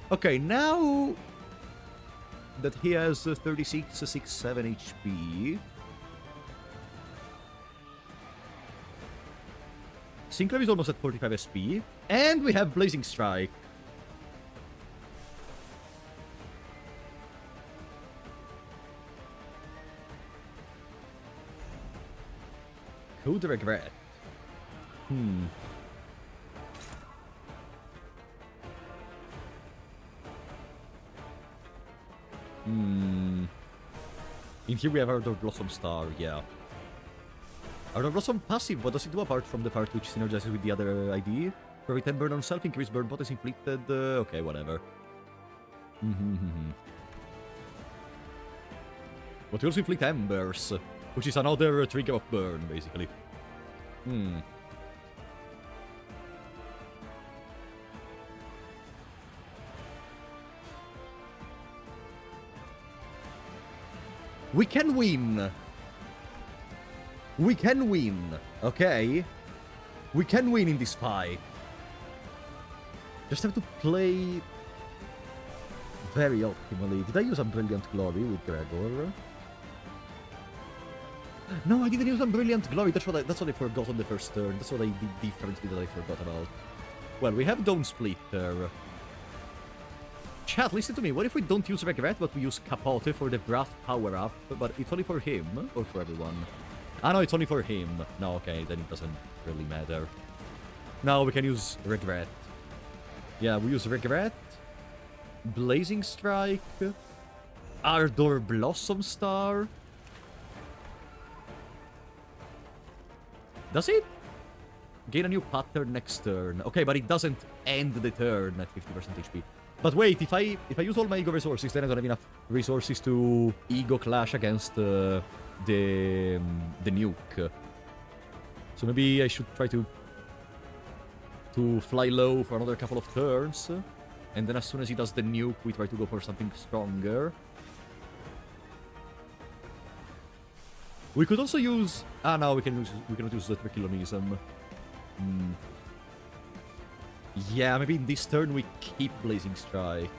Speaker 1: Okay, now that he has 36, 6, 7 HP. Synclav is almost at 45 SP. And we have Blazing Strike. Could regret. In here we have Ardor Blossom Star, yeah. Ardor Blossom passive, what does it do apart from the part which synergizes with the other ID? Prevent 10 burn on self, increase burn potency inflicted, okay, whatever. But we also inflict Embers, which is another trigger of burn, basically. We can win! We can win, okay? We can win in this fight. Just have to play very optimally. Did I use Unbrilliant Glory with Gregor? No, I didn't use Unbrilliant Glory. That's what I forgot on the first turn. That's what I did differently that I forgot about. Well, we have Dawn Splitter. Chat, listen to me. What if we don't use Regret, but we use Capote for the Wrath power-up? But it's only for him, or for everyone? Ah, no, it's only for him. No, okay, then it doesn't really matter. Now we can use Regret. Yeah, we use Regret, Blazing Strike, Ardor Blossom Star. Does it? Gain a new pattern next turn. Okay, but it doesn't end the turn at 50% HP. But wait, if I use all my ego resources, then I don't have enough resources to ego clash against the nuke. So maybe I should try to fly low for another couple of turns, and then as soon as he does the nuke, we try to go for something stronger. We could also use... Ah, no, we cannot use the Trikilonism. Yeah, maybe in this turn we keep Blazing Strike.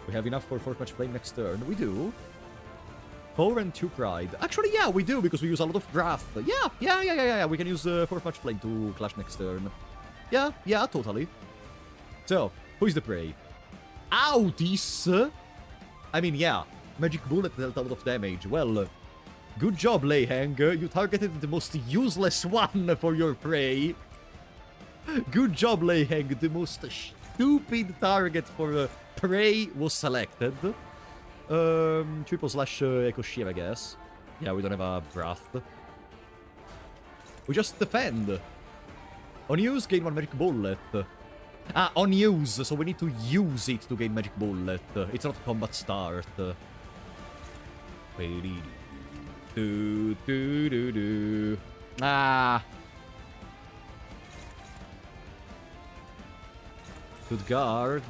Speaker 1: We have enough for 4th match play next turn. We do. 4 and 2 Pride. Actually, yeah, we do, because we use a lot of Wrath. Yeah. We can use 4th match play to clash next turn. Yeah, totally. So, who is the prey? Autis! I mean, yeah. Magic Bullet dealt a lot of damage. Well, good job, LEI HENG. You targeted the most useless one for your prey. Good job, LEI HENG. The most stupid target for prey was selected. Triple slash Echo Shear, I guess. Yeah, we don't have a Wrath. We just defend. On use, gain 1 Magic Bullet. Ah, on use, so we need to use it to gain Magic Bullet. It's not combat start. Ah. Good guard.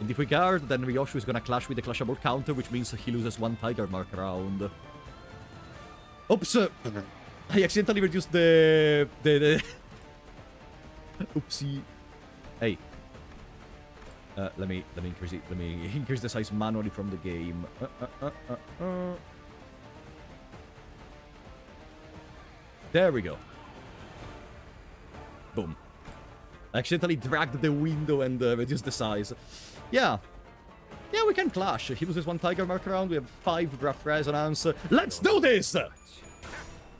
Speaker 1: And if we guard, then Ryoshu is gonna clash with the clashable counter, which means he loses 1 Tiger Mark round. Oops! I accidentally reduced the... Oopsie. Hey. Let me increase it. Let me increase the size manually from the game. There we go. Boom. I accidentally dragged the window and reduced the size. Yeah. Yeah, we can clash. He loses 1 Tiger Mark round. We have 5 Breath Resonance. Let's do this!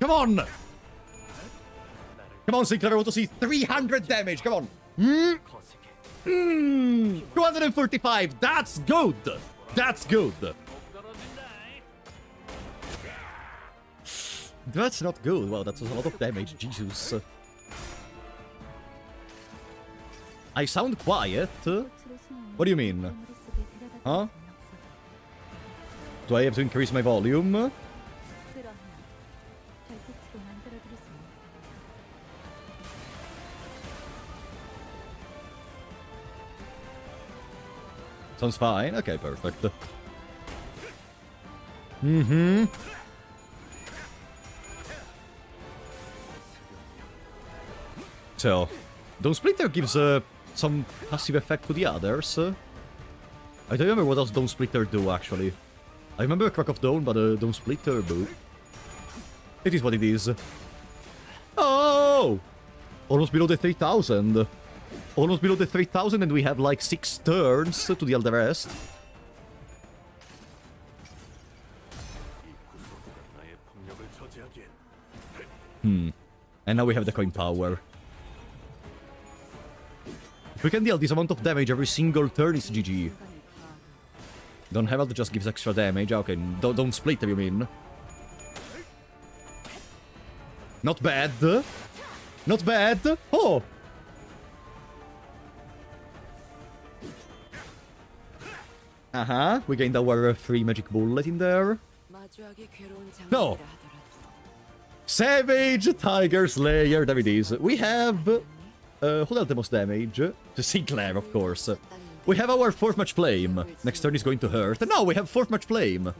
Speaker 1: Come on! Come on, Sinclair. I want to see 300 damage. Come on. 245. That's good. That's good. That's not good. Well, that was a lot of damage. Jesus. I sound quiet? What do you mean? Huh? Do I have to increase my volume? Sounds fine. Okay, perfect. So, Dome Splitter gives some passive effect to the others. I don't remember what else Dome Splitter do, actually. I remember Crack of Dawn, but Dome Splitter, boo. It is what it is. Oh! Almost below the 3000. Almost below the 3000, and we have like 6 turns to deal the rest. And now we have the coin power. If we can deal this amount of damage every single turn, it's GG. Don't Herald just gives extra damage. Okay, don't split, you mean? Not bad. Not bad. Oh! We gained our free magic bullet in there. No! Savage Tiger Slayer, there it is. We have... who dealt the most damage? Sinclair, of course. We have our 4th match flame. Next turn is going to hurt. No, we have 4th match flame.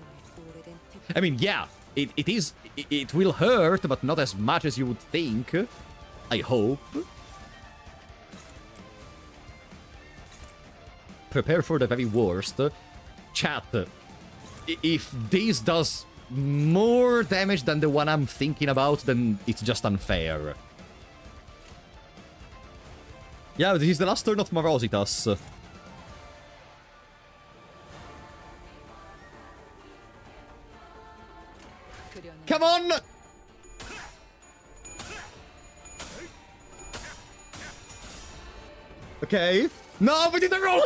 Speaker 1: I mean, yeah, it will hurt, but not as much as you would think. I hope. Prepare for the very worst. Chat, if this does more damage than the one I'm thinking about, then it's just unfair. Yeah, this is the last turn of Morositas. Come on! Okay. No, we didn't roll!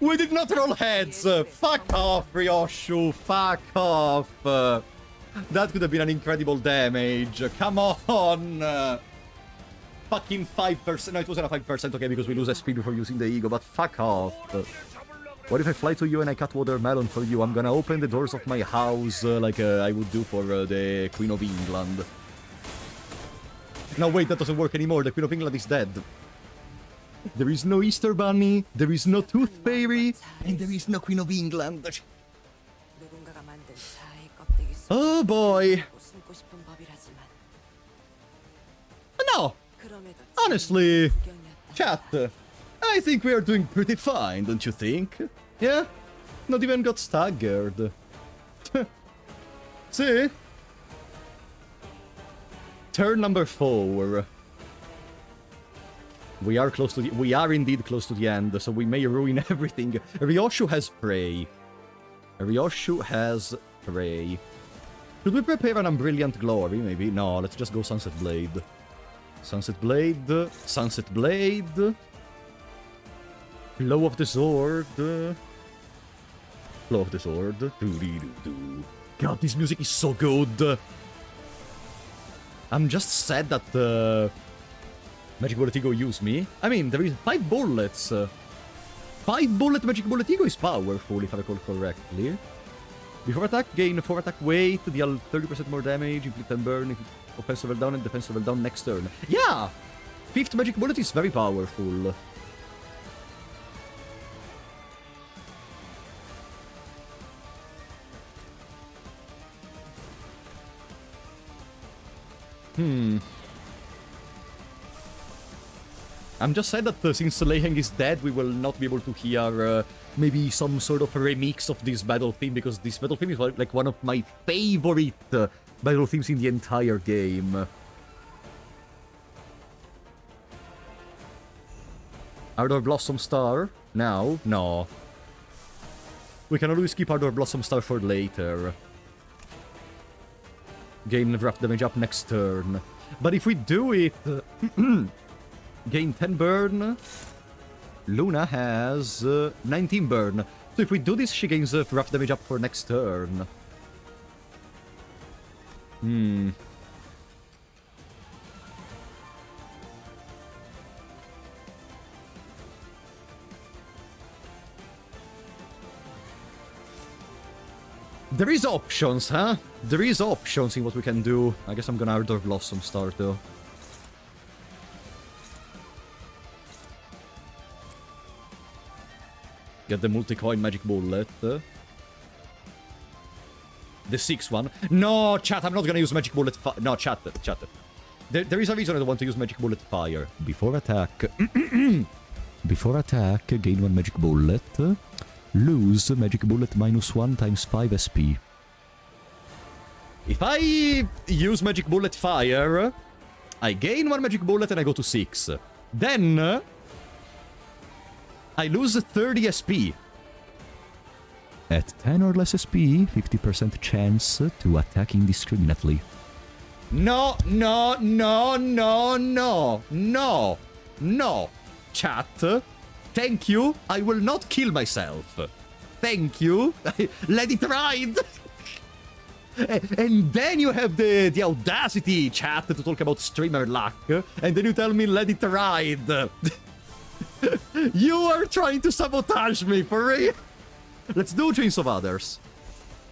Speaker 1: We did not roll heads! Fuck off, Ryoshu! Fuck off! That could have been an incredible damage. Come on! Fucking 5%. No, it wasn't a 5%, okay, because we lose SP before using the ego, but fuck off. What if I fly to you and I cut watermelon for you? I'm gonna open the doors of my house like I would do for the Queen of England. No, wait, that doesn't work anymore. The Queen of England is dead. There is no Easter Bunny, there is no Tooth Fairy, and there is no Queen of England. Oh boy. No. Honestly, chat, I think we are doing pretty fine, don't you think? Yeah? Not even got staggered. See? Turn number 4. We are indeed close to the end, so we may ruin everything. Ryoshu has prey. Ryoshu has prey. Should we prepare an Unbrilliant Glory, maybe? No, let's just go Sunset Blade. Sunset Blade. Sunset Blade. Flow of the Sword. Flow of the Sword. Doo-dee-doo-doo. God, this music is so good. I'm just sad that Magic Bullet Ego used me. I mean, there is 5 bullets. 5 bullet Magic Bullet Ego is powerful, if I recall correctly. Before attack, gain 4 attack weight, deal 30% more damage, inflict 10 burn, inflict offensive level down and defensive level down next turn. Yeah! 5th magic bullet is very powerful. I'm just sad that since LEI HENG is dead, we will not be able to hear maybe some sort of remix of this battle theme, because this battle theme is like one of my favorite battle themes in the entire game. Ardor Blossom Star? Now? No. We can always keep Ardor Blossom Star for later. Gain draft damage up next turn. But if we do it... gain 10 burn. Luna has 19 burn. So if we do this, she gains draft damage up for next turn. There is options, huh? There is options in what we can do. I guess I'm gonna Ardor Blossom Star, though. Get the multi-coin magic bullet. The 6th one. No, chat, I'm not gonna use magic bullet. No, chat. There is a reason I don't want to use magic bullet fire. Before attack. Before attack, gain 1 magic bullet. Lose magic bullet -1 times 5 SP. If I use magic bullet fire, I gain 1 magic bullet and I go to 6. Then I lose 30 SP. At 10 or less SP, 50% chance to attack indiscriminately. No. Chat. Thank you. I will not kill myself. Thank you. Let it ride. And then you have the audacity, chat, to talk about streamer luck. And then you tell me let it ride. You are trying to sabotage me, for real. Let's do Chains of Others.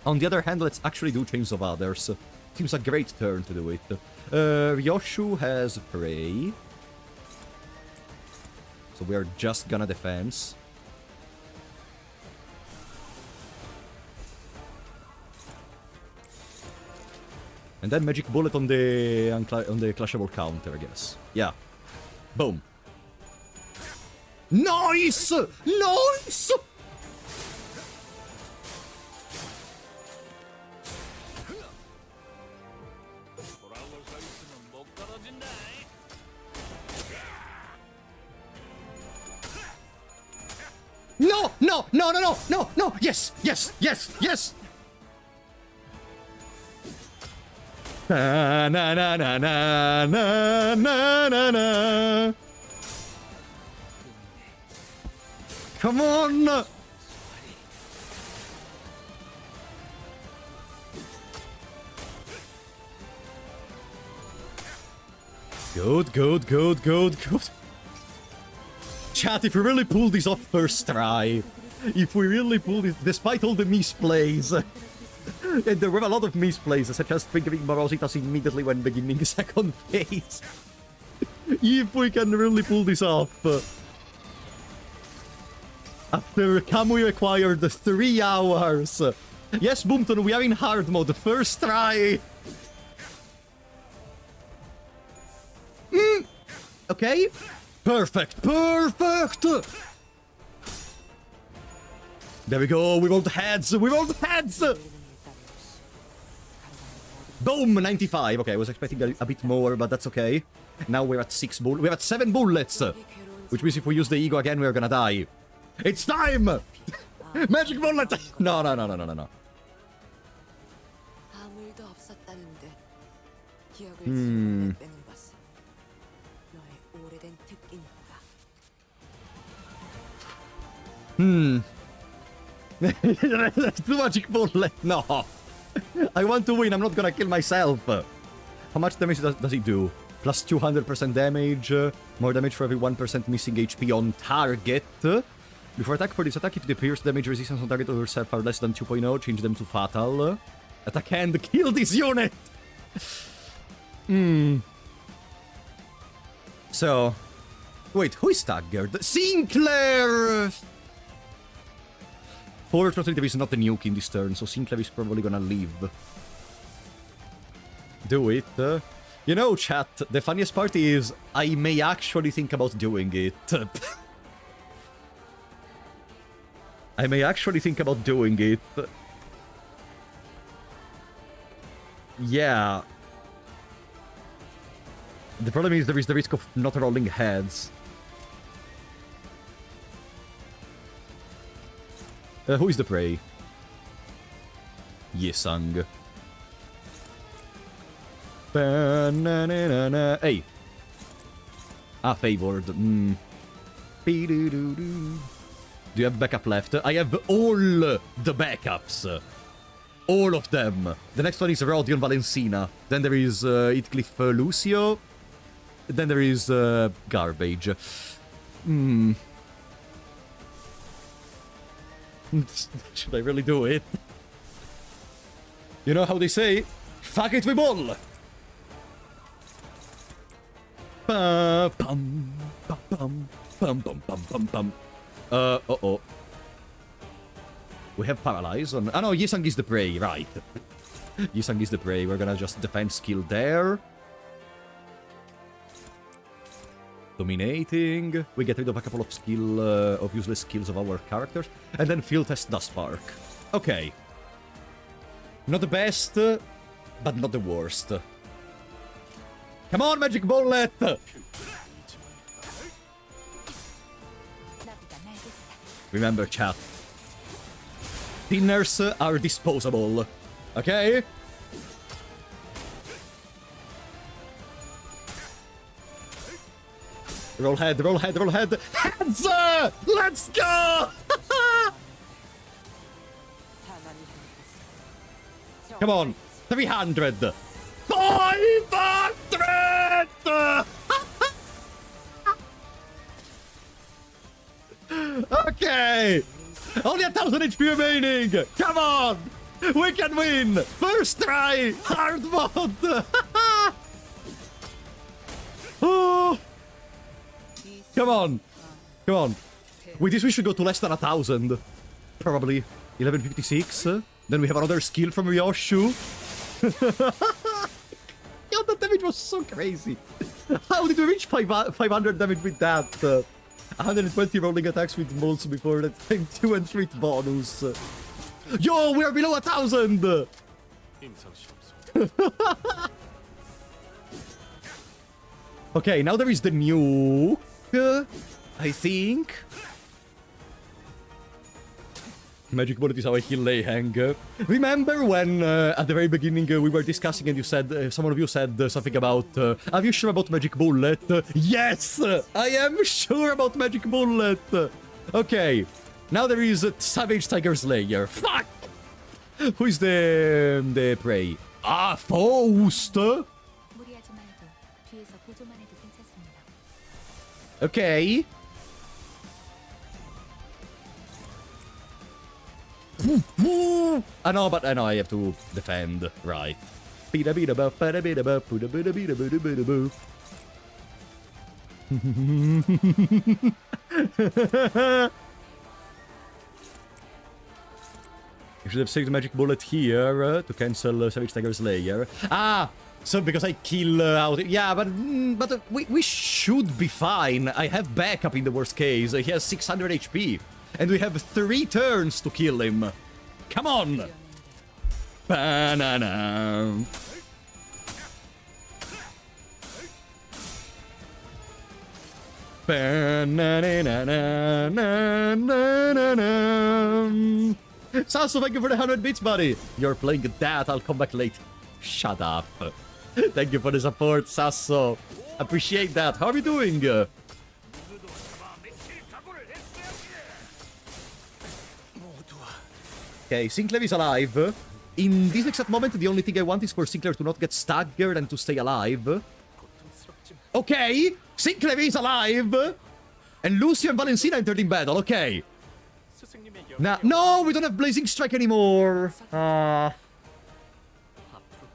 Speaker 1: On the other hand, let's actually do Chains of Others. Seems a great turn to do it. Ryoshu has Prey. So we are just gonna defense. And then Magic Bullet on the Clashable counter, I guess. Yeah. Boom. Nice! Nice! No! Yes! Na. Come on! Good. Chat, if we really pull this off first try, if we really pull this, despite all the misplays, and there were a lot of misplays, such as triggering Morositas immediately when beginning second phase, if we can really pull this off, after Kamui required 3 hours, yes, Boomton, we are in hard mode, first try. Okay. Perfect. There we go. We rolled heads. Boom, 95. Okay, I was expecting a bit more, but that's okay. Now we're at 6 bullets. We're at 7 bullets. Which means if we use the ego again, we're gonna die. It's time! Magic bullet! No. Too magic bullet. No. I want to win. I'm not gonna kill myself. How much damage does it do? Plus 200% damage. More damage for every 1% missing HP on target. Before attack for this attack, if the pierce damage resistance on target or yourself are less than 2.0, change them to fatal. Attack and kill this unit! So... Wait, who is staggered? Sinclair! Fortunately, there is not a nuke in this turn, so Sinclair is probably gonna leave. Do it. You know, chat, the funniest part is I may actually think about doing it. I may actually think about doing it. Yeah. The problem is there is the risk of not rolling heads. Who is the prey? Yesung. Hey. Ah, favored. Do you have backup left? I have all the backups. All of them. The next one is Rodion Valencina. Then there is Heathcliff Lucio. Then there is Garbage. Should I really do it? You know how they say? Fuck it, we ball! Bum, bum, bum, bum, bum, bum, bum, bum. Uh-oh. We have Paralyze on... Ah, no, Yisung is the prey, right. Yisung is the prey. We're gonna just defend skill there. Dominating. We get rid of a couple of of useless skills of our characters. And then Field Test does spark. Okay. Not the best, but not the worst. Come on, Magic Bullet! Remember, chat. Dinners are disposable. Okay? Roll head, roll head, roll head. Heads! Let's go! Come on. 300. 500! Okay. Only 1,000 HP remaining. Come on. We can win. First try. Hard mode. Oh. Come on. Come on. With this, we should go to less than 1,000. Probably. 1156. Then we have another skill from Ryoshu. Yo, that damage was so crazy. How did we reach 500 damage with that? 120 rolling attacks with molds before that time 2 and 3 bonus. Yo, we are below 1,000! Okay, now there is the nuke, I think. Magic Bullet is how I heal LEI HENG. Remember when, at the very beginning, we were discussing and you said, some of you said something about, are you sure about Magic Bullet? Yes! I am sure about Magic Bullet! Okay, now there is Savage Tiger Slayer. Fuck! Who is the prey? Ah, Faust! Okay. I know, but I know I have to defend, right? You should have saved the Magic Bullet here to cancel Savage Tiger Slayer. Ah! So because I kill out... Yeah, but we should be fine. I have backup in the worst case. He has 600 HP. And we have 3 turns to kill him. Come on! Banana. Sasso, thank you for the 100 bits, buddy. You're playing that, I'll come back late. Shut up. Thank you for the support, Sasso. Appreciate that. How are we doing? Okay, Sinclair is alive. In this exact moment, the only thing I want is for Sinclair to not get staggered and to stay alive. Okay, Sinclair is alive. And Lucio and Valencina entered in battle, okay.
Speaker 2: 형님의
Speaker 1: Nah,
Speaker 2: 영역에
Speaker 1: no, we don't have Blazing Strike anymore.
Speaker 2: 앞으로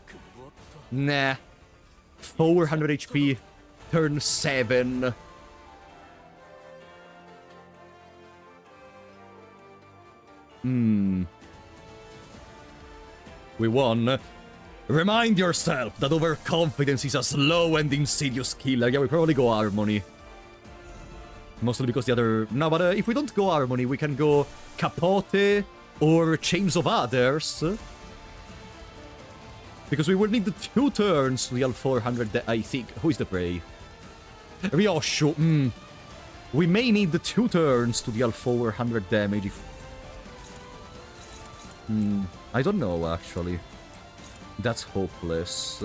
Speaker 2: 그 무엇도
Speaker 1: Nah. 400 HP. Turn 7. We won. Remind yourself that overconfidence is a slow and insidious killer. Yeah, we probably go Harmony. Mostly because the other... No, but if we don't go Harmony, we can go Capote or Chains of Others. Because we will need the 2 turns to deal 400, I think. Who is the prey? Ryoshu. We may need the 2 turns to deal 400 damage if... I don't know, actually. That's hopeless.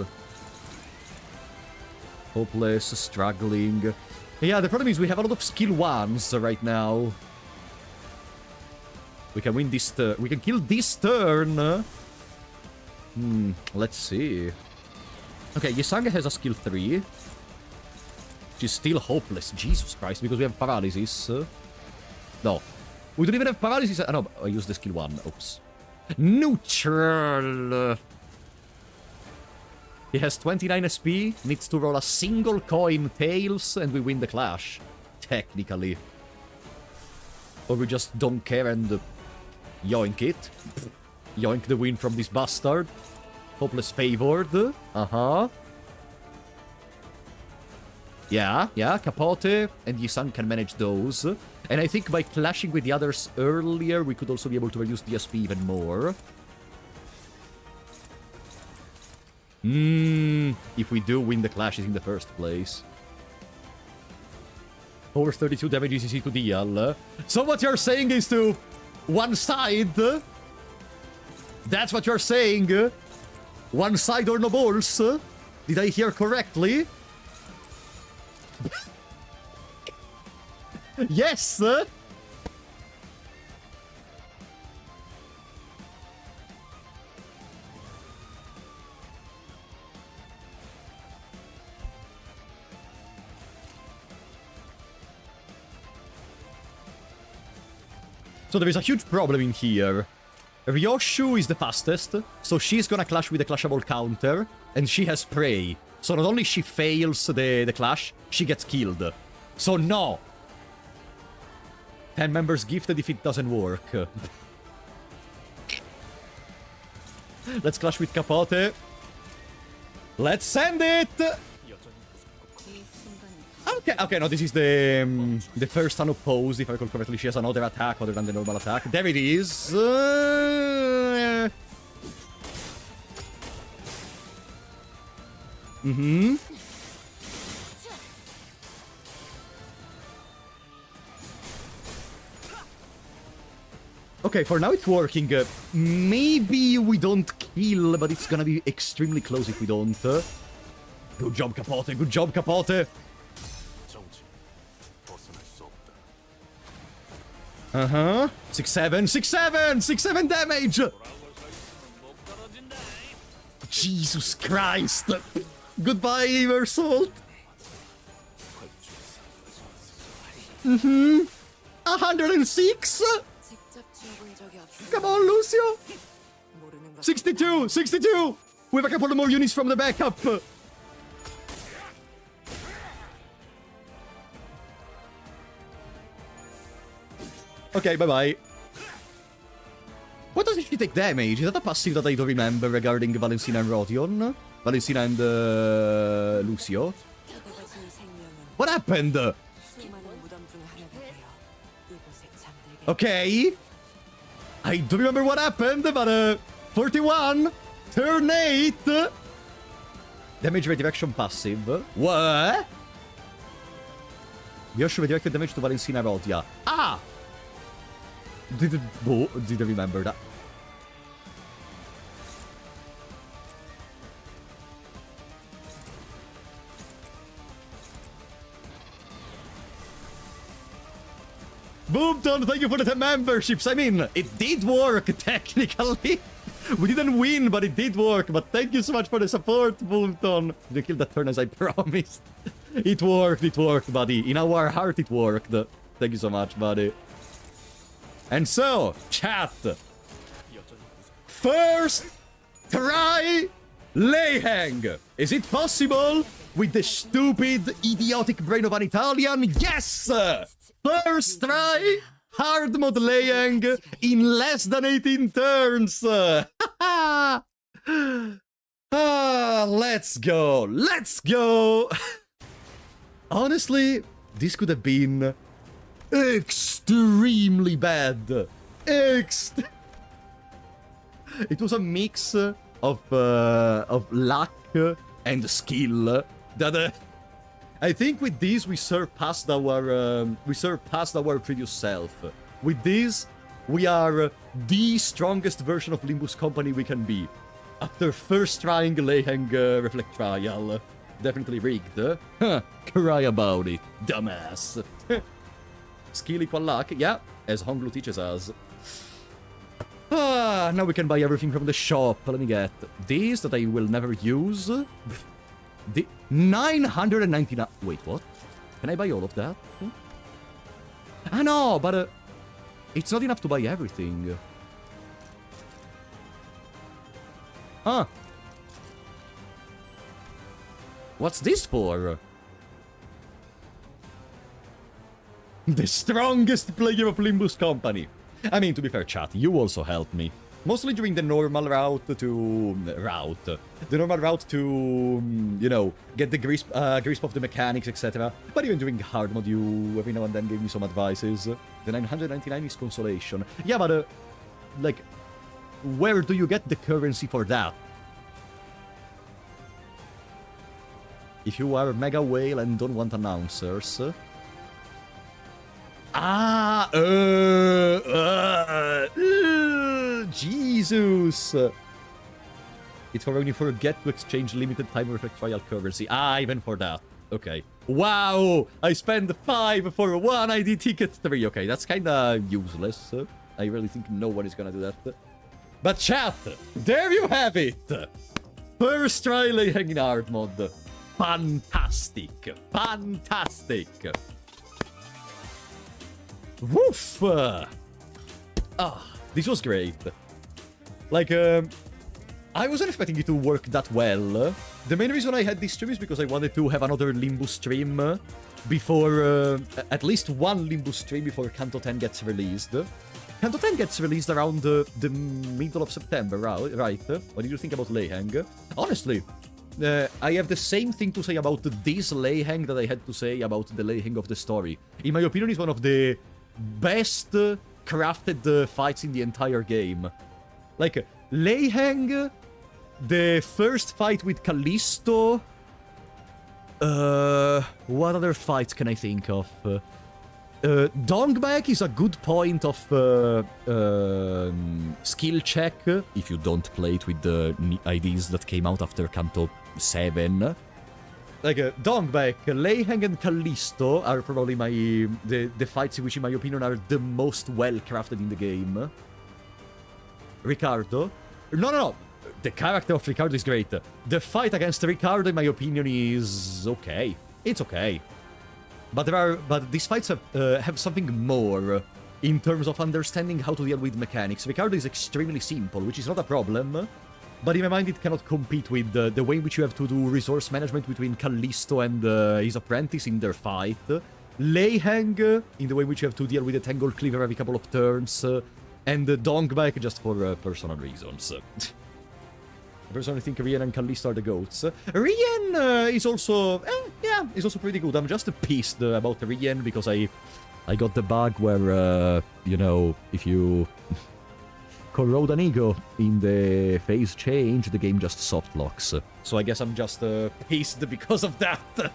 Speaker 1: Hopeless, struggling. Yeah, the problem is we have a lot of skill 1s right now. We can win this turn. We can kill this turn. Let's see. Okay, Yisanga has a skill 3. She's still hopeless. Jesus Christ, because we have paralysis. No. We don't even have paralysis. No, I used the skill 1. Oops. Neutral. He has 29 SP, needs to roll a single coin tails, and we win the clash. Technically. Or we just don't care and yoink it. Yoink the win from this bastard. Hopeless favored. Uh-huh. Yeah, Capote and Yisan can manage those. And I think by clashing with the others earlier, we could also be able to reduce the SP even more. If we do win the clashes in the first place. Over 32 damage is easy to deal. So what you're saying is to one side? That's what you're saying? One side or no balls? Did I hear correctly? Yes! So there is a huge problem in here. Ryoshu is the fastest, so she's gonna clash with the clashable counter, and she has prey. So not only she fails the clash, she gets killed. So no! 10 members gifted if it doesn't work. Let's clash with Capote. Let's send it! Okay, no, this is the first unopposed, if I recall correctly. She has another attack other than the normal attack. There it is. Okay, for now it's working. Maybe we don't kill, but it's gonna be extremely close if we don't. Good job, Capote. Good job, Capote. Uh-huh. 6-7, 6-7, 6-7 damage! Jesus Christ! Goodbye, Eversalt! 106? Come on, Lucio! 62, 62! We have a couple more units from the backup! Okay, bye-bye. What does she take damage? Is that a passive that I don't remember regarding Valencina and Rotion? Valencina and Lucio? What happened? Okay. I don't remember what happened, but 41, turn 8. Damage redirection passive. What? Yoshi redirected damage to Valencina Rotia. Ah! Didn't remember that. Boomton, thank you for the 10 memberships. I mean, it did work, technically. We didn't win, but it did work. But thank you so much for the support, Boomton. You killed that turn as I promised. It worked, buddy. In our heart, it worked. Thank you so much, buddy. And so, chat,
Speaker 2: 여전히 무섭.
Speaker 1: first try LEI HENG. Is it possible with the stupid, idiotic brain of an Italian? Yes! First try, hard mode LEI HENG in less than 18 turns. Let's go, let's go. Honestly, this could have been extremely bad. It was a mix of luck and skill that I think with this we surpassed our previous self. With this, we are the strongest version of Limbus Company we can be. After first trying LEI HENG Reflect Trial. Definitely rigged. Huh, cry about it, dumbass. Skill equal luck, yeah, as Honglu teaches us. Now we can buy everything from the shop. Let me get these that I will never use. The 999. Wait, what? Can I buy all of that? Ah, no, but it's not enough to buy everything. Huh. What's this for? The strongest player of Limbus Company. I mean, to be fair, chat, you also helped me. Mostly during the normal route to... The normal route to, you know, get the grasp of the mechanics, etc. But even during hard mode, you every now and then gave me some advices. The 999 is consolation. Yeah, but, like, where do you get the currency for that? If you are Mega Whale and don't want announcers... Jesus! It's for when you forget to exchange limited time reflect trial currency. Even for that. Okay. Wow! I spent 5 for 1 ID ticket 3. Okay, that's kinda useless. I really think no one is gonna do that. But chat! There you have it! First try LEI HENG in hard mode. Fantastic! Fantastic! Woof! This was great. Like, I wasn't expecting it to work that well. The main reason I had this stream is because I wanted to have another Limbus stream before, at least one Limbus stream before Canto 10 gets released. Canto 10 gets released around the middle of September, right? What do you think about LEI HENG? Honestly, I have the same thing to say about this LEI HENG that I had to say about the LEI HENG of the story. In my opinion, it's one of the best crafted fights in the entire game. Like, LEI HENG, the first fight with Callisto... what other fights can I think of? Dongbek is a good point of skill check, if you don't play it with the IDs that came out after Canto 7. Like, Dongbek, LEI HENG, and Callisto are probably the fights which, in my opinion, are the most well-crafted in the game. Ricardo? No. The character of Ricardo is great. The fight against Ricardo, in my opinion, is okay. It's okay. But these fights have something more in terms of understanding how to deal with mechanics. Ricardo is extremely simple, which is not a problem. But in my mind, it cannot compete with the way in which you have to do resource management between Callisto and his apprentice in their fight. LEI HENG, in the way in which you have to deal with the Tangle Cleaver every couple of turns. And Dongbek just for personal reasons. I personally think Rien and Callisto are the goats. Rien is also... yeah, is also pretty good. I'm just pissed about Rien because I got the bug where, you know, if you... corrode an ego in the phase change, the game just soft locks. So I guess I'm just pissed because of that.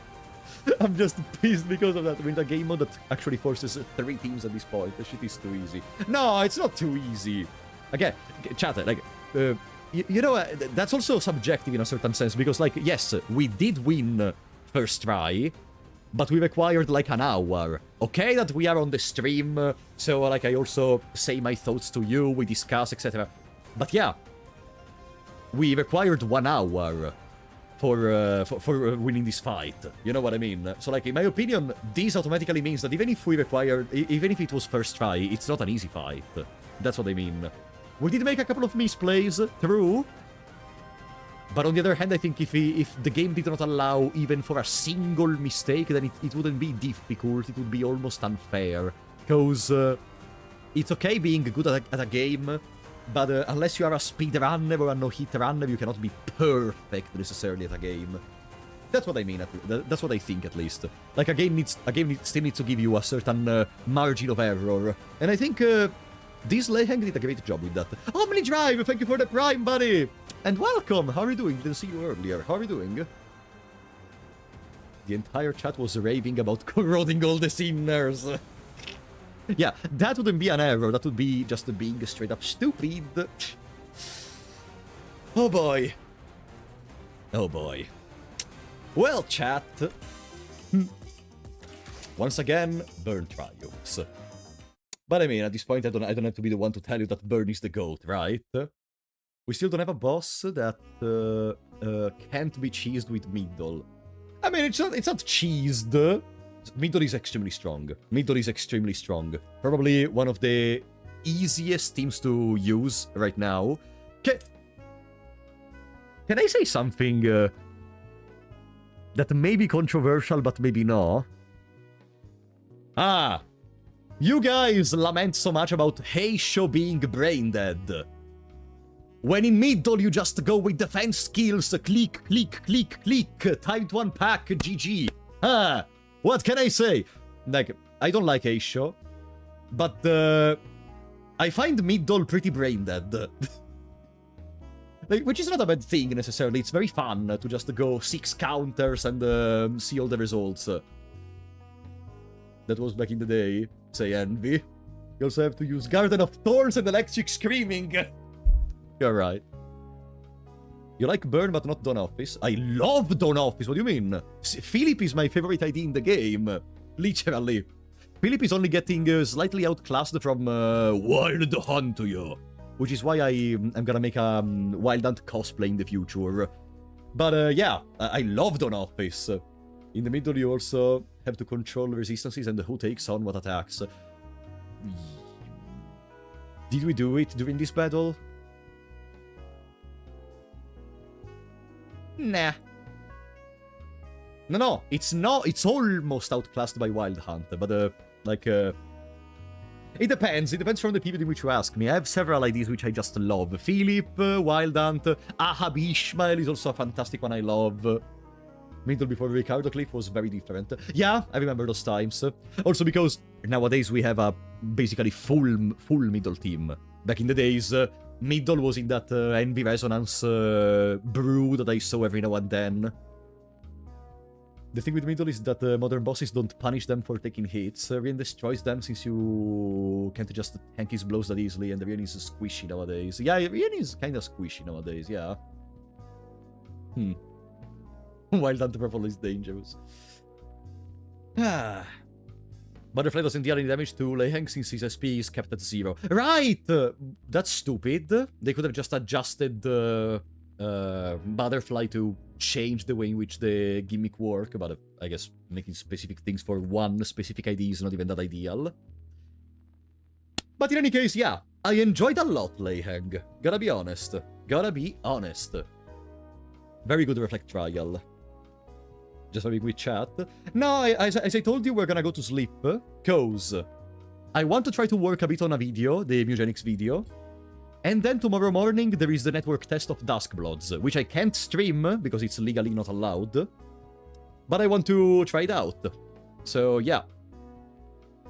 Speaker 1: I'm just pissed because of that. I mean, a game mode that actually forces 3 teams at this point. The shit is too easy. No, it's not too easy. Again, chat, like, you know, that's also subjective in a certain sense, because, like, yes, we did win first try, but we required, like, an hour. Okay that we are on the stream, so, like, I also say my thoughts to you, we discuss, etc. But yeah, we required 1 hour for winning this fight. You know what I mean? So, like, in my opinion, this automatically means that even if it was first try, it's not an easy fight. That's what I mean. We did make a couple of misplays, true. But on the other hand, I think if the game did not allow even for a single mistake, then it wouldn't be difficult. It would be almost unfair. Because it's okay being good at a game, but unless you are a speedrunner or a no-hit runner, you cannot be perfect necessarily at a game. That's what I mean. That's what I think, at least. Like, a game still needs to give you a certain margin of error. And I think this LEI HENG did a great job with that. Omni Drive, thank you for the prime, buddy! And welcome! How are you doing? Didn't see you earlier. How are you doing? The entire chat was raving about corroding all the sinners. Yeah, that wouldn't be an error. That would be just being straight up stupid. Oh boy. Oh boy. Well, chat. Once again, Burn triumphs. But I mean, at this point, I don't have to be the one to tell you that Burn is the GOAT, right? We still don't have a boss that can't be cheesed with middle. I mean, it's not cheesed. Middle is extremely strong. Middle is extremely strong. Probably one of the easiest teams to use right now. Can I say something that may be controversial, but maybe not? Ah! You guys lament so much about Heisho being brain dead. When in middle, you just go with defense skills, click, click, click, click, time to unpack, GG. Ah! What can I say? Like, I don't like Heisho, but I find middle pretty brain dead. Like, which is not a bad thing, necessarily. It's very fun to just go 6 counters and see all the results. That was back in the day. Say Envy. You also have to use Garden of Thorns and Electric Screaming. You're right. You like Burn, but not Dawn Office? I love Dawn Office, what do you mean? Philip is my favorite ID in the game. Literally. Philip is only getting slightly outclassed from Wild Hunt to you. Which is why I'm gonna make a Wild Hunt cosplay in the future. But yeah, I love Dawn Office. In the middle, you also have to control resistances and who takes on what attacks. Did we do it during this battle? Nah. No, it's not. It's almost outclassed by Wild Hunt, but like, it depends. It depends from the period in which you ask me. I have several ideas which I just love. Philip, Wild Hunt, Ahab Ishmael is also a fantastic one I love. Middle before Ricardo Cliff was very different. Yeah, I remember those times. Also because nowadays we have a basically full middle team. Back in the days, middle was in that Envy Resonance brew that I saw every now and then. The thing with middle is that modern bosses don't punish them for taking hits. Rien destroys them since you can't just tank his blows that easily, and Rien is squishy nowadays. Yeah, Rien is kind of squishy nowadays, yeah. Wild Hunt Purple is dangerous. Butterfly doesn't deal any damage to LEI HENG since his SP is kept at 0. Right! That's stupid. They could have just adjusted Butterfly to change the way in which the gimmick work, but I guess making specific things for one specific ID is not even that ideal. But in any case, yeah, I enjoyed a lot LEI HENG. Gotta be honest. Very good Reflect Trial. Just having with chat. No, as I told you, we're gonna go to sleep, cause I want to try to work a bit on a video, the Mugenics video. And then tomorrow morning, there is the network test of Duskbloods, which I can't stream, because it's legally not allowed. But I want to try it out. So, yeah.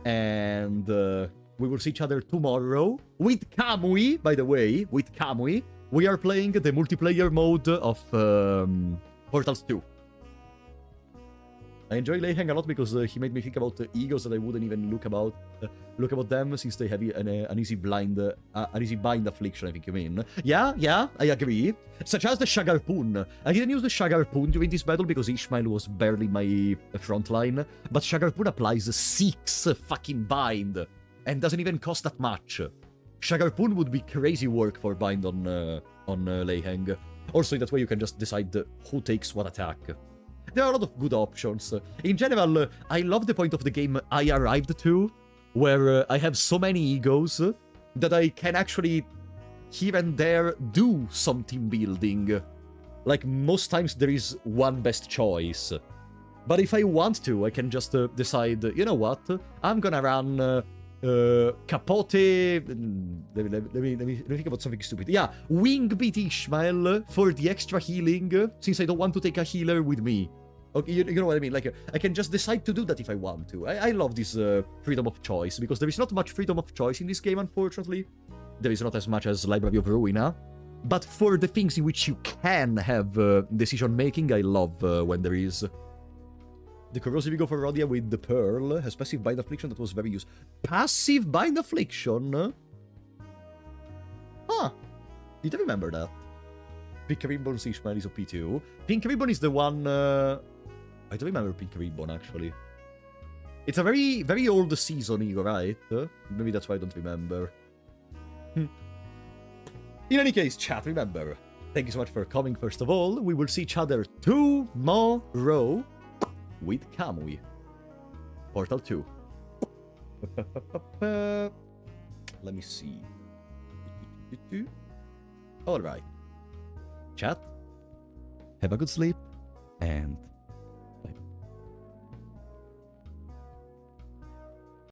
Speaker 1: And we will see each other tomorrow. With Kamui, by the way, with Kamui. We are playing the multiplayer mode of Portals 2. I enjoy LEI HENG a lot because he made me think about egos that I wouldn't even look about them since they have an easy bind affliction, I think you mean. Yeah, I agree. Such as the Shagarpoon. I didn't use the Shagarpoon during this battle because Ishmael was barely my front line, but Shagarpoon applies 6 fucking bind and doesn't even cost that much. Shagarpoon would be crazy work for bind on LEI HENG. Also, in that way, you can just decide who takes what attack. There are a lot of good options. In general, I love the point of the game I arrived to, where I have so many egos that I can actually here and there do some team building. Like, most times there is one best choice. But if I want to, I can just decide, you know what, I'm gonna run Capote... Let me think about something stupid. Yeah, Wing Beat Ishmael for the extra healing, since I don't want to take a healer with me. Okay, you know what I mean? Like, I can just decide to do that if I want to. I love this freedom of choice, because there is not much freedom of choice in this game, unfortunately. There is not as much as Library of Ruina. But for the things in which you can have decision-making, I love when there is. The Corrosive Ego for Rodia with the Pearl has passive Bind Affliction that was very used. Passive Bind Affliction? Huh. Did I remember that? Pink Ribbon's Ishmael is OP2. Pink Ribbon is the one... I don't remember Pink Ribbon, actually. It's a very, very old season ego, right? Maybe that's why I don't remember. In any case, chat, remember, thank you so much for coming, first of all. We will see each other tomorrow with Kamui. Portal 2. Let me see. Alright. Chat, have a good sleep, and